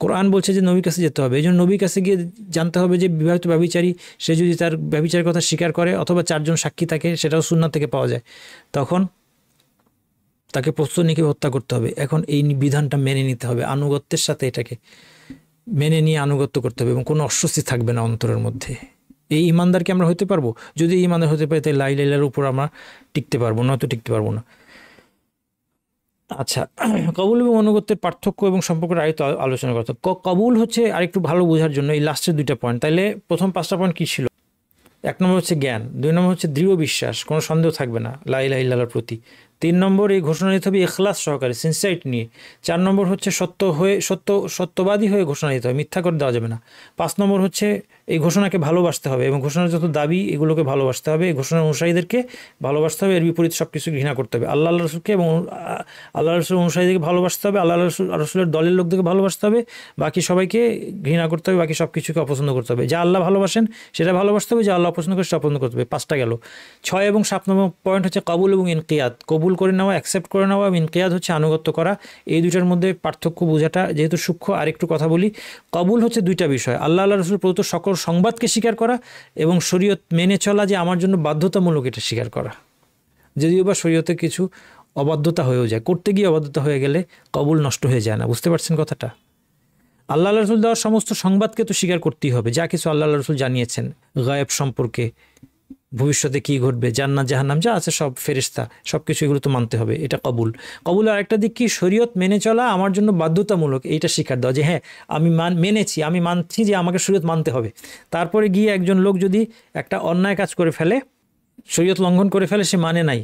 কোরআন বলছে যে নবীর কাছে যেতে হবে, এই জন্য নবীর কাছে গিয়ে জানতে হবে যে বিবাহিত ব্যভিচারী, সে যদি তার ব্যভিচারের কথা স্বীকার করে অথবা 4 জন সাক্ষী থাকে, সেটাও সুন্নাহ থেকে পাওয়া যায়, তখন তাকে প্রস্তুত নিয়ে হত্যা করতে হবে। এখন এই বিধানটা মেনে নিতে হবে, আনুগত্যের সাথে এটাকে মেনে নিয়ে আনুগত্য করতে হবে এবং কোনো অস্বস্তি থাকবে না অন্তরের মধ্যে। এই ইমানদারকে আমরা হতে পারবো, যদি ইমানদার হতে পারি তাই লা ইলাহা ইল্লাল্লাহর উপর আমরা টিকতে পারবো, নয়তো টিকতে পারবো না। আচ্ছা, কবুল এবং অনুগত্যের পার্থক্য এবং সম্পর্কের আরেকটু আলোচনা করতে। কবুল হচ্ছে আরেকটু ভালো বোঝার জন্য এই লাস্টের 2টা পয়েন্ট। তাইলে প্রথম 5টা পয়েন্ট কী ছিল? 1 নম্বর হচ্ছে জ্ঞান, 2 নম্বর হচ্ছে দৃঢ় বিশ্বাস, কোনো সন্দেহ থাকবে না লা ইলাহা ইল্লাল্লাহর প্রতি, 3 নম্বর এই ঘোষণা দিতে হবে ইখলাস সহকারে, সিনসিয়ারিটি নিয়ে, 4 নম্বর হচ্ছে সত্যবাদী হয়ে ঘোষণা দিতে হবে, মিথ্যা করে দেওয়া যাবে না, 5 নম্বর হচ্ছে এই ঘোষণাকে ভালোবাসতে হবে এবং ঘোষণার যত দাবি এগুলোকে ভালোবাসতে হবে, এই ঘোষণার অনুসারীদেরকে ভালোবাসতে হবে, এর বিপরীত সব কিছু ঘৃণা করতে হবে। আল্লাহ রসুলকে এবং আল্লাহ রসুলের অনুসারীদেরকে ভালোবাসতে হবে, আল্লাহ রসুলের দলের লোকদেরকে ভালোবাসতে হবে, বাকি সবাইকে ঘৃণা করতে হবে, বাকি সব কিছুকে অপছন্দ করতে হবে। যা আল্লাহ ভালোবাসেন সেটা ভালোবাসতে হবে, যা আল্লাহ অপছন্দ করে সেটা অপছন্দ করতে হবে। 5টা গেল। 6 এবং 7 নম্বর পয়েন্ট হচ্ছে কবুল এবং ইনকিয়াদ, কবুল করে নেওয়া, অ্যাকসেপ্ট করে নেওয়া, এবং ইনকিয়াদ হচ্ছে আনুগত্য করা। এই দুইটার মধ্যে পার্থক্য বোঝাটা যেহেতু সূক্ষ্ম, আরেকটু কথা বলি। কবুল হচ্ছে 2টা বিষয়, আল্লাহ রসুল প্রদত্ত সকল সংবাদকে স্বীকার করা এবং শরীয়ত মেনে চলা যে আমার জন্য বাধ্যতামূলক, এটা স্বীকার করা। যদিও বা শরীয়তে কিছু অবাধ্যতা হয়েও যায়, করতে গিয়ে অবাধ্যতা হয়ে গেলে কবুল নষ্ট হয়ে যায় না। বুঝতে পারছেন কথাটা? আল্লাহ রসুল দেওয়ার সমস্ত সংবাদকে তো স্বীকার করতেই হবে, যা কিছু আল্লাহ রসুল জানিয়েছেন গায়েব সম্পর্কে, ভবিষ্যতে কি ঘটবে, জান্নাত জাহান্নাম যা আছে, সব ফেরেশতা, সব কিছু, এগুলো তো মানতে হবে, এটা কবুল। কবুলের আরেকটা দিক কি? শরীয়ত মেনে চলা আমার জন্য বাধ্যতামূলক, এইটা স্বীকার দেওয়া যে হ্যাঁ আমি মেনেছি, আমি মানছি যে আমাকে শরীয়ত মানতে হবে। তারপরে গিয়ে একজন লোক যদি একটা অন্যায় কাজ করে ফেলে, শরীয়ত লঙ্ঘন করে ফেলে, সে মানে নাই,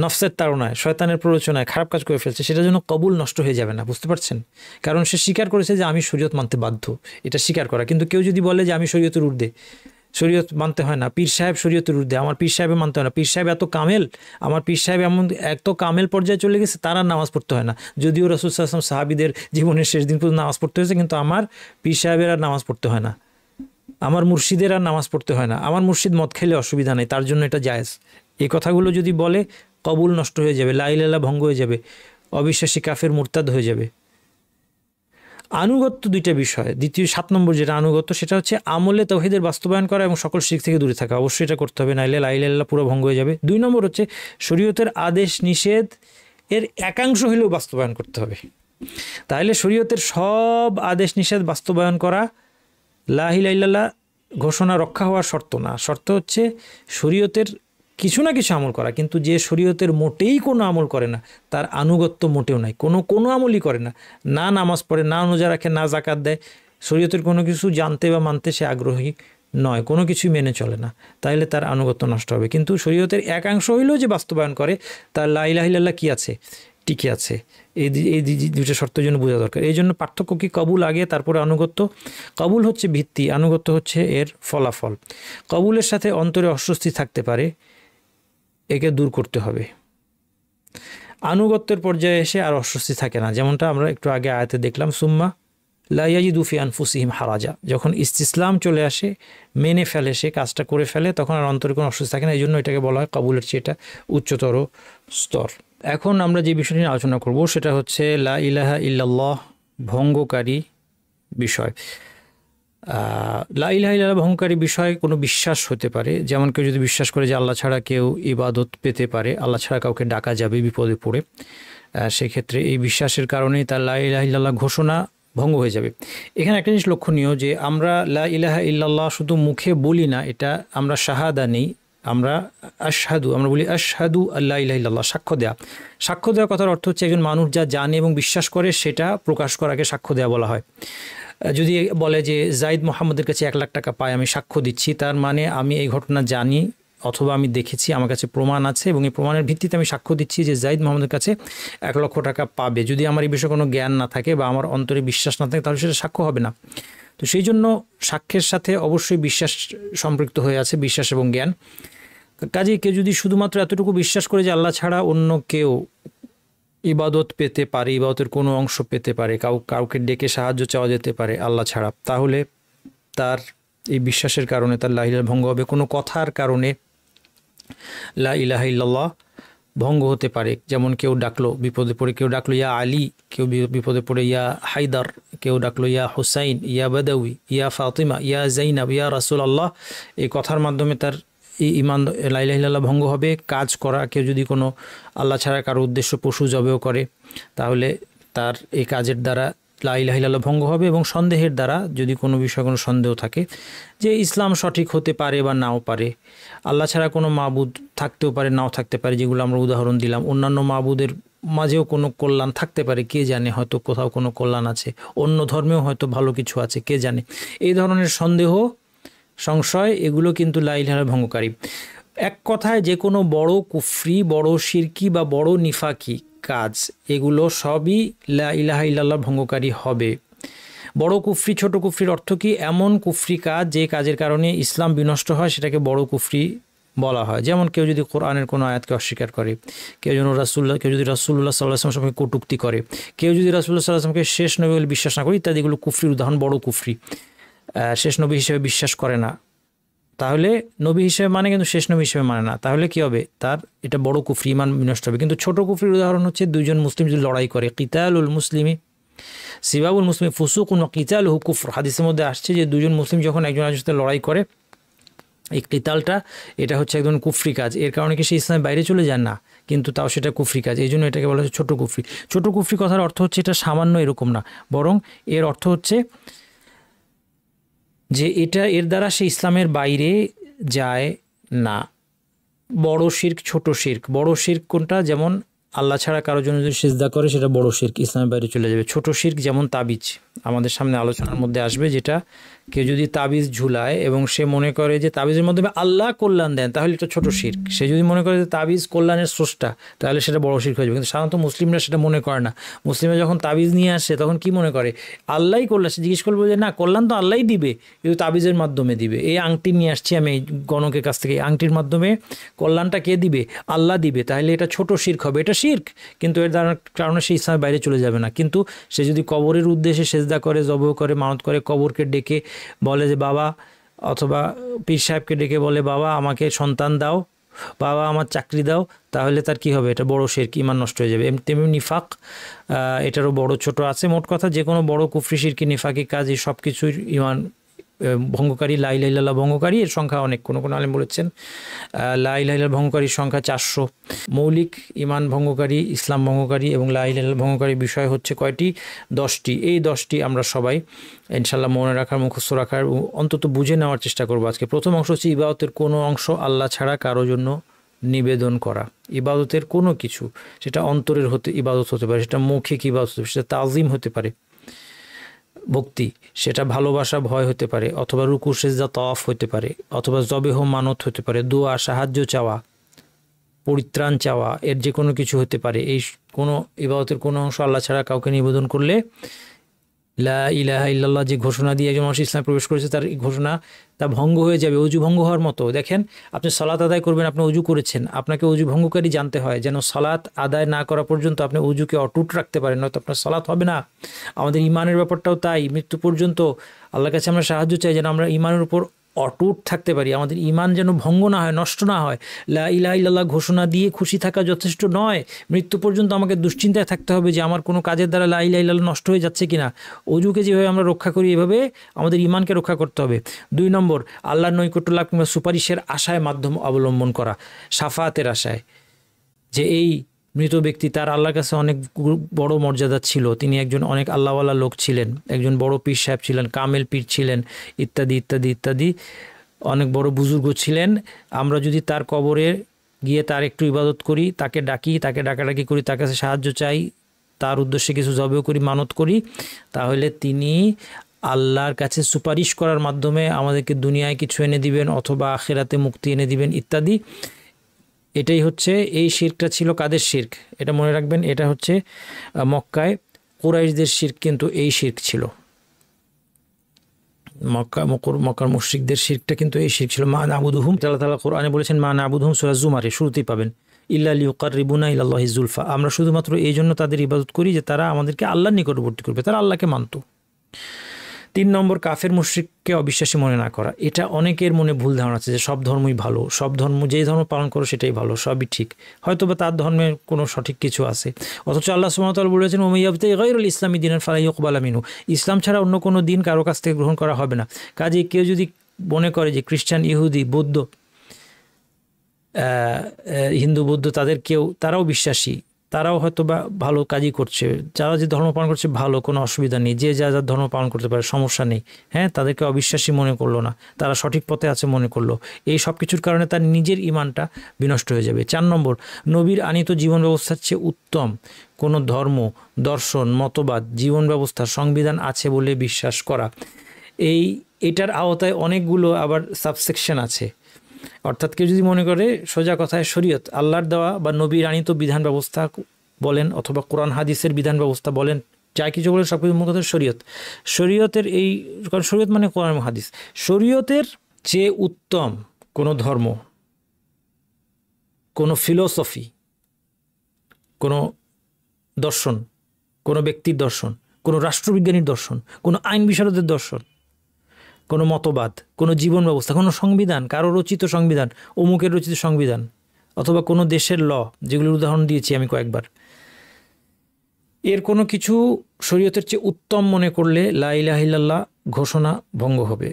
নফসের তাড়নায়, শয়তানের প্ররোচনায় খারাপ কাজ করে ফেলছে, সেটার জন্য কবুল নষ্ট হয়ে যাবে না। বুঝতে পারছেন? কারণ সে স্বীকার করেছে যে আমি শরীয়ত মানতে বাধ্য, এটা স্বীকার করা। কিন্তু কেউ যদি বলে যে আমি শরীয়তের ঊর্ধ্বে, শরীয়ত মানতে হয় না, পীর সাহেব শরীয়তের ঊর্ধ্বে, আমার পীর সাহেবে মানতে হয় না, পীর সাহেব এত কামেল, আমার পীর সাহেব এমন এত কামেল পর্যায়ে চলে গেছে তার আর নামাজ পড়তে হয় না। যদিও রাসূল সাল্লাল্লাহু আলাইহি ওয়াসাল্লাম সাহাবীদের জীবনের শেষ দিন পর্যন্ত নামাজ পড়তে হয়েছে, কিন্তু আমার পীর সাহেবের আর নামাজ পড়তে হয় না, আমার মুর্শিদের আর নামাজ পড়তে হয় না, আমার মুর্শিদ মদ খেলে অসুবিধা নেই, তার জন্য এটা জায়েজ। এই কথাগুলো যদি বলে কবুল নষ্ট হয়ে যাবে, লা ইলাহা ইল্লাল্লাহ ভঙ্গ হয়ে যাবে, অবিশ্বাসী কাফের মুরতাদ হয়ে যাবে। আনুগত্য 2টা বিষয়। 7 নম্বর যেটা আনুগত্য, সেটা হচ্ছে আমলে তাওহীদের বাস্তবায়ন করা এবং সকল শিরক থেকে দূরে থাকা। অবশ্যই এটা করতে হবে, নাইলে লা ইলাহা ইল্লাল্লাহ পুরো ভঙ্গ হয়ে যাবে। 2 নম্বর হচ্ছে শরীয়তের আদেশ নিষেধ এর একাংশ হলেও বাস্তবায়ন করতে হবে। তাহলে শরীয়তের সব আদেশ নিষেধ বাস্তবায়ন করা লা ইলাহা ইল্লাল্লাহ ঘোষণা রক্ষা হওয়ার শর্ত না, শর্ত হচ্ছে শরীয়তের কিছু না কিছু আমল করা। কিন্তু যে শরীয়তের মোটেই কোনো আমল করে না, তার আনুগত্য মোটেও নাই, কোনো আমলই করে না, না নামাজ পড়ে, না রোজা রাখে, না যাকাত দেয়, শরীয়তের কোনো কিছু জানতে বা মানতে সে আগ্রহী নয়, কোনো কিছুই মেনে চলে না, তাইলে তার আনুগত্য নষ্ট হবে। কিন্তু শরীয়তের একাংশ হইলেও যে বাস্তবায়ন করে, তার লা ইলাহা ইল্লাল্লাহ কি আছে, টিকে আছে। এই 2টা শর্তের জন্য বোঝা দরকার। এই জন্য পার্থক্য কি? কবুল আগে, তারপরে আনুগত্য। কবুল হচ্ছে ভিত্তি, আনুগত্য হচ্ছে এর ফলাফল। কবুলের সাথে অন্তরে অস্বস্তি থাকতে পারে, একে দূর করতে হবে। আনুগত্যের পর্যায়ে এসে আর অস্বস্তি থাকে না, যেমনটা আমরা একটু আগে আয়াতে দেখলাম, সুম্মা লা ইয়াজিদু ফি আনফুসিহিম হারাজা, যখন ইসতিসলাম চলে আসে, মেনে ফেলে, সে কাজটা করে ফেলে, তখন আর অন্তরে কোনো অস্বস্তি থাকে না। এই জন্য এটাকে বলা হয় কবুলের চেয়ে এটা উচ্চতর স্তর। এখন আমরা যে বিষয়টি নিয়ে আলোচনা করব সেটা হচ্ছে লা ইলাহা ইল্লাল্লাহ ভঙ্গকারী বিষয়। লা ইলাহা ইল্লাল্লাহ ভঙ্গকারী বিষয়ে কোনো বিশ্বাস হতে পারে, যেমন কেউ যদি বিশ্বাস করে যে আল্লাহ ছাড়া কেউ ইবাদত পেতে পারে, আল্লাহ ছাড়া কাউকে ডাকা যাবে বিপদে পড়ে, সেক্ষেত্রে এই বিশ্বাসের কারণেই তার লা ইলাহা ইল্লাল্লাহ ঘোষণা ভঙ্গ হয়ে যাবে। এখানে একটা জিনিস লক্ষণীয় যে আমরা লা ইলাহা ইল্লাল্লাহ শুধু মুখে বলি না, এটা আমরা শাহাদা নেই, আমরা আশহাদু, আমরা বলি আশহাদু আল্লা ইলাহা ইল্লাল্লাহ, সাক্ষ্য দেয়া। সাক্ষ্য দেওয়ার কথার অর্থ হচ্ছে একজন মানুষ যা জানে এবং বিশ্বাস করে সেটা প্রকাশ করাকে সাক্ষ্য দেওয়া বলা হয়। যদি বলে যে জাইদ মোহাম্মদের কাছে 1 লাখ টাকা পায়, আমি সাক্ষ্য দিচ্ছি, তার মানে আমি এই ঘটনা জানি অথবা আমি দেখেছি, আমার কাছে প্রমাণ আছে এবং এই প্রমাণের ভিত্তিতে আমি সাক্ষ্য দিচ্ছি যে জাইদ মোহাম্মদের কাছে 1 লক্ষ টাকা পাবে। যদি আমার এই বিষয়ে কোনো জ্ঞান না থাকে বা আমার অন্তরে বিশ্বাস না থাকে, তাহলে সেটা সাক্ষ্য হবে না। তো সেই জন্য সাক্ষ্যের সাথে অবশ্যই বিশ্বাস সম্পৃক্ত হয়ে আছে, বিশ্বাস এবং জ্ঞান। কাজে কেউ যদি শুধুমাত্র এতটুকু বিশ্বাস করে যে আল্লাহ ছাড়া অন্য কেউ ইবাদত পেতে পারে, ইবাদতের কোনো অংশ পেতে পারে, কাউকে ডেকে সাহায্য চাওয়া যেতে পারে আল্লাহ ছাড়া, তাহলে তার এই বিশ্বাসের কারণে তার লা ইলাহা ভঙ্গ হবে। কোনো কথার কারণে লা ইলাহা ইল্লাল্লাহ ভঙ্গ হতে পারে। যেমন কেউ ডাকলো বিপদে পড়ে, কেউ ডাকলো ইয়া আলী, কেউ বিপদে পড়ে ইয়া হায়দার, কেউ ডাকলো ইয়া হুসাইন, ইয়া বাদাউই, ইয়া ফাতিমা, ইয়া জাইনাব, ইয়া রাসূলুল্লাহ। এই কথার মাধ্যমে তার এই ইমান লা ইলাহা ইল্লাল্লাহ ভঙ্গ হবে। কাজ করা, কেউ যদি কোনো আল্লাহ ছাড়া কারো উদ্দেশ্য পশু জবেও করে, তাহলে তার এই কাজের দ্বারা লা ইলাহা ইল্লাল্লাহ ভঙ্গ হবে। এবং সন্দেহের দ্বারা, যদি কোনো বিষয়ে কোনো সন্দেহ থাকে যে ইসলাম সঠিক হতে পারে বা নাও পারে, আল্লাহ ছাড়া কোনো মাবুদ থাকতেও পারে নাও থাকতে পারে, যেগুলো আমরা উদাহরণ দিলাম, অন্যান্য মাবুদের মাঝেও কোনো কল্যাণ থাকতে পারে, কে জানে, হয়তো কোথাও কোনো কল্যাণ আছে, অন্য ধর্মেও হয়তো ভালো কিছু আছে, কে জানে। এই ধরনের সন্দেহ, সংশয়, এগুলো কিন্তু লা ইলাহা ভঙ্গকারী। এক কথায় যে কোনো বড় কুফরি, বড় শিরকি বা বড় নিফাকি কাজ, এগুলো সবই লা ইলাহা ইল্লাল্লাহ ভঙ্গকারী হবে। বড় কুফরি, ছোট কুফরির অর্থ কি? এমন কুফরি কাজ যে কাজের কারণে ইসলাম বিনষ্ট হয়, সেটাকে বড় কুফরি বলা হয়। যেমন কেউ যদি কোরআনের কোনো আয়াতকে অস্বীকার করে, কেউ যদি রাসূলুল্লাহ সাল্লাল্লাহু আলাইহি ওয়াসাল্লামের সঙ্গে কটূক্তি করে, কেউ যদি রাসূলুল্লাহ সাল্লাল্লাহু আলাইহি ওয়াসাল্লামকে শেষ নবী বলে বিশ্বাস না করে, ইত্যাদি, এগুলো কুফরির উদাহরণ, বড় কুফরি। শেষ নবী হিসেবে বিশ্বাস করে না, তাহলে নবী হিসেবে মানে, কিন্তু শেষ নবী হিসেবে মানে না, তাহলে কি হবে? তার এটা বড় কুফরি, ইমান বিনষ্ট হবে। কিন্তু ছোট কুফরির উদাহরণ হচ্ছে দুইজন মুসলিম যদি লড়াই করে, কিতালুল মুসলিমি সিবাবুল মুসলিম ফুসুকুন ওয়া কিতালুহু কুফর। হাদিসের মধ্যে আসছে যে দুজন মুসলিম যখন একজন আরেকজনের সাথে লড়াই করে, এই কিতালটা, এটা হচ্ছে একজন কুফরি কাজ। এর কারণে কি সে ইসলামের বাইরে চলে যান না, কিন্তু তাও সেটা কুফরি কাজ। এই জন্য এটাকে বলা হচ্ছে ছোট কুফরি। ছোট কুফরি কথার অর্থ হচ্ছে এটা সামান্য, এরকম না, বরং এর অর্থ হচ্ছে যে এর দ্বারা সে ইসলামের বাইরে যায় না। বড় শিরক, ছোট শিরক। বড় শিরক কোনটা? যেমন আল্লাহ ছাড়া কারোর জন্য যদি সিজদা করে, সেটা বড় শিরক, ইসলামের বাইরে চলে যাবে। ছোট শিরক যেমন তাবিজ, আমাদের সামনে আলোচনার মধ্যে আসবে, যেটা কেউ যদি তাবিজ ঝুলায় এবং সে মনে করে যে তাবিজের মাধ্যমে আল্লাহ কল্যাণ দেন, তাহলে এটা ছোট শিরক। সে যদি মনে করে যে তাবিজ কল্যাণের স্রষ্টা, তাহলে সেটা বড় শিরক হয়ে যাবে। কিন্তু সাধারণত মুসলিমরা সেটা মনে করে না। মুসলিমরা যখন তাবিজ নিয়ে আসে, তখন কি মনে করে? আল্লাহই কল্যাণ। সে জিজ্ঞেস করবো যে না, কল্যাণ তো আল্লাহই দিবে, কিন্তু তাবিজের মাধ্যমে দিবে। এই আংটি নিয়ে আসছি আমি গণকের কাছ থেকে, এই আংটির মাধ্যমে কল্যাণটা কে দিবে? আল্লাহ দিবে। তাহলে এটা ছোট শিরক হবে, এটা শিরক, কিন্তু এর দ্বারা কারণে সে ইসলামের বাইরে চলে যাবে না। কিন্তু সে যদি কবরের উদ্দেশ্যে সেজদা করে, জব করে, মানত করে, কবরকে ডেকে বলে যে বাবা, অথবা পীর সাহেবকে ডেকে বলে বাবা আমাকে সন্তান দাও, বাবা আমার চাকরি দাও, তাহলে তার কি হবে? এটা বড় শিরক, ঈমান নষ্ট হয়ে যাবে। তেমনি নিফাক, এটারও বড় ছোট আছে। মোট কথা যে কোনো বড় কুফরি, শিরকি, নিফাকি কাজ, এই সব কিছুর ঈমান ভঙ্গকারী, লা ইলাহা ইল্লাল্লাহ ভঙ্গকারী। এর সংখ্যা অনেক, কোনো আলেম বলেছেন লা ইলাহা ইল্লাল্লাহ ভঙ্গকারীর সংখ্যা 400। মৌলিক ঈমান ভঙ্গকারী, ইসলাম ভঙ্গকারী এবং লা ইলাহা ইল্লাল্লাহ ভঙ্গকারী বিষয় হচ্ছে কয়টি? 10টি। এই 10টি আমরা সবাই ইনশাআল্লাহ মনে রাখার, মুখস্থ রাখার, অন্তত বুঝে নেওয়ার চেষ্টা করবো আজকে। প্রথম অংশ হচ্ছে ইবাদতের কোনো অংশ আল্লাহ ছাড়া কারো জন্য নিবেদন করা। ইবাদতের কোনো কিছু, সেটা অন্তরের ইবাদত হতে পারে, সেটা মৌখিক ইবাদত হতে পারে, সেটা তাজিম হতে পারে, ভক্তি, সেটা ভালোবাসা, ভয় হতে পারে, অথবা রুকু, সিজদা, তাওয়াফ হতে পারে, অথবা জবেহ, মানত হতে পারে, দোয়া, সাহায্য চাওয়া, পরিত্রাণ চাওয়া, এর যে কোনো কিছু হতে পারে। এই কোনো ইবাদতের কোনো অংশ আল্লাহ ছাড়া কাউকে নিবেদন করলে লা ইলাহা ইল্লাল্লাহ যে ঘোষণা দিয়ে একজন মানুষ ইসলামে প্রবেশ করেছে, তার এই ঘোষণা তা ভঙ্গ হয়ে যাবে, অজু ভঙ্গ হওয়ার মতো। দেখেন, আপনি সালাত আদায় করবেন, আপনি অজু করেছেন, আপনাকে অজু ভঙ্গকারী জানতে হয়, যেন সালাত আদায় না করা পর্যন্ত আপনি অজুকে অটুট রাখতে পারেন, নয়তো আপনার সালাত হবে না। আমাদের ইমানের ব্যাপারটাও তাই, মৃত্যু পর্যন্ত আল্লাহর কাছে আমরা সাহায্য চাই যেন আমরা ইমানের উপর অটুট থাকতে পারি, আমাদের ঈমান যেন ভঙ্গ না হয়, নষ্ট না হয়। লা ইলাহা ইল্লাল্লাহ ঘোষণা দিয়ে খুশি থাকা যথেষ্ট নয়, মৃত্যু পর্যন্ত আমাকে দুশ্চিন্তায় থাকতে হবে যে আমার কোনো কাজের দ্বারা লা ইলাহা ইল্লাল্লাহ নষ্ট হয়ে যাচ্ছে কিনা। অজুকে যেভাবে আমরা রক্ষা করি এভাবে আমাদের ঈমানকে রক্ষা করতে হবে। 2 নম্বর, আল্লাহর নৈকট্য লাভ কিংবা সুপারিশের আশায় মাধ্যম অবলম্বন করা, শাফাতের আশায়, যে এই মৃত ব্যক্তি তার আল্লাহর কাছে অনেক বড় মর্যাদা ছিল, তিনি একজন অনেক আল্লাহওয়ালা লোক ছিলেন, একজন বড় পীর সাহেব ছিলেন, কামেল পীর ছিলেন, ইত্যাদি ইত্যাদি ইত্যাদি, অনেক বড় বুজুর্গ ছিলেন। আমরা যদি তার কবরে গিয়ে তার একটু ইবাদত করি, তাকে ডাকি, তাকে ডাকাডাকি করি, তার কাছে সাহায্য চাই, তার উদ্দেশ্যে কিছু জবেও করি, মানত করি, তাহলে তিনি আল্লাহর কাছে সুপারিশ করার মাধ্যমে আমাদেরকে দুনিয়ায় কিছু এনে দিবেন অথবা আখিরাতে মুক্তি এনে দিবেন ইত্যাদি। এটাই হচ্ছে, এই শিরকটা ছিল কাদের শিরক, এটা মনে রাখবেন। এটা হচ্ছে মক্কায় কুরাইশদের শিরক, কিন্তু এই শিরক ছিল মক্কার মুশরিকদের শিরকটা, কিন্তু এই শিরক ছিল। মা নাবুদুহুম, আল্লাহ তাআলা কোরআনে বলেছেন মা নাবুদুহুম, সূরা জুমারে শুরুতেই পাবেন, ইল্লা লিয়ুকাররিবুনা ইলাল্লাহি যুলফা, আমরা শুধুমাত্র এই জন্য তাদের ইবাদত করি যে তারা আমাদেরকে আল্লাহর নিকটবর্তী করবে, তারা আল্লাহকে মানত। 3 নম্বর, কাফের মুশরিককে অবিশ্বাসী মনে না করা। এটা অনেকের মনে ভুল ধারণা আছে যে সব ধর্মই ভালো, সব ধর্ম, যেই ধর্ম পালন করো সেটাই ভালো, সবই ঠিক, হয়তো বা তার ধর্মের কোনো সঠিক কিছু আছে। অথচ আল্লাহ সুবহানাহু ওয়া তাআলা বলেছেন ওয়া মাইয়াবতাগি গায়রাল ইসলামি দীনান ফালা ইউকবালা মিনহু, ইসলাম ছাড়া অন্য কোনো দিন কারো কাছ থেকে গ্রহণ করা হবে না। কাজেই কেউ যদি মনে করে যে খ্রিস্টান, ইহুদি, বৌদ্ধ, হিন্দু, বৌদ্ধ, তারাও বিশ্বাসী, তারাও হয়তো বা ভালো কাজই করছে, যারা যে ধর্ম পালন করছে ভালো, কোনো অসুবিধা নেই, যে যা যা ধর্ম পালন করতে পারে সমস্যা নেই, হ্যাঁ, তাদেরকে অবিশ্বাসী মনে করলো না, তারা সঠিক পথে আছে মনে করলো, এই সব কিছুর কারণে তার নিজের ঈমানটা বিনষ্ট হয়ে যাবে। 4 নম্বর, নবীর আনিত জীবন ব্যবস্থার চেয়ে উত্তম কোনো ধর্ম, দর্শন, মতবাদ, জীবন ব্যবস্থা, সংবিধান আছে বলে বিশ্বাস করা। এটার আওতায় অনেকগুলো আবার সাবসেকশন আছে। অর্থাৎ কেউ যদি মনে করে সোজা কথায় শরীয়ত, আল্লাহর দেওয়া বা নবীর আনিত বিধান ব্যবস্থা বলেন অথবা কোরআন হাদিসের বিধান ব্যবস্থা বলেন, যা কিছু বলেন সব কিছু মুখ্যত শরীয়তের এই, কারণ শরীয়ত মানে কোরআন হাদিস, শরীয়তের চেয়ে উত্তম কোনো ধর্ম, কোনো ফিলোসফি, কোনো দর্শন, কোনো ব্যক্তির দর্শন, কোনো রাষ্ট্রবিজ্ঞানীর দর্শন, কোনো আইন বিশারদের দর্শন, কোনো মতবাদ, কোনো জীবন ব্যবস্থা, কোনো সংবিধান, কারো রচিত সংবিধান, অমুকের রচিত সংবিধান, অথবা কোনো দেশের ল, যেগুলোর উদাহরণ দিয়েছি আমি কয়েকবার, এর কোনো কিছু শরীয়তের চেয়ে উত্তম মনে করলে লা ইলাহা ইল্লাল্লাহ ঘোষণা ভঙ্গ হবে।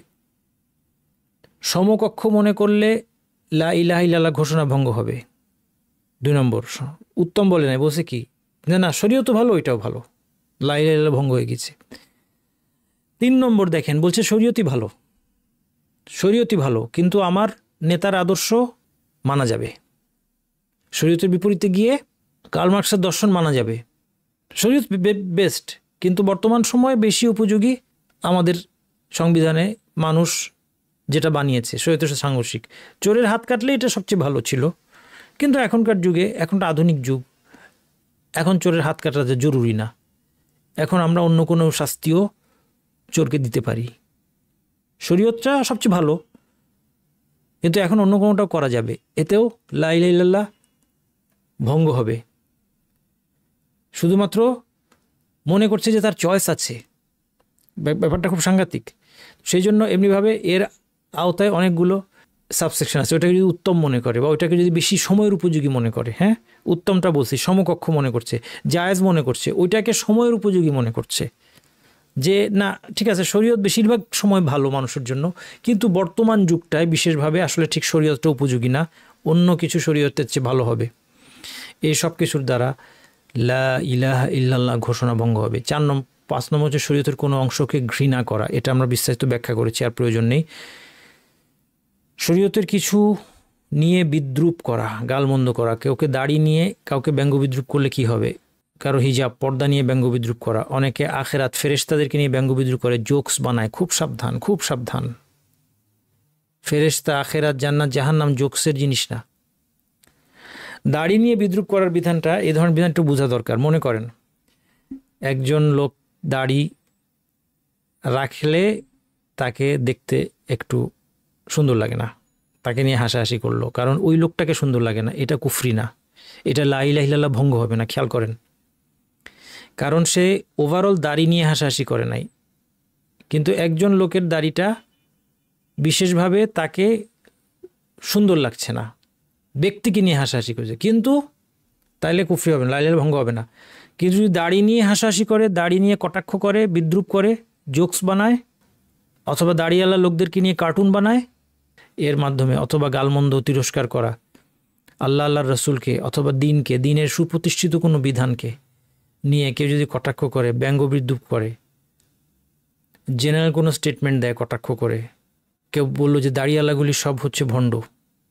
সমকক্ষ মনে করলে লা ইলাহা ইল্লাল্লাহ ঘোষণা ভঙ্গ হবে। 2 নম্বর, উত্তম বলে নাই, বলছে কি না শরীয়তও ভালো, ওইটাও ভালো, লা ইলাহা ইল্লাল্লাহ ভঙ্গ হয়ে গেছে। 3 নম্বর দেখেন, বলছে শরীয়তই ভালো, কিন্তু আমার নেতার আদর্শ মানা যাবে, শরীয়তের বিপরীতে গিয়ে কার্ল মার্কসের দর্শন মানা যাবে, শরীয়ত বেস্ট, কিন্তু বর্তমান সময়ে বেশি উপযোগী আমাদের সংবিধানে মানুষ যেটা বানিয়েছে শরীয়তের সাথে সাংঘর্ষিক। চোরের হাত কাটলে এটা সবচেয়ে ভালো ছিল, কিন্তু এখনকার যুগে, এখনটা আধুনিক যুগ, এখন চোরের হাত কাটাতে জরুরি না, এখন আমরা অন্য কোনো শাস্তিও চোরকে দিতে পারি। শরীয়তটা সবচেয়ে ভালো, কিন্তু এখন অন্য কোনোটাও করা যাবে, এতেও লা ইলাহা ইল্লাল্লাহ ভঙ্গ হবে। শুধুমাত্র মনে করছে যে তার চয়েস আছে, ব্যাপারটা খুব সাংঘাতিক। সেই জন্য এমনিভাবে এর আওতায় অনেকগুলো সাবসেকশন আছে। ওটাকে যদি উত্তম মনে করে বা ওইটাকে যদি বেশি সময়ের উপযোগী মনে করে, হ্যাঁ, উত্তমটা বলছি, সমকক্ষ মনে করছে, জায়েজ মনে করছে, ওইটাকে সময়ের উপযোগী মনে করছে, যে না ঠিক আছে শরীয়ত বেশিরভাগ সময় ভালো মানুষের জন্য, কিন্তু বর্তমান যুগটায় বিশেষভাবে আসলে ঠিক শরীয়তটা উপযোগী না, অন্য কিছু শরীয়তের চেয়ে ভালো হবে। এই সব কিছুর দ্বারা লা ইলাহা ইল্লাল্লাহ ঘোষণা ভঙ্গ হবে। 5 নম্বর হচ্ছে শরীয়তের কোনো অংশকে ঘৃণা করা। এটা আমরা বিস্তারিত ব্যাখ্যা করেছি, আর প্রয়োজন নেই। শরীয়তের কিছু নিয়ে বিদ্রুপ করা, গালমন্দ করা, কাউকে দাড়ি নিয়ে কাউকে ব্যঙ্গ বিদ্রুপ করলে কি হবে, কারো হিজাব, পর্দা নিয়ে ব্যঙ্গ বিদ্রুপ করা, অনেকে আখেরাত, ফেরেশতাদেরকে নিয়ে ব্যঙ্গ বিদ্রুপ করে, জোকস বানায়, খুব সাবধান। ফেরেশতা, আখেরাত, জান্নাত, জাহান্নাম জোকসের জিনিস না। দাড়ি নিয়ে বিদ্রুপ করার বিধানটা, এই ধরনের বিধান একটু বোঝা দরকার। মনে করেন একজন লোক দাড়ি রাখলে তাকে দেখতে একটু সুন্দর লাগে না, তাকে নিয়ে হাসাহাসি করলো, কারণ ওই লোকটাকে সুন্দর লাগে না, এটা কুফরি না, এটা লা ইলাহা ইল্লাল্লাহ ভঙ্গ হবে না। খেয়াল করেন, কারণ সে ওভারঅল দাড়ি নিয়ে হাসাহাসি করে নাই, কিন্তু একজন লোকের দাড়িটা বিশেষভাবে তাকে সুন্দর লাগছে না, ব্যক্তিকে নিয়ে হাসাহাসি করেছে, কিন্তু তাইলে কুফরি হবে না, লা ইলাহা ইল্লাল্লাহ ভঙ্গ হবে না। কিন্তু যদি দাড়ি নিয়ে হাসাহাসি করে, দাড়ি নিয়ে কটাক্ষ করে, বিদ্রুপ করে, জোকস বানায়, অথবা দাড়িওয়ালা লোকদেরকে নিয়ে কার্টুন বানায়, এর মাধ্যমে, অথবা গালমন্দ তিরস্কার করা আল্লাহর রসুলকে অথবা দিনকে, দিনের সুপ্রতিষ্ঠিত কোনো বিধানকে নিয়ে কেউ যদি কটাক্ষ করে, ব্যঙ্গ বিদ্রুপ করে, জেনারেল কোনো স্টেটমেন্ট দেয় কটাক্ষ করে, কেউ বললো যে দাড়িওয়ালাগুলি সব হচ্ছে ভণ্ড,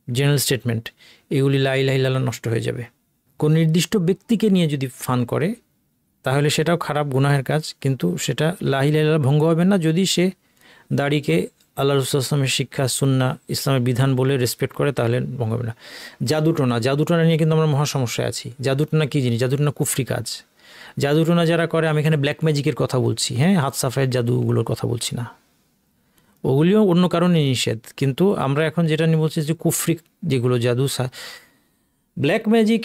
জেনারেল স্টেটমেন্ট, এগুলি লা ইলাহা ইল্লাল্লাহ নষ্ট হয়ে যাবে। কোন নির্দিষ্ট ব্যক্তিকে নিয়ে যদি ফান করে তাহলে সেটাও খারাপ গুনাহের কাজ, কিন্তু সেটা লা ইলাহা ইল্লাল্লাহ ভঙ্গ হবে না যদি সে দাড়িকে আল্লাহ রাসূল ইসলামের শিক্ষা, সুন্নাহ, ইসলামের বিধান বলে রেসপেক্ট করে, তাহলে ভঙ্গ হবে না। জাদুটোনা নিয়ে কিন্তু আমরা মহা সমস্যায় আছি। জাদুটোনা কী জিনিস? জাদুটোনা কুফরি কাজ। জাদুটোনা যারা করে, আমি এখানে ব্ল্যাক ম্যাজিকের কথা বলছি, হ্যাঁ, হাত সাফাইয়ের জাদুগুলোর কথা বলছি না, ওগুলিও অন্য কারণে নিষেধ। কিন্তু আমরা এখন যেটা নিয়ে বলছি যে কুফরি যেগুলো জাদু, ব্ল্যাক ম্যাজিক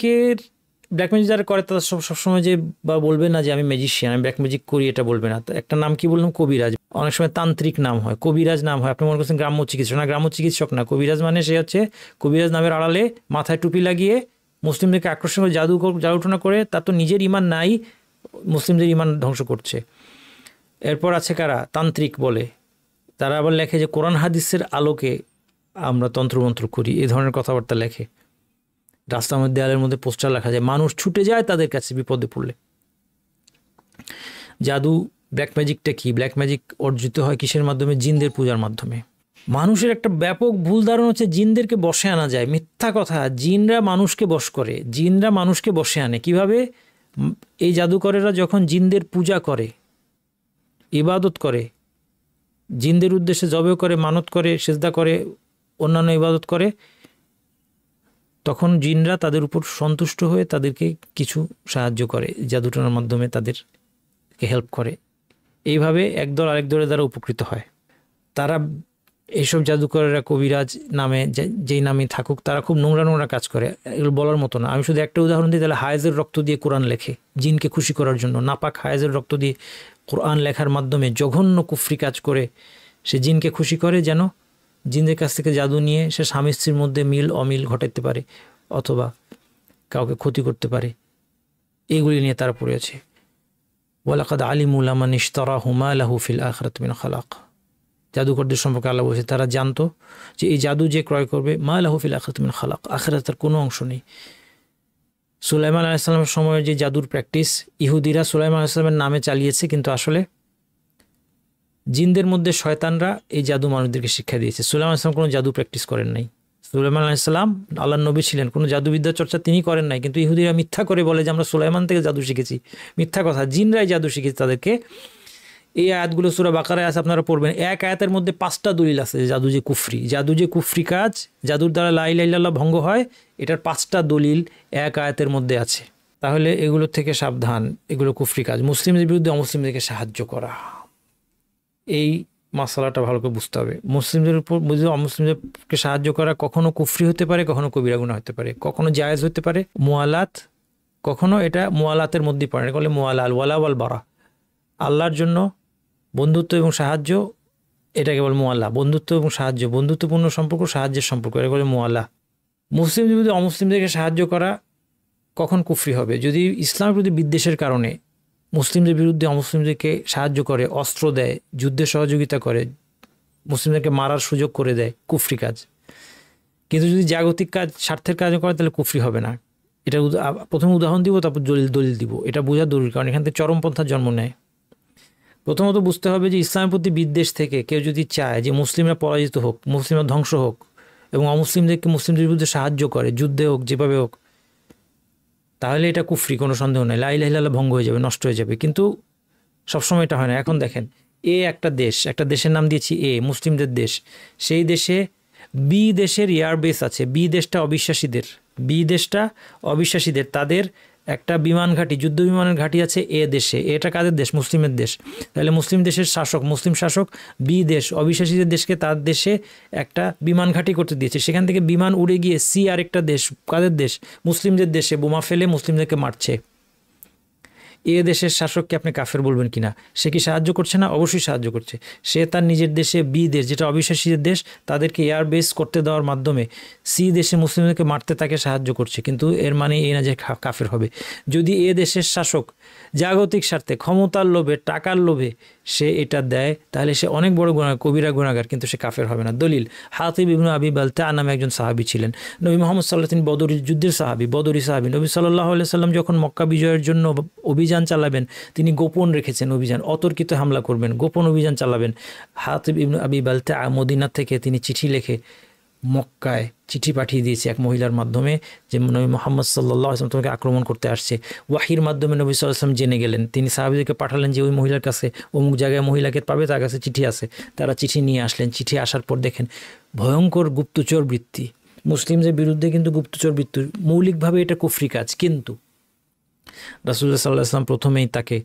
যারা করে তারা সবসময় যে বা বলবে না যে আমি ম্যাজিশিয়ান, আমি ব্ল্যাক ম্যাজিক করি, এটা বলবে না। একটা নাম কি বললাম? কবিরাজ। অনেক সময় তান্ত্রিক নাম হয়, কবিরাজ নাম হয়। আপনি মনে করছেন গ্রাম্য চিকিৎসক, না, গ্রাম্য চিকিৎসক না। কবিরাজ মানে সে হচ্ছে কবিরাজ নামের আড়ালে মাথায় টুপি লাগিয়ে মুসলিমদেরকে আকর্ষণ করে জাদুটোনা করে, তার তো নিজের ইমান নাই, মুসলিমদের ইমান ধ্বংস করছে। এরপর আছে কারা? তান্ত্রিক বলে। তারা আবার লেখে যে কোরআন হাদিসের আলোকে আমরা তন্ত্রমন্ত্র করি, এই ধরনের কথাবার্তা লেখে। রাস্তার মধ্যে, দেয়ালের মধ্যে পোস্টার লেখা যায়, মানুষ ছুটে যায় তাদের কাছে বিপদে পড়লে। জাদু, ব্ল্যাক ম্যাজিকটা কি? ব্ল্যাক ম্যাজিক অর্জিত হয় কিসের মাধ্যমে? জিনদের পূজার মাধ্যমে। মানুষের একটা ব্যাপক ভুল ধারণা হচ্ছে জিনদেরকে বশে আনা যায়। মিথ্যা কথা। জিনরা মানুষকে বশ করে, জিনরা মানুষকে বশে আনে কিভাবে? এই জাদুকরেরা যখন জিনদের পূজা করে, ইবাদত করে, জিনদের উদ্দেশ্যে জবে করে, মানত করে, সেজদা করে, অন্যান্য ইবাদত করে, তখন জিনরা তাদের উপর সন্তুষ্ট হয়ে তাদেরকে কিছু সাহায্য করে, জাদুটোনার মাধ্যমে তাদেরকে হেল্প করে। এইভাবে একদল আরেক দলের দ্বারা উপকৃত হয়। তারা, এইসব জাদুকরেরা, কবিরাজ নামে যেই নামে থাকুক, তারা খুব নোংরা কাজ করে, এগুলো বলার মতো না। আমি শুধু একটা উদাহরণ দিই, তাহলে হায়েজের রক্ত দিয়ে কোরআন লেখে জিনকে খুশি করার জন্য। নাপাক হায়েজের রক্ত দিয়ে কোরআন লেখার মাধ্যমে জঘন্য কুফরি কাজ করে সে জিনকে খুশি করে, যেন জিনদের কাছ থেকে জাদু নিয়ে সে স্বামী স্ত্রীর মধ্যে মিল অমিল ঘটাতে পারে, অথবা কাউকে ক্ষতি করতে পারে। এইগুলি নিয়ে তারা পড়ে আছে। ওয়ালাকাদ আলিমু লামান ইশতারাহু মা লাহু ফিল আখিরাতি মিন খালাক। জাদুকরদের সম্পর্কে আল্লাহ বলছে, তারা জানতো যে এই জাদু যে ক্রয় করবে, মা লাহু ফিল আখিরাতি মিন খালাক, আখিরাতের কোনো অংশ নেই। সুলাইমান আলাইহিস সালামের সময়ের যে জাদুর প্র্যাকটিস, ইহুদিরা সুলাইমান আলাইহিস সালামের নামে চালিয়েছে, কিন্তু আসলে জিনদের মধ্যে শয়তানরা এই জাদু মানুষদেরকে শিক্ষা দিয়েছে। সুলাইমান আলাইহিস সালাম কোনো জাদু প্র্যাকটিস করেন নাই। সুলাইমান আলাইহিস সালাম আল্লাহর নবী ছিলেন, কোনো জাদুবিদ্যা চর্চা তিনি করেন নাই। কিন্তু ইহুদিরা মিথ্যা করে বলে যে আমরা সুলাইমান থেকে জাদু শিখেছি। মিথ্যা কথা। জিনরাই জাদু শিখেছে তাদেরকে। এই আয়াতগুলো সূরা বাকারায় আছে, আপনারা পড়বেন। এক আয়াতের মধ্যে 5টা দলিল আছে যে জাদু যে কুফরি কাজ, জাদুর দ্বারা লা ইলাহা ইল্লাল্লাহ ভঙ্গ হয়, এটার 5টা দলিল এক আয়াতের মধ্যে আছে। তাহলে এগুলো থেকে সাবধান, এগুলো কুফরি কাজ। মুসলিমদের বিরুদ্ধে অমুসলিমদেরকে সাহায্য করা, এই মাসালাটা ভালো করে বুঝতে হবে। মুসলিমদের উপর বুঝে অমুসলিমদেরকে সাহায্য করা কখনো কুফরি হতে পারে, কখনো কবিরা গুনাহ হতে পারে, কখনো জায়েজ হতে পারে, মুয়ালাত, কখনো এটা মুয়ালাতের মধ্যেই পড়ে, এটা বলে মুয়ালাল ওয়ালা ওয়াল বারা। আল্লাহর জন্য বন্ধুত্ব এবং সাহায্য, এটাকে বলে মুয়াল্লা। বন্ধুত্ব এবং সাহায্য, বন্ধুত্বপূর্ণ সম্পর্ক, সাহায্যের সম্পর্ক, এটা বলে মুয়াল্লা। মুসলিমদের বিরুদ্ধে অমুসলিমদেরকে সাহায্য করা কখন কুফরি হবে? যদি ইসলামের প্রতি বিদ্বেষের কারণে মুসলিমদের বিরুদ্ধে অমুসলিমদেরকে সাহায্য করে, অস্ত্র দেয়, যুদ্ধে সহযোগিতা করে, মুসলিমদেরকে মারার সুযোগ করে দেয়, কুফরি কাজ। কিন্তু যদি জাগতিক কাজ, স্বার্থের কাজ করে, তাহলে কুফরি হবে না। এটা প্রথম উদাহরণ দিব, তারপর দলিল দিব। এটা বোঝা দলিল, কারণ এখান থেকে চরমপন্থার জন্ম নেয়। প্রথমত বুঝতে হবে যে ইসলামের প্রতি বিদ্বেষ থেকে কেউ যদি চায় যে মুসলিমরা পরাজিত হোক, মুসলিমরা ধ্বংস হোক, এবং অমুসলিমদেরকে মুসলিমদের বিরুদ্ধে সাহায্য করে, যুদ্ধে হোক, যেভাবে হোক, তাহলে এটা কুফরি, কোনো সন্দেহ নেই। লা ইলাহা ইল্লাল্লাহ ভঙ্গ হয়ে যাবে, নষ্ট হয়ে যাবে। কিন্তু সবসময় এটা হয় না। এখন দেখেন, একটা দেশের নাম দিয়েছি মুসলিমদের দেশ। সেই দেশে বি দেশের এয়ারবেস আছে। বি দেশটা অবিশ্বাসীদের, তাদের একটা বিমান ঘাঁটি, যুদ্ধ বিমানের ঘাঁটি আছে দেশে। এটা কাদের দেশ? মুসলিমের দেশ। তাহলে মুসলিম দেশের শাসক, মুসলিম শাসক বি দেশ অবিশ্বাসীদের দেশকে তার দেশে একটা বিমান ঘাঁটি করতে দিয়েছে। সেখান থেকে বিমান উড়ে গিয়ে আরেকটা দেশ, কাদের দেশ? মুসলিমদের দেশে বোমা ফেলে মুসলিমদেরকে মারছে। এ দেশের শাসককে আপনি কাফের বলবেন কিনা? সে কি সাহায্য করছে না? অবশ্যই সাহায্য করছে। সে তার নিজের দেশে বি দেশ, যেটা অবিশ্বাসীদের দেশ, তাদেরকে এয়ার বেস করতে দেওয়ার মাধ্যমে সি দেশে মুসলিমদেরকে মারতে তাকে সাহায্য করছে, কিন্তু এর মানে এই না যে কাফের হবে। যদি এ দেশের শাসক জাগতিক স্বার্থে, ক্ষমতার লোভে, টাকার লোভে সে এটা দেয়, তাহলে সে অনেক বড় গুনাহ, কবিরা গুনাহগার, কিন্তু সে কাফের হবে না। দলিল, হাতিব ইবনে আবি বালতা নামে একজন সাহাবী ছিলেন। নবী মুহাম্মদ সাল্লাল্লাহু আলাইহি ওয়াসাল্লাম বদরের যুদ্ধের সাহাবী, বদরি সাহাবী। নবী সাল্লাল্লাহু আলাইহি ওয়াসাল্লাম যখন মক্কা বিজয়ের জন্য অভিযান চালাবেন, তিনি গোপন রেখেছেন অভিযান, অতর্কিত হামলা করবেন, গোপন অভিযান চালাবেন। হাতিব ইবনে আবি বালতা মদিনা থেকে তিনি চিঠি লিখে মক্কায় চিঠি পাঠিয়ে দিয়েছে এক মহিলার মাধ্যমে, যে নবী মুহাম্মদ সাল্লাল্লাহু আলাইহি ওয়াসাল্লাম তোমাকে আক্রমণ করতে আসছে। ওয়াহির মাধ্যমে নবী সাল্লাল্লাহু আলাইহি ওয়াসাল্লাম জেনে গেলেন। তিনি সাহাবীদেরকে পাঠালেন যে ওই মহিলার কাছে, অমুক জায়গায় মহিলাকে পাবে, তার কাছে চিঠি আছে। তারা চিঠি নিয়ে আসলেন। চিঠি আসার পর দেখেন ভয়ঙ্কর গুপ্তচর বৃত্তি, মুসলিমদের বিরুদ্ধে কিন্তু গুপ্তচর বৃত্তি, মৌলিকভাবে এটা কুফরি কাজ, কিন্তু রাসূলুল্লাহ সাল্লাল্লাহু আলাইহি ওয়াসাল্লাম প্রথমেই তাকে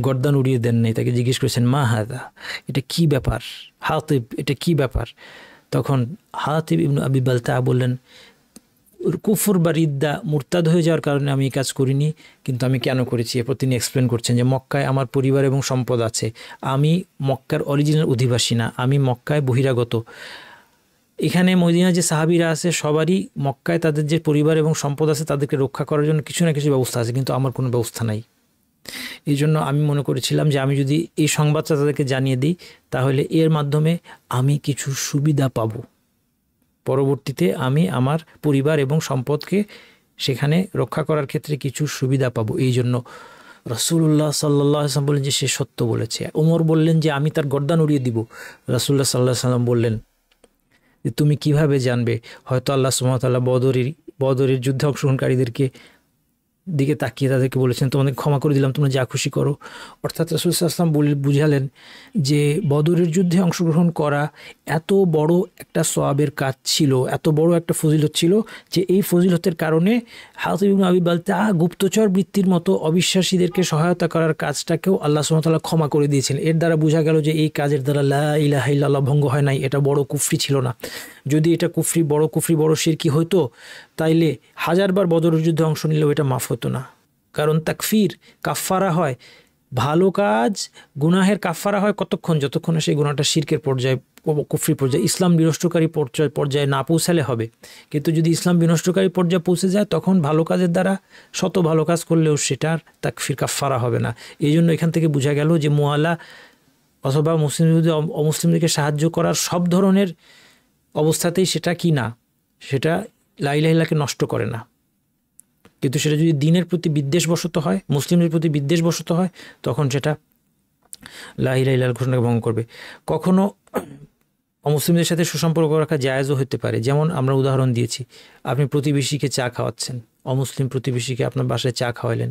গর্দান উড়িয়ে দেন নাই। তাকে জিজ্ঞেস করেছেন, মা হাদা, এটা কি ব্যাপার হাতিব, এটা কি ব্যাপার? তখন হাতিব ইবনে আবি বালতা বললেন, কুফর বা রিদ্দা, মুরতাদ হয়ে যাওয়ার কারণে আমি এই কাজ করিনি, কিন্তু আমি কেন করেছি এরপর তিনি এক্সপ্লেন করছেন যে মক্কায় আমার পরিবার এবং সম্পদ আছে, আমি মক্কার অরিজিনাল অধিবাসী না, আমি মক্কায় বহিরাগত। এখানে মদিনা যে সাহাবীরা আছে সবারই মক্কায় তাদের যে পরিবার এবং সম্পদ আছে তাদেরকে রক্ষা করার জন্য কিছু না কিছু ব্যবস্থা আছে, কিন্তু আমার কোনো ব্যবস্থা নাই। এই জন্য আমি মনে করেছিলাম যে আমি যদি এই সংবাদটা তাদেরকে জানিয়ে দিই, তাহলে এর মাধ্যমে আমি কিছু সুবিধা পাব, পরবর্তীতে আমি আমার পরিবার এবং সম্পদকে সেখানে রক্ষা করার ক্ষেত্রে কিছু সুবিধা পাবো। এই জন্য রাসূলুল্লাহ সাল্লাল্লাহু আলাইহি ওয়াসাল্লাম বললেন যে সে সত্য বলেছে। ওমর বললেন যে আমি তার গর্দান উড়িয়ে দিব। রাসূলুল্লাহ সাল্লাল্লাহু আলাইহি ওয়াসাল্লাম বললেন যে তুমি কিভাবে জানবে? হয়তো আল্লাহ সুবহানাহু ওয়া তাআলা বদরের যুদ্ধে অংশগ্রহণকারীদেরকে দিকে তাকিয়ে তাদেরকে বলেছেন তোমাদের ক্ষমা করে দিলাম, তোমরা যা খুশি করো। অর্থাৎ রাসূল সাল্লাল্লাহু আলাইহি ওয়াসাল্লাম বুঝালেন যে বদরের যুদ্ধে অংশগ্রহণ করা এত বড় একটা সওয়াবের কাজ ছিল, এত বড় একটা ফজিলত ছিল, যে এই ফজিলতের কারণে হাতিব ইবনে আবি বালতা গুপ্তচর বৃত্তির মতো অবিশ্বাসীদেরকে সহায়তা করার কাজটাকেও আল্লাহ সুবহানাহু ওয়া তাআলা ক্ষমা করে দিয়েছেন। এর দ্বারা বোঝা গেল যে এই কাজের দ্বারা লা ইলাহা ইল্লাল্লাহ ভঙ্গ হয় নাই, এটা বড় কুফরি ছিল না। যদি এটা কুফরি, বড় শিরকি হতো, তাইলে হাজারবার বদরের যুদ্ধে অংশ নিলেও এটা মাফ হতো না। কারণ তাকফির, কাফফারা হয়, ভালো কাজ গুনাহের কাফফারা হয় কতক্ষণ? যতক্ষণে সেই গুনাহটা শিরকের পর্যায়ে, কুফরি পর্যায়ে, ইসলাম বিনষ্টকারী পর্যায়ে না পৌঁছালে হবে। কিন্তু যদি ইসলাম বিনষ্টকারী পর্যায়ে পৌঁছে যায়, তখন ভালো কাজের দ্বারা শত ভালো কাজ করলেও সেটার তাকফির কাফফারা হবে না। এই জন্য এখান থেকে বোঝা গেল যে মুআলা অথবা মুসলিম বিরোধী অমুসলিমদেরকে সাহায্য করার সব ধরনের অবস্থাতেই সেটা কি না, সেটা লা ইলাহা ইল্লাল্লাহকে নষ্ট করে না। কিন্তু সেটা যদি দ্বীনের প্রতি বিদ্বেষবশত হয়, মুসলিমদের প্রতি বিদ্বেষবশত হয়, তখন সেটা লা ইলাহা ইল্লাল্লাহ ঘোষণাকে ভঙ্গ করবে। কখনো অমুসলিমদের সাথে সুসম্পর্ক রাখা জায়েজও হতে পারে। যেমন আমরা উদাহরণ দিয়েছি, আপনি প্রতিবেশীকে চা খাওয়াচ্ছেন, অমুসলিম প্রতিবেশীকে আপনার বাসায় চা খাওয়ালেন,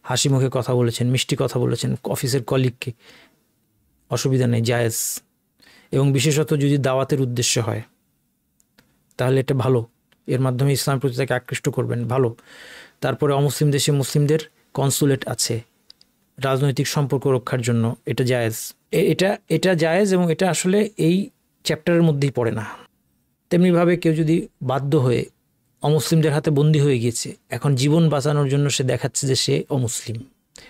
হাসি মুখে কথা বলেছেন, মিষ্টি কথা বলেছেন, অফিসের কলিগকে, অসুবিধা নেই, জায়েজ। এবং বিশেষত যদি দাওয়াতের উদ্দেশ্য হয়, তাহলে এটা ভালো, এর মাধ্যমে ইসলামের প্রতি তাকে আকৃষ্ট করবেন, ভালো। তারপরে অমুসলিম দেশে মুসলিমদের কনসুলেট আছে, রাজনৈতিক সম্পর্ক রক্ষার জন্য এটা জায়েজ। এটা জায়েজ, এবং এটা আসলে এই চ্যাপ্টারের মধ্যেই পড়ে না। তেমনিভাবে কেউ যদি বাধ্য হয়ে অমুসলিমদের হাতে বন্দী হয়ে গিয়েছে, এখন জীবন বাঁচানোর জন্য সে দেখাচ্ছে যে সে অমুসলিম,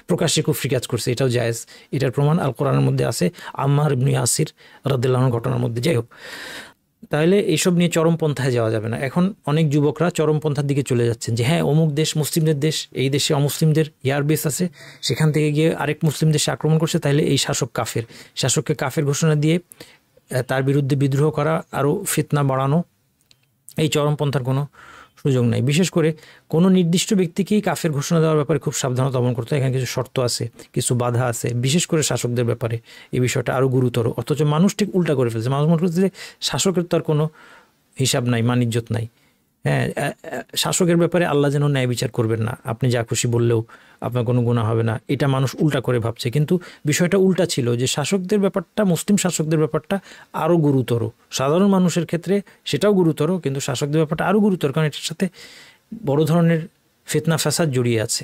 প্রকাশ্যে কুফরি কাজ করছে, এটাও জায়েজ। এটার প্রমাণ আল কোরআনের মধ্যে আছে, আম্মার ইবনে ইয়াসির রাদিয়াল্লাহু আনহু ঘটনার মধ্যে। যাই হোক, তাহলে এইসব নিয়ে চরমপন্থায় যাওয়া যাবে না। এখন অনেক যুবকরা চরমপন্থার দিকে চলে যাচ্ছেন যে হ্যাঁ অমুক দেশ মুসলিমদের দেশ, এই দেশে অমুসলিমদের এয়ারবেস আছে, সেখান থেকে গিয়ে আরেক মুসলিম দেশে আক্রমণ করছে, তাহলে এই শাসক কাফের, শাসককে কাফের ঘোষণা দিয়ে তার বিরুদ্ধে বিদ্রোহ করা, আরও ফিতনা বাড়ানো, এই চরমপন্থার কোনো সুযোগ নাই। বিশেষ করে কোনো নির্দিষ্ট ব্যক্তিকেই কাফের ঘোষণা দেওয়ার ব্যাপারে খুব সাবধানতা অবলম্বন করতে হয়। এখানে কিছু শর্ত আছে, কিছু বাধা আছে, বিশেষ করে শাসকদের ব্যাপারে এই বিষয়টা আরও গুরুতর। অথচ মানুষ ঠিক উল্টা করে ফেলছে, মানুষ মনে করছে যে শাসকের তো আর কোনো হিসাব নাই, মানিজ্যত নাই। হ্যাঁ, শাসকের ব্যাপারে আল্লাহ যেন ন্যায় বিচার করবেন না, আপনি যা খুশি বললেও আপনার কোনো গুনাহ হবে না, এটা মানুষ উল্টা করে ভাবছে। কিন্তু বিষয়টা উল্টা ছিল, যে শাসকদের ব্যাপারটা, মুসলিম শাসকদের ব্যাপারটা আরও গুরুতর। সাধারণ মানুষের ক্ষেত্রে সেটাও গুরুতর, কিন্তু শাসকদের ব্যাপারটা আরও গুরুতর, কারণ এটার সাথে বড় ধরনের ফিতনা ফাসাদ জড়িয়ে আছে।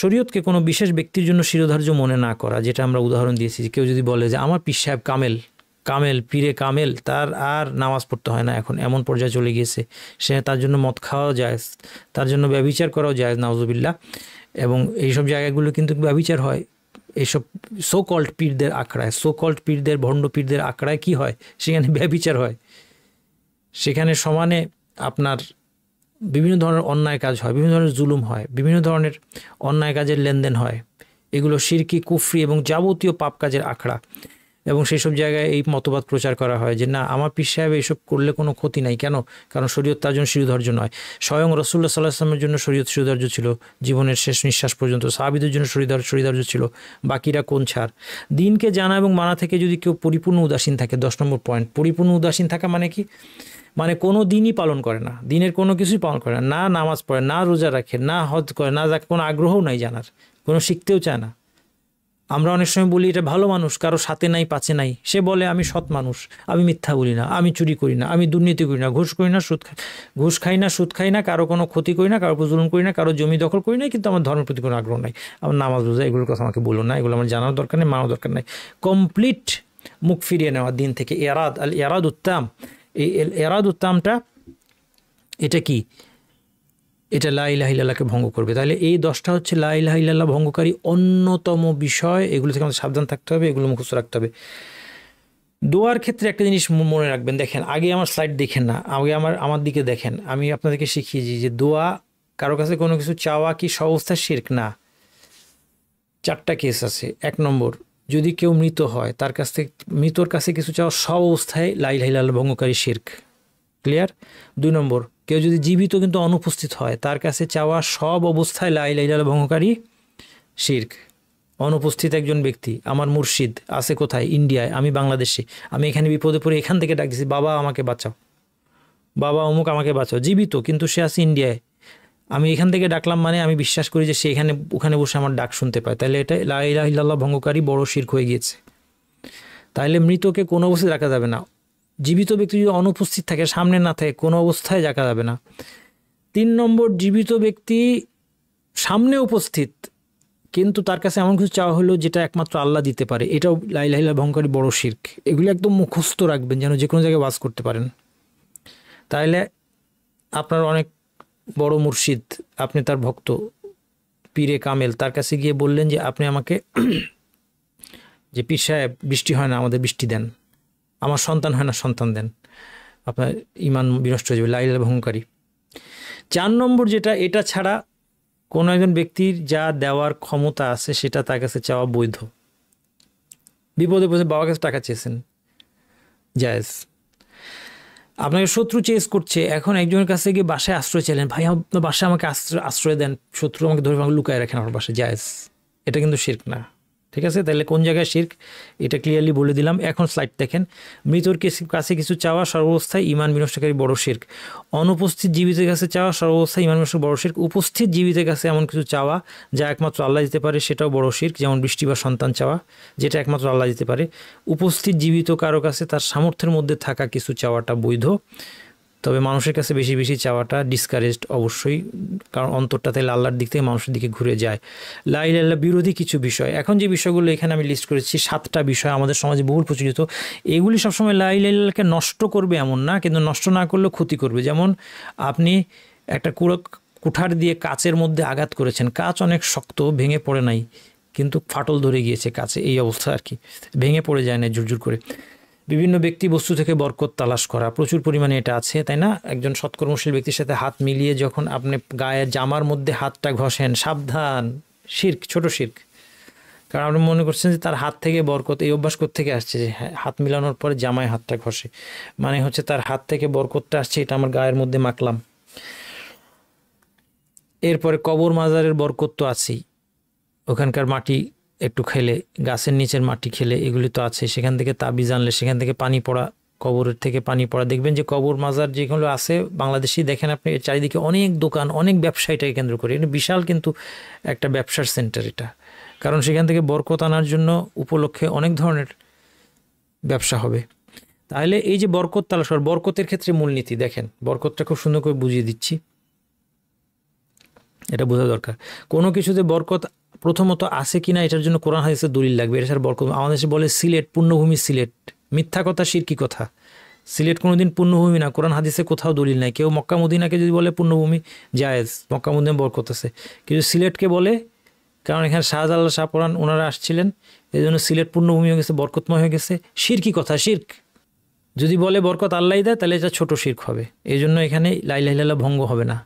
শরীয়তকে কোনো বিশেষ ব্যক্তির জন্য শিরোধার্য মনে না করা, যেটা আমরা উদাহরণ দিয়েছি। কেউ যদি বলে যে আমার পীর সাহেব কামেল, কামেল, পীরে কামেল, তার আর নামাজ পড়তে হয় না এখন, এমন পর্যায়ে চলে গিয়েছে। সে তার জন্য মদ খাওয়াও জায়েজ, তার জন্য ব্যভিচার করাও জায়েজ, নাউজুবিল্লাহ। এবং এইসব জায়গাগুলো কিন্তু ব্যভিচার হয় এইসব সো কল্ড পীরদের আখড়ায়, সো কল্ড পীরদের, ভণ্ড পীরদের আখড়ায় কি হয়, সেখানে ব্যভিচার হয়, সেখানে সমানে আপনার বিভিন্ন ধরনের অন্যায় কাজ হয়, বিভিন্ন ধরনের জুলুম হয়, বিভিন্ন ধরনের অন্যায় কাজের লেনদেন হয়। এগুলো শিরকি, কুফরি এবং যাবতীয় পাপ কাজের আখড়া। এবং সেই সব জায়গায় এই মতবাদ প্রচার করা হয় যে না, আমার পীর সাহেব এইসব করলে কোনো ক্ষতি নাই। কেন? কারণ শরীয়ত তার জন্য শিরোধার্য নয়। স্বয়ং রাসূলুল্লাহ সাল্লাল্লাহু আলাইহি ওয়াসাল্লামের জন্য শরীয়ত শিরোধার্য ছিল, জীবনের শেষ নিঃশ্বাস পর্যন্ত। সাহাবীদের জন্য শরীয়ধার্য ছিল, বাকিরা কোন ছাড়। দিনকে জানা এবং মানা থেকে যদি কেউ পরিপূর্ণ উদাসীন থাকে, 10 নম্বর পয়েন্ট, পরিপূর্ণ উদাসীন থাকা মানে কি? মানে কোনো দিনই পালন করে না, দিনের কোনো কিছুই পালন করে না, না নামাজ পড়ে, না রোজা রাখে, না হজ করে, না যাকে কোনো আগ্রহও নাই জানার, কোনো শিখতেও চায় না। আমরা অনেক সময় বলি এটা ভালো মানুষ, কারো সাথে নাই পাচে নাই, সে বলে আমি সৎ মানুষ, আমি মিথ্যা বলি না, আমি চুরি করি না, আমি দুর্নীতি করি না, ঘুষ করি না, ঘুষ খাই না, সুদ খাই না, কারো কোনো ক্ষতি করি না, কারো উপর জুলুম করি না, কারো জমি দখল করি না, কিন্তু আমার ধর্মের প্রতি কোনো আগ্রহ নাই, আমার নামাজ রোজা এগুলোর কথা আমাকে বলুন না, এগুলো আমার জানার দরকার নেই, মানার দরকার নেই। কমপ্লিট মুখ ফিরিয়ে নেওয়া দিন থেকে। এরাদ উত্তাম, এই এরাদ উত্তামটা এটা কি? এটা লা ইলাহা ইল্লাল্লাহকে ভঙ্গ করবে। তাহলে এই 10টা হচ্ছে লা ইলাহা ইল্লাল্লাহ ভঙ্গকারী অন্যতম বিষয়। এগুলো থেকে আমাদের সাবধান থাকতে হবে, এগুলো মুখস্থ রাখতে হবে। দোয়ার ক্ষেত্রে একটা জিনিস মনে রাখবেন, দেখেন আগে আমার স্লাইড দেখেন না, আগে আমার দিকে দেখেন। আমি আপনাদেরকে শিখিয়েছি যে দোয়া, কারো কাছে কোনো কিছু চাওয়া কি সব অবস্থায় শিরক না। 4টা কেস আছে। 1 নম্বর, যদি কেউ মৃত হয়, তার কাছ থেকে, মৃতর কাছে কিছু চাওয়া সব অবস্থায় লা ইলাহা ইল্লাল্লাহ ভঙ্গকারী শিরক। ক্লিয়ার? 2 নম্বর, কেউ যদি জীবিত কিন্তু অনুপস্থিত হয়, তার কাছে চাওয়া সব অবস্থায় লা ইলাহা ইল্লাল্লাহ ভঙ্গকারী শিরক। অনুপস্থিত একজন ব্যক্তি, আমার মুর্শিদ আছে কোথায়? ইন্ডিয়ায়, আমি বাংলাদেশে, আমি এখানে বিপদে পড়ে এখান থেকে ডাক দিচ্ছি, বাবা আমাকে বাঁচাও, বাবা অমুক আমাকে বাঁচাও, জীবিত কিন্তু সে আছে ইন্ডিয়ায়, আমি এখান থেকে ডাকলাম, মানে আমি বিশ্বাস করি যে সে ওখানে বসে আমার ডাক শুনতে পায়, তাহলে এটা লা ইলাহা ইল্লাল্লাহ ভঙ্গকারী বড় শিরক হয়ে গিয়েছে। তাহলে মৃতকে কোনো অবস্থায় রাখা যাবে না। জীবিত ব্যক্তি যদি অনুপস্থিত থাকে, সামনে না থাকে, কোনো অবস্থায় রাখা যাবে না। 3 নম্বর, জীবিত ব্যক্তি সামনে উপস্থিত, কিন্তু তার কাছে এমন কিছু চাওয়া হলো যেটা একমাত্র আল্লাহ দিতে পারে, এটাও লা ইলাহা ইল্লাল্লাহ ভঙ্গকারী বড় শিরক। এগুলো একদম মুখস্থ রাখবেন, যেন যে কোনো জায়গায় ওয়াজ করতে পারেন। তাহলে আপনার অনেক বড় মুর্শিদ, আপনি তার ভক্ত, পীরে কামেল, তার কাছে গিয়ে বললেন যে আপনি আমাকে, যে পীর সাহেব বৃষ্টি হয় না, আমাদের বৃষ্টি দেন, আমার সন্তান হয় না, সন্তান দেন, আপনার ঈমান বিনষ্ট হয়ে যাবে, লা ইলাহা ভঙ্গকারী। 4 নম্বর যেটা, এটা ছাড়া কোনো একজন ব্যক্তির যা দেওয়ার ক্ষমতা আছে সেটা তার কাছে চাওয়া বৈধ। বিপদে পড়ে বাবার কাছে টাকা চেয়েছেন, জায়েজ। আপনাকে শত্রু চেস করছে, এখন একজনের কাছে গিয়ে বাসায় আশ্রয় চাইলেন, ভাই আপনার বাসায় আমাকে আশ্রয় দেন, শত্রু আমাকে ধরে আমাকে লুকায় রাখেন আমার বাসায়, জায়েজ। এটা কিন্তু শিরক না। ঠিক আছে? তাহলে কোন জায়গায় শিরক এটা ক্লিয়ারলি বলে দিলাম। এখন স্লাইড দেখেন। মৃতর কাছে কিছু চাওয়া সর্বাবস্থায় ঈমান বিনষ্টকারী বড় শিরক। অনুপস্থিত জীবিতের কাছে চাওয়া সর্বাবস্থায় ঈমান বিনষ্টকারী বড় শিরক। উপস্থিত জীবিতের কাছে এমন কিছু চাওয়া যা একমাত্র আল্লাহ দিতে পারে, সেটাও বড় শিরক। যেমন বৃষ্টি বা সন্তান চাওয়া, যেটা একমাত্র আল্লাহ দিতে পারে। উপস্থিত জীবিত কারো কাছে তার সামর্থ্যের মধ্যে থাকা কিছু চাওয়াটা বৈধ, তবে মানুষের কাছে বেশি বেশি চাওয়াটা ডিসকারেজড অবশ্যই, কারণ অন্তরটা তাহলে আল্লাহর দিক থেকে মানুষের দিকে ঘুরে যায়। লা ইলাহা ইল্লাল্লাহ বিরোধী কিছু বিষয়, এখন যে বিষয়গুলো এখানে আমি লিস্ট করেছি 7টা বিষয় আমাদের সমাজে বহুল প্রচলিত। এগুলি সবসময় লা ইলাহা ইল্লাল্লাহকে নষ্ট করবে এমন না, কিন্তু নষ্ট না করলেও ক্ষতি করবে। যেমন আপনি একটা কুঠার দিয়ে কাচের মধ্যে আঘাত করেছেন, কাচ অনেক শক্ত, ভেঙে পড়ে নাই, কিন্তু ফাটল ধরে গিয়েছে কাছে, এই অবস্থা আর কি, ভেঙে পড়ে যায় না জোর করে। বিভিন্ন ব্যক্তি বস্তু থেকে বরকত তালাশ করা, প্রচুর পরিমাণে এটা আছে, তাই না? একজন সৎকর্মশীল ব্যক্তির সাথে হাত মিলিয়ে যখন আপনি গায়ের জামার মধ্যে হাতটা ঘষেন, সাবধান, শিরক, ছোট শিরক। কারণ আপনি মনে করছেন যে তার হাত থেকে বরকত, এই অভ্যাস থেকে আসছে যে হাত মিলানোর পরে জামায় হাতটা ঘষে, মানে হচ্ছে তার হাত থেকে বরকতটা আসছে, এটা আমার গায়ের মধ্যে মাখলাম। এরপরে কবর মাজারের বরকত তো আছেই, ওখানকার মাটি একটু খেলে, গাছের নিচের মাটি খেলে, এগুলি তো আছে। সেখান থেকে তাবিজ আনলে, সেখান থেকে পানি পড়া, কবরের থেকে পানি পড়া। দেখবেন যে কবর মাজার যেগুলো আছে বাংলাদেশি, দেখেন আপনি চারিদিকে অনেক দোকান, অনেক ব্যবসা এটাকে কেন্দ্র করে, এটা বিশাল কিন্তু একটা ব্যবসার সেন্টার এটা, কারণ সেখান থেকে বরকত আনার জন্য উপলক্ষে অনেক ধরনের ব্যবসা হবে। তাহলে এই যে বরকত তালাশ করা, বরকতের ক্ষেত্রে মূলনীতি দেখেন, বরকতটা খুব সুন্দর করে বুঝিয়ে দিচ্ছি, এটা বোঝা দরকার। কোনো কিছুতে বরকত প্রথমত আছে কিনা এটার জন্য কোরআন হাদিসের দলিল লাগবে। এটা বরকত, আমাদের দেশে বলে সিলেট, পুণ্যভূমি সিলেট, মিথ্যা কথা, শিরকি কথা। সিলেট কোনোদিন পুণ্যভূমি না, কোরআন হাদিসে কোথাও দলিল নাই। কেউ মক্কা মদিনাকে যদি বলে পুণ্যভূমি, জায়েজ, মক্কা মদিনা বরকত আছে, কিন্তু সিলেটকে বলে, কারণ এখানে শাহজালাল শাহপরান ওনারা আসছিলেন, এই জন্য সিলেট পুণ্যভূমি হয়ে গেছে, বরকতময় হয়ে গেছে। শিরকি কথা, শির্ক। যদি বলে বরকত আল্লাহ দেয়, তাহলে এটা ছোট শির্ক হবে। এই জন্য এখানে লা ইলাহা ইল্লাল্লাহ ভঙ্গ হবে না,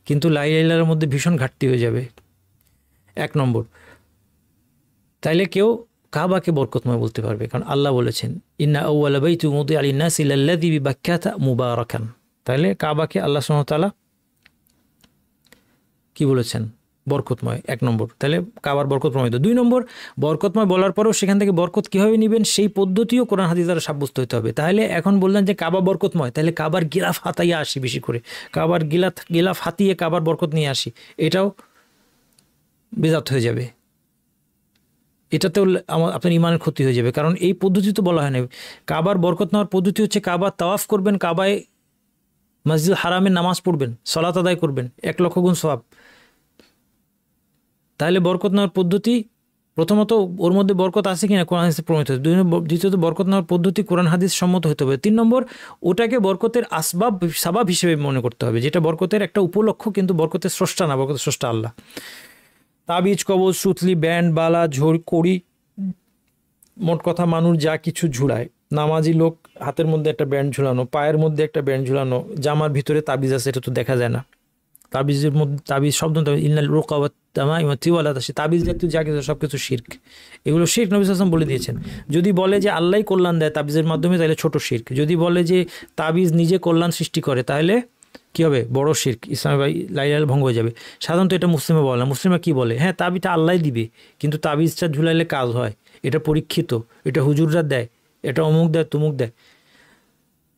কিন্তু লা ইলাহা ইল্লাল্লাহর মধ্যে ভীষণ ঘাটতি হয়ে যাবে। 1 নম্বর, তাইলে কেউ কাবাকে বরকতময় বলতে পারবে, কারণ আল্লাহ বলেছেন ইন্না আউওয়ালা বাইতি উদিআ লিন-নাসি লাল্লাযী বিবাক্কাতা মুবারাকান। তাহলে কাবাকে আল্লাহ সুবহানাহু ওয়া তাআলা কি বলেছেন? বরকতময়। 1 নম্বর, তাহলে কাবার বরকত প্রমাণিত। 2 নম্বর, বরকতময় বলার পরেও সেখান থেকে বরকত কীভাবে নেবেন সেই পদ্ধতিও কোরআন হাদিস দ্বারা সাব্যস্ত হতে হবে। তাহলে এখন বললেন যে কাবা বরকতময়, তাহলে কাবার গিলাফ হাতাইয়া আসি, বেশি করে কাবার গিলাফ হাতিয়ে কাবার বরকত নিয়ে আসি, এটাও বেদাত হয়ে যাবে। এটাতেও আপনার ইমানের ক্ষতি হয়ে যাবে, কারণ এই পদ্ধতি তো বলা হয় না। কাবার বরকত নেওয়ার পদ্ধতি হচ্ছে কাবা তাওয়াফ করবেন, কাবায় মসজিদ হারামে নামাজ পড়বেন, সালাত আদায় করবেন, 1 লক্ষ গুণ সওয়াব। তাহলে বরকত নেওয়ার পদ্ধতি, প্রথমত ওর মধ্যে বরকত আছে কিনা কোরআন হাদিসে প্রমাণিত হতে হবে। দ্বিতীয়ত বরকত নেওয়ার পদ্ধতি কোরআন হাদিস সম্মত হতে হবে। 3 নম্বর, ওটাকে বরকতের সাবাব হিসেবে মনে করতে হবে, যেটা বরকতের একটা উপলক্ষ, কিন্তু বরকতের স্রষ্টা না, বরকতের স্রষ্টা আল্লাহ। তাবিজ, কবজ, সুতলি, ব্যান্ড, বালা, কড়ি, মোট কথা মানুষ যা কিছু ঝুলায়, নামাজি লোক হাতের মধ্যে একটা ব্যান্ড ঝুলানো, পায়ের মধ্যে একটা ব্যান্ড ঝুলানো, জামার ভিতরে তাবিজ আছে, এটা তো দেখা যায় না। তাবিজের মধ্যে তাবিজ শব্দ ইন্নাল রুকা ওয়াত তামাইম ওয়া তিওয়ালাত, তাবিজ জাতীয় যা কিছু সব কিছু শিরক। এগুলো শিরক, নবী সাল্লাল্লাহু আলাইহি ওয়াসাল্লাম বলে দিয়েছেন। যদি বলে যে আল্লাহই কল্যাণ দেয় তাবিজের মাধ্যমে, তাহলে ছোট শিরক। যদি বলে যে তাবিজ নিজে কল্যাণ সৃষ্টি করে, তাহলে কী হবে? বড় শিরক। ইসলামে লা ইলাহা ইল্লাল্লাহ ভঙ্গ হয়ে যাবে। সাধারণত এটা মুসলিমে বলে না। মুসলিমরা কী বলে? হ্যাঁ, তাবিজটা আল্লাহই দিবে, কিন্তু তাবিজটা ঝুলাইলে কাজ হয়, এটা পরীক্ষিত, এটা হুজুররা দেয়, এটা অমুক দেয়, তুমুক দেয়।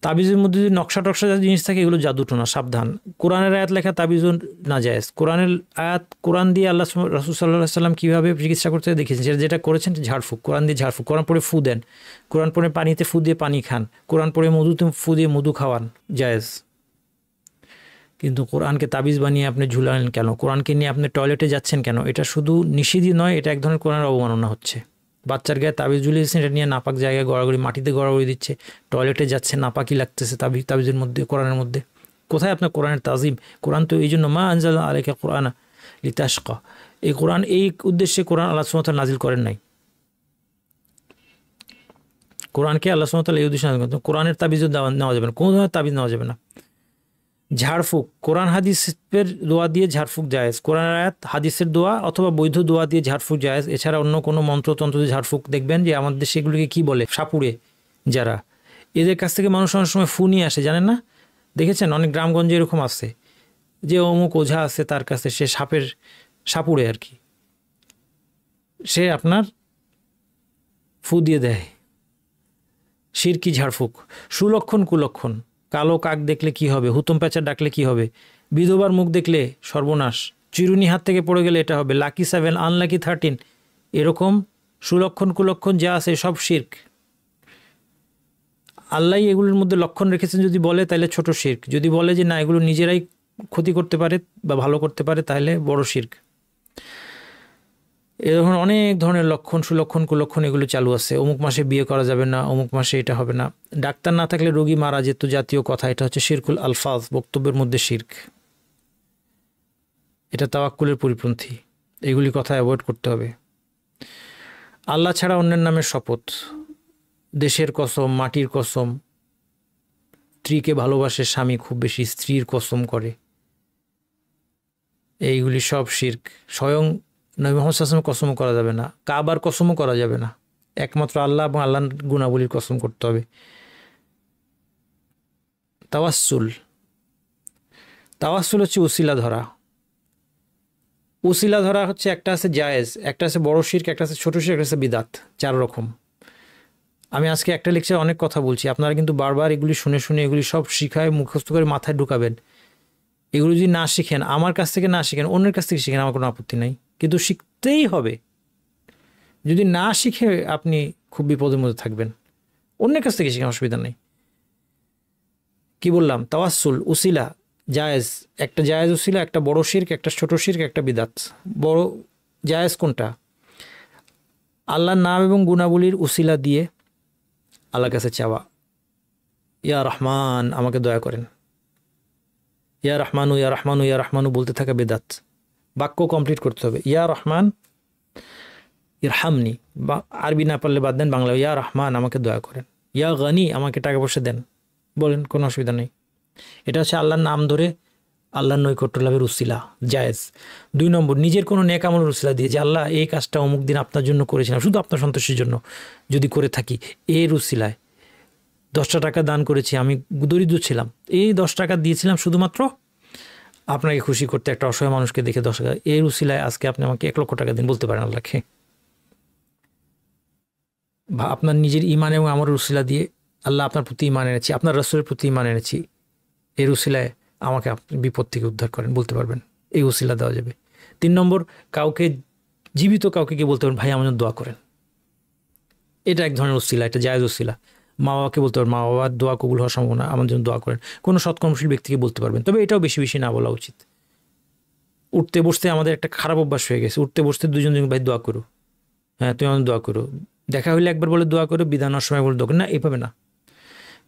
তাবিজের মধ্যে যদি নকশা টকশা জিনিস থাকে, এগুলো জাদুটোনা, সাবধান। কোরআনের আয়াত লেখা তাবিজও নাজায়েজ। কোরআনের আয়াত, কোরআন দিয়ে আল্লাহ রাসূল সাল্লাল্লাহু আলাইহি ওয়াসাল্লাম কীভাবে চিকিৎসা করতে দেখিয়েছেন, যেটা করেছেন ঝাড়ফুঁক, কোরআন দিয়ে ঝাড়ফুঁক। কোরআন পড়ে ফু দেন, কোরআন পড়ে পানিতে ফু দিয়ে পানি খান, কোরআন পড়ে মধুতে ফু দিয়ে মধু খাওয়ান, জায়েজ। কিন্তু কোরআনকে তাবিজ বানিয়ে আপনি ঝুলালেন কেন? কোরআনকে নিয়ে আপনি টয়লেটে যাচ্ছেন কেন? এটা শুধু নিষিদ্ধই নয়, এটা এক ধরনের কোরআনের অবমাননা হচ্ছে। বাচ্চার গায়ে তাবিজ ঝুলিয়েছেন, এটা নিয়ে নাপাক জায়গায় গড়াগড়ি, মাটিতে গড়াগড়ি দিচ্ছে, টয়লেটে যাচ্ছে, নাপাকি লাগতেছে তাবিজের মধ্যে, কোরআনের মধ্যে। কোথায় আপনার কোরআনের তাজিম? কোরআন তো এই জন্য মা আনজালনা আলাইকা কুরআনা লিতাশকা, এই কোরআন এই উদ্দেশ্যে কোরআন আল্লাহ সুবহানাহু ওয়া তাআলা নাজিল করেন নাই। কোরআনকে আল্লাহ সুবহানাহু ওয়া তাআলা এই উদ্দেশ্যে নাজিল করেন। কোরআনের তাবিজও নেওয়া যাবে না, কোনো ধরনের তাবিজ নেওয়া যাবে না। ঝাড়ফুঁক, কোরআন হাদিসের দোয়া দিয়ে ঝাড়ফুঁক জায়েজ, কোরআন আয়াত হাদিসের দোয়া অথবা বৈধ দোয়া দিয়ে ঝাড়ফুঁক জায়েজ। এছাড়া অন্য কোনো মন্ত্রতন্ত্র দিয়ে ঝাড়ফুঁক, দেখবেন যে আমাদের দেশে এগুলিকে কী বলে, সাপুড়ে, যারা এদের কাছ থেকে মানুষ অনেক সময় ফু নিয়ে আসে, জানেন না? দেখেছেন অনেক গ্রামগঞ্জে এরকম আছে যে অমুক ওঝা আছে, তার কাছে সে সাপুড়ে আর কি, সে আপনার ফু দিয়ে দেয়। শিরকি ঝাড়ফুঁক। সুলক্ষণ কুলক্ষণ, কালো কাক দেখলে কি হবে, হুতম প্যাঁচা ডাকলে কি হবে, বিধবার মুখ দেখলে সর্বনাশ, চিরুনি হাত থেকে পড়ে গেলে এটা হবে, লাকি 7 আনলাকি 13, এরকম সুলক্ষণ কুলক্ষণ যা আছে সব শিরক। আল্লাহ এগুলোর মধ্যে লক্ষণ রেখেছেন যদি বলে, তাহলে ছোট শিরক। যদি বলে যে না, এগুলো নিজেরাই ক্ষতি করতে পারে বা ভালো করতে পারে, তাহলে বড় শিরক। এরকম অনেক ধরনের লক্ষণ, সুলক্ষণ কুলক্ষণ এগুলো চালু আছে। অমুক মাসে বিয়ে করা যাবে না, অমুক মাসে এটা হবে না, ডাক্তার না থাকলে রোগী মারা যেত, জাতীয় কথা। এটা হচ্ছে শিরকুল আলফাজ, বক্তব্যের মধ্যে শিরক। এটা তাওয়াক্কুলের পরিপন্থী। এগুলি কথা অ্যাভয়েড করতে হবে। আল্লাহ ছাড়া অন্যের নামে শপথ, দেশের কসম, মাটির কসম, স্ত্রীকে ভালোবাসে স্বামী খুব বেশি, স্ত্রীর কসম করে, এইগুলি সব শিরক। স্বয়ং নবী মুহাম্মদ সাল্লাল্লাহু আলাইহি ওয়াসাল্লামের কসমও করা যাবে না, কাবার কসমও করা যাবে না, একমাত্র আল্লাহ এবং আল্লাহর গুণাবলীর কসম করতে হবে। তাওয়াসসুল, তাওয়াসসুল হচ্ছে উসিলা ধরা। উসিলা ধরা হচ্ছে, একটা আছে জায়েজ, একটা আছে বড় শিরক, একটা আছে ছোট শিরক, একটা আছে বিদাত। 4 রকম। আমি আজকে একটা লেকচারে অনেক কথা বলছি, আপনারা কিন্তু বারবার এগুলি শুনে শুনে এগুলি সব শিখায় মুখস্থ করে মাথায় ঢুকাবেন। এগুলো যদি না শিখেন, আমার কাছ থেকে না শিখেন, অন্যের কাছ থেকে শিখেন, আমার কোনো আপত্তি নাই, কিন্তু শিখতেই হবে। যদি না শিখে আপনি খুব বিপদের মধ্যে থাকবেন। অন্যের কাছ থেকে শিখেন, অসুবিধা নেই। কি বললাম? তাওয়াসসুল, উসিলা, জায়েজ। একটা জায়েজ উসিলা, একটা বড় শিরক, একটা ছোট শিরক, একটা বিদাত। বড় জায়েজ কোনটা? আল্লাহর নাম এবং গুণাবলীর উসিলা দিয়ে আল্লাহর কাছে চাওয়া, ইয়া রহমান আমাকে দয়া করেন, ইয়া রহমানু ইয়া রহমানু ইয়া রহমানু বলতে থাকা বেদাত। বাক্য কমপ্লিট করতে হবে, ইয়া রহমান ইরহামনি, বা আরবি না পারলে বাদ দেন, বাংলা ইয়া রহমান আমাকে দয়া করেন, ইয়া গনি আমাকে টাকা পয়সা দেন, বলেন, কোনো অসুবিধা নেই। এটা হচ্ছে আল্লাহর নাম ধরে আল্লাহর নৈকট্য লাভের উসিলা, জায়েজ। 2 নম্বর, নিজের কোনো নেক আমলের উসিলা দিয়ে, যে আল্লাহ এই কাজটা অমুক দিন আপনার জন্য করেছিলাম, শুধু আপনার সন্তোষের জন্য যদি করে থাকি, এর উসিলায় 10টা টাকা দান করেছি, আমি দরিদ্র ছিলাম, এই 10 টাকা দিয়েছিলাম শুধুমাত্র আপনাকে খুশি করতে, একটা অসহায় মানুষকে দেখে 10 টাকা, এর উসিলায় আজকে আপনি আমাকে 1 লক্ষ টাকা দিন, বলতে পারেন আল্লাহকে। বা আপনার নিজের ইমান এবং আমার উসিলা দিয়ে, আল্লাহ আপনার প্রতি ইমান এনেছি, আপনার রাসূলের প্রতি ইমান এনেছি, এর উসিলায় আমাকে আপনি বিপদ থেকে উদ্ধার করেন, বলতে পারবেন, এই উসিলা দেওয়া যাবে। 3 নম্বর, কাউকে জীবিত কাউকে গিয়ে বলতে পারেন ভাই আমার জন্য দোয়া করেন, এটা এক ধরনের উসিলা, এটা জায়েজ উসিলা। মা বাবাকে বলতে পারেন, মা বাবার দোয়া কবুল হওয়ার সম্ভাবনা, আমার জন্য দোয়া করেন। কোনো সৎকর্মশীল ব্যক্তিকে বলতে পারবেন, তবে এটাও বেশি বেশি না বলা উচিত। উঠতে বসতে আমাদের একটা খারাপ অভ্যাস হয়ে গেছে, উঠতে বসতে দুজন ভাই দোয়া করো, হ্যাঁ তুমি আমার দোয়া করো, দেখা হইলে একবার বলে দোয়া করো, বিধানোর সময় বলে দোয়া করো, না এইভাবে না।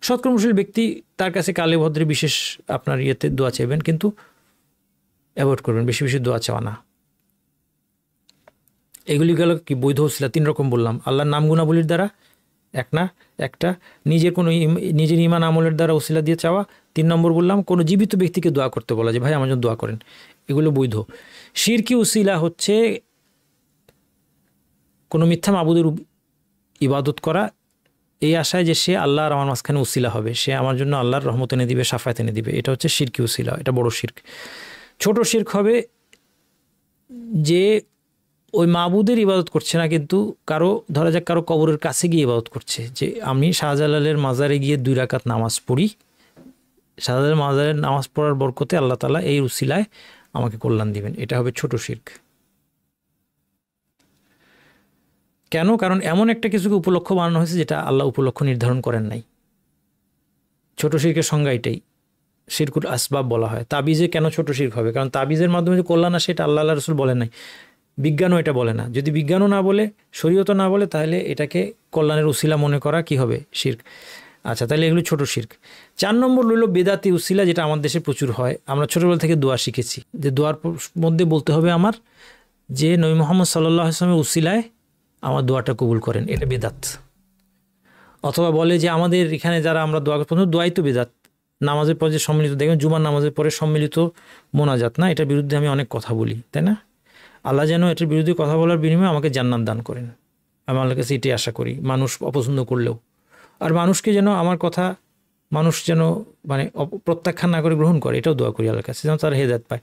সৎকর্মশীল ব্যক্তি তার কাছে কালে ভদ্রে বিশেষ আপনার ইয়েতে দোয়া চাইবেন, কিন্তু অ্যাভয়েড করবেন বেশি বেশি দোয়া চাওয়া না। এগুলি গেল কি বৈধ উসিলা, 3 রকম বললাম। আল্লাহর নাম গুণাবলীর দ্বারা একটা, নিজের কোনো নিজের ইমান আমলের দ্বারা উসিলা দিয়ে চাওয়া। 3 নম্বর বললাম কোনো জীবিত ব্যক্তিকে দোয়া করতে বলা, যে ভাই আমার জন্য দোয়া করেন, এগুলো বৈধ। শিরকি উসিলা হচ্ছে কোনো মিথ্যা মাবুদের ইবাদত করা এই আশায় যে সে আল্লাহ আর আমার মাঝখানে উসিলা হবে, সে আমার জন্য আল্লাহর রহমত এনে দিবে, শাফায়াত এনে দিবে, এটা হচ্ছে শিরকি উসিলা, এটা বড় শিরক। ছোট শিরক হবে যে ওই মাবুদের ইবাদত করছে না, কিন্তু কারো, ধরা যাক কারো কবরের কাছে গিয়ে ইবাদত করছে, যে আমি শাহজালালের মাজারে গিয়ে 2 রাকাত নামাজ পড়ি, শাহজালালের মাজারের নামাজ পড়ার বরকতে আল্লাহ তাআলা এই উসিলায় আমাকে কল্যাণ দিবেন, এটা হবে ছোট শিরক। কেন? কারণ এমন একটা কিছুকে উপলক্ষ বানানো হয়েছে যেটা আল্লাহ উপলক্ষ নির্ধারণ করেন নাই। ছোট শিরকের সংজ্ঞা এটাই, শিরকুল আসবাব বলা হয়। তাবিজে কেন ছোট শিরক হবে? কারণ তাবিজের মাধ্যমে যে কল্যাণ আসে এটা আল্লাহ রাসূল বলেন নাই, বিজ্ঞানও এটা বলে না। যদি বিজ্ঞানও না বলে, শরীয়তও না বলে, তাহলে এটাকে কল্যাণের উসিলা মনে করা কি হবে? শিরক। আচ্ছা, তাহলে এগুলো ছোট শিরক। 4 নম্বর হইল বেদাতি উসিলা, যেটা আমাদের দেশে প্রচুর হয়। আমরা ছোটবেলা থেকে দোয়া শিখেছি, যে দোয়ার মধ্যে বলতে হবে আমার যে নবী মুহাম্মদ সাল্লাল্লাহু আলাইহি ওয়াসাল্লামের উসিলায় আমার দোয়াটা কবুল করেন, এটা বেদাত। অথবা বলে যে আমাদের এখানে যারা আমরা দোয়া করি, দোয়াই তো বেদাত, নামাজের পরে যে সম্মিলিত, দেখবেন জুমার নামাজের পরে সম্মিলিত মোনাজাত না, এটার বিরুদ্ধে আমি অনেক কথা বলি, তাই না? আল্লাহ যেন এটার বিরুদ্ধে কথা বলার বিনিময়ে আমাকে জান্নাত দান করেন, আমি আল্লাহর কাছে এটাই আশা করি, মানুষ অপছন্দ করলেও। আর মানুষকে যেন আমার কথা মানুষ যেন মানে প্রত্যাখ্যান না করে গ্রহণ করে, এটাও দোয়া করি আল্লাহর কাছে, যেন তার হেদায়েত পায়।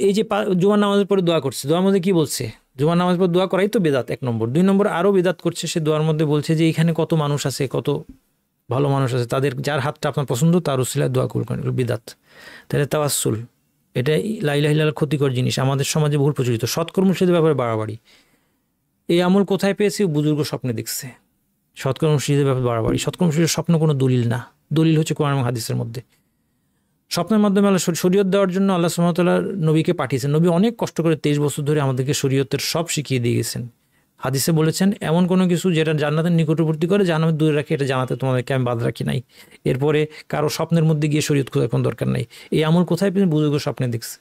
এই যে জুমার নামাজের পরে দোয়া করছে, দোয়ার মধ্যে কি বলছে? জুমার নামাজের পর দোয়া করাই তো বেদাত, 1 নম্বর। 2 নম্বর আরও বেদাত করছে, সে দোয়ার মধ্যে বলছে যে এখানে কত মানুষ আছে, কত ভালো মানুষ আছে, তাদের যার হাতটা আপনার পছন্দ তার উসিলায় দোয়া কবুল করেন, বেদাত। তাহলে তাওয়াসসুল, এটা লা ইলাহা ইল্লাল্লাহ ক্ষতিকর জিনিস, আমাদের সমাজে বহুল প্রচলিত। সৎকর্মশীলদের ব্যাপারে বাড়াবাড়ি, এই আমল কোথায় পেয়েছি? বুজুর্গ স্বপ্নে দেখছে। সৎকর্মশীলদের ব্যাপারে বাড়াবাড়ি, সৎকর্মশীলের স্বপ্ন কোনো দলিল না, দলিল হচ্ছে কোরআন এবং হাদিসের মধ্যে। স্বপ্নের মাধ্যমে আল্লাহ শরীয়ত দেওয়ার জন্য আল্লাহ সুবহানাহু ওয়া তাআলা নবীকে পাঠিয়েছেন। নবী অনেক কষ্ট করে 23 বছর ধরে আমাদেরকে শরীয়তের সব শিখিয়ে দিয়ে গেছেন। হাদিসে বলেছেন এমন কোনো কিছু যেটা জান্নাতের নিকটবর্তী করে জাহান্নামের দূরে রাখে, এটা জানাতে তোমাদেরকে আমি বাদ রাখি নাই। এরপরে কারো স্বপ্নের মধ্যে গিয়ে শরীয়ত খোঁজার কোনো দরকার নাই। এই আমল কোথায় পেয়েছেন? বুজুর্গ স্বপ্নে দেখছে।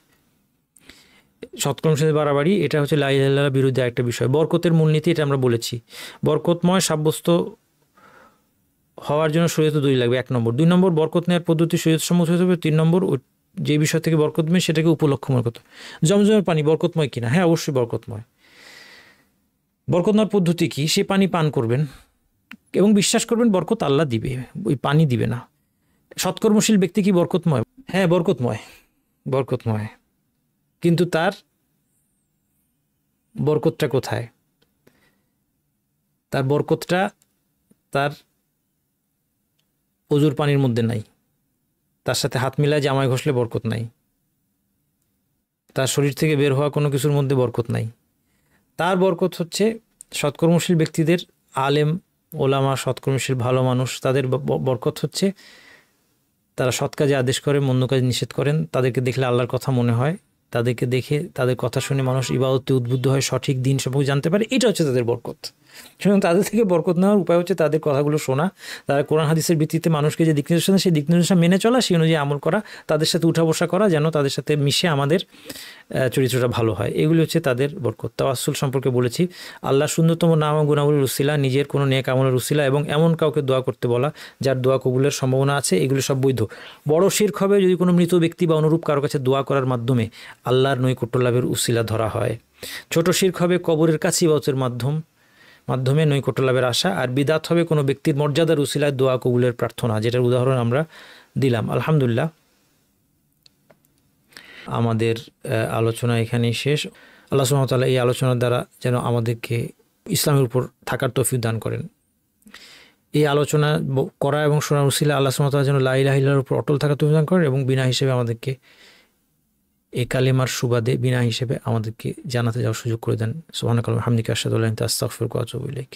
সৎকর্মশীলদের বাড়াবাড়ি, এটা হচ্ছে লা ইলাহা ইল্লাল্লাহর বিরুদ্ধে একটা বিষয়। বরকতের মূলনীতি, এটা আমরা বলেছি, বরকতময় সাব্যস্ত হওয়ার জন্য শরীয়তে দলিল লাগবে, 1 নম্বর। 2 নম্বর বরকত নেওয়ার পদ্ধতি শরীয়ত সম্মত হতে হবে। 3 নম্বর যে বিষয় থেকে বরকতময় সেটাকে উপলক্ষ মনে করতে। জমজমের পানি বরকতময় কিনা? হ্যাঁ, অবশ্যই বরকতময়। বরকত নেওয়ার পদ্ধতি কি? সে পানি পান করবেন এবং বিশ্বাস করবেন বরকত আল্লাহ দিবে, ওই পানি দিবে না। সৎকর্মশীল ব্যক্তি কি বরকতময়? হ্যাঁ, বরকতময়, বরকতময়। কিন্তু তার বরকতটা কোথায়? তার বরকতটা তার অজুর পানির মধ্যে নাই, তার সাথে হাত মিলায় জামায় ঘষলে বরকত নাই, তার শরীর থেকে বের হওয়া কোনো কিছুর মধ্যে বরকত নাই। তার বরকত হচ্ছে সৎকর্মশীল ব্যক্তিদের, আলেম ওলামা, সৎকর্মশীল ভালো মানুষ, তাদের বরকত হচ্ছে তারা সৎ কাজে আদেশ করে, মন্দ কাজে নিষেধ করেন, তাদেরকে দেখলে আল্লাহর কথা মনে হয়, তাদেরকে দেখে তাদের কথা শুনে মানুষ ইবাদতে উদ্বুদ্ধ হয়, সঠিক দিন সম্পর্কে জানতে পারে, এটা হচ্ছে তাদের বরকত। সুতরাং তাদের থেকে বরকত নেওয়ার উপায় হচ্ছে তাদের কথাগুলো শোনা, তারা কোরআন হাদিসের ভিত্তিতে মানুষকে যে দিক নির্দেশনা, সেই দিক নির্দেশনা মেনে চলা, সেই অনুযায়ী আমল করা, তাদের সাথে উঠা বসা করা, যেন তাদের সাথে মিশে আমাদের চরিত্রটা ভালো হয়। এগুলি হচ্ছে তাদের বরকত। তাওয়াসুল সম্পর্কে বলেছি, আল্লাহ সুন্দরতম নাম ও গুণাবলীর উসিলা, নিজের কোনো নেক আমলের উসিলা এবং এমন কাউকে দোয়া করতে বলা যার দোয়া কবুলের সম্ভাবনা আছে, এগুলো সব বৈধ। বড় শিরক হবে যদি কোনো মৃত ব্যক্তি বা অনুরূপ কারো কাছে দোয়া করার মাধ্যমে আল্লাহর নৈকট্য লাভের উসিলা ধরা হয়। ছোট শিরক হবে কবরের কাছে ইবাদতের মাধ্যমে নৈকট্য লাভের আশা। আর বিদাত হবে কোনো ব্যক্তির মর্যাদার উসিলায় দোয়া কবুলের প্রার্থনা, যেটার উদাহরণ আমরা দিলাম। আলহামদুলিল্লাহ, আমাদের আলোচনা এখানেই শেষ। আল্লাহ সুবহানাহু ওয়া তাআলা এই আলোচনার দ্বারা যেন আমাদেরকে ইসলামের উপর থাকার তৌফিক দান করেন। এই আলোচনা করা এবং শোনার উসিলা আল্লাহ সুবহানাহু ওয়া তাআলা যেন লা ইলাহা ইল্লাল্লাহর উপর অটল থাকার তৌফিক দান করেন এবং বিনা হিসেবে আমাদেরকে এই কালিমার সুবাদে বিনা হিসেবে আমাদেরকে জানাতে যাওয়ার সুযোগ করে দেন। সুবহানাকা আল্লাহুম্মা ওয়া বিহামদিকা আশহাদু আল্লা ইলাহা ইল্লা আনতা আস্তাগফিরুকা ওয়া আতুবু ইলাইক।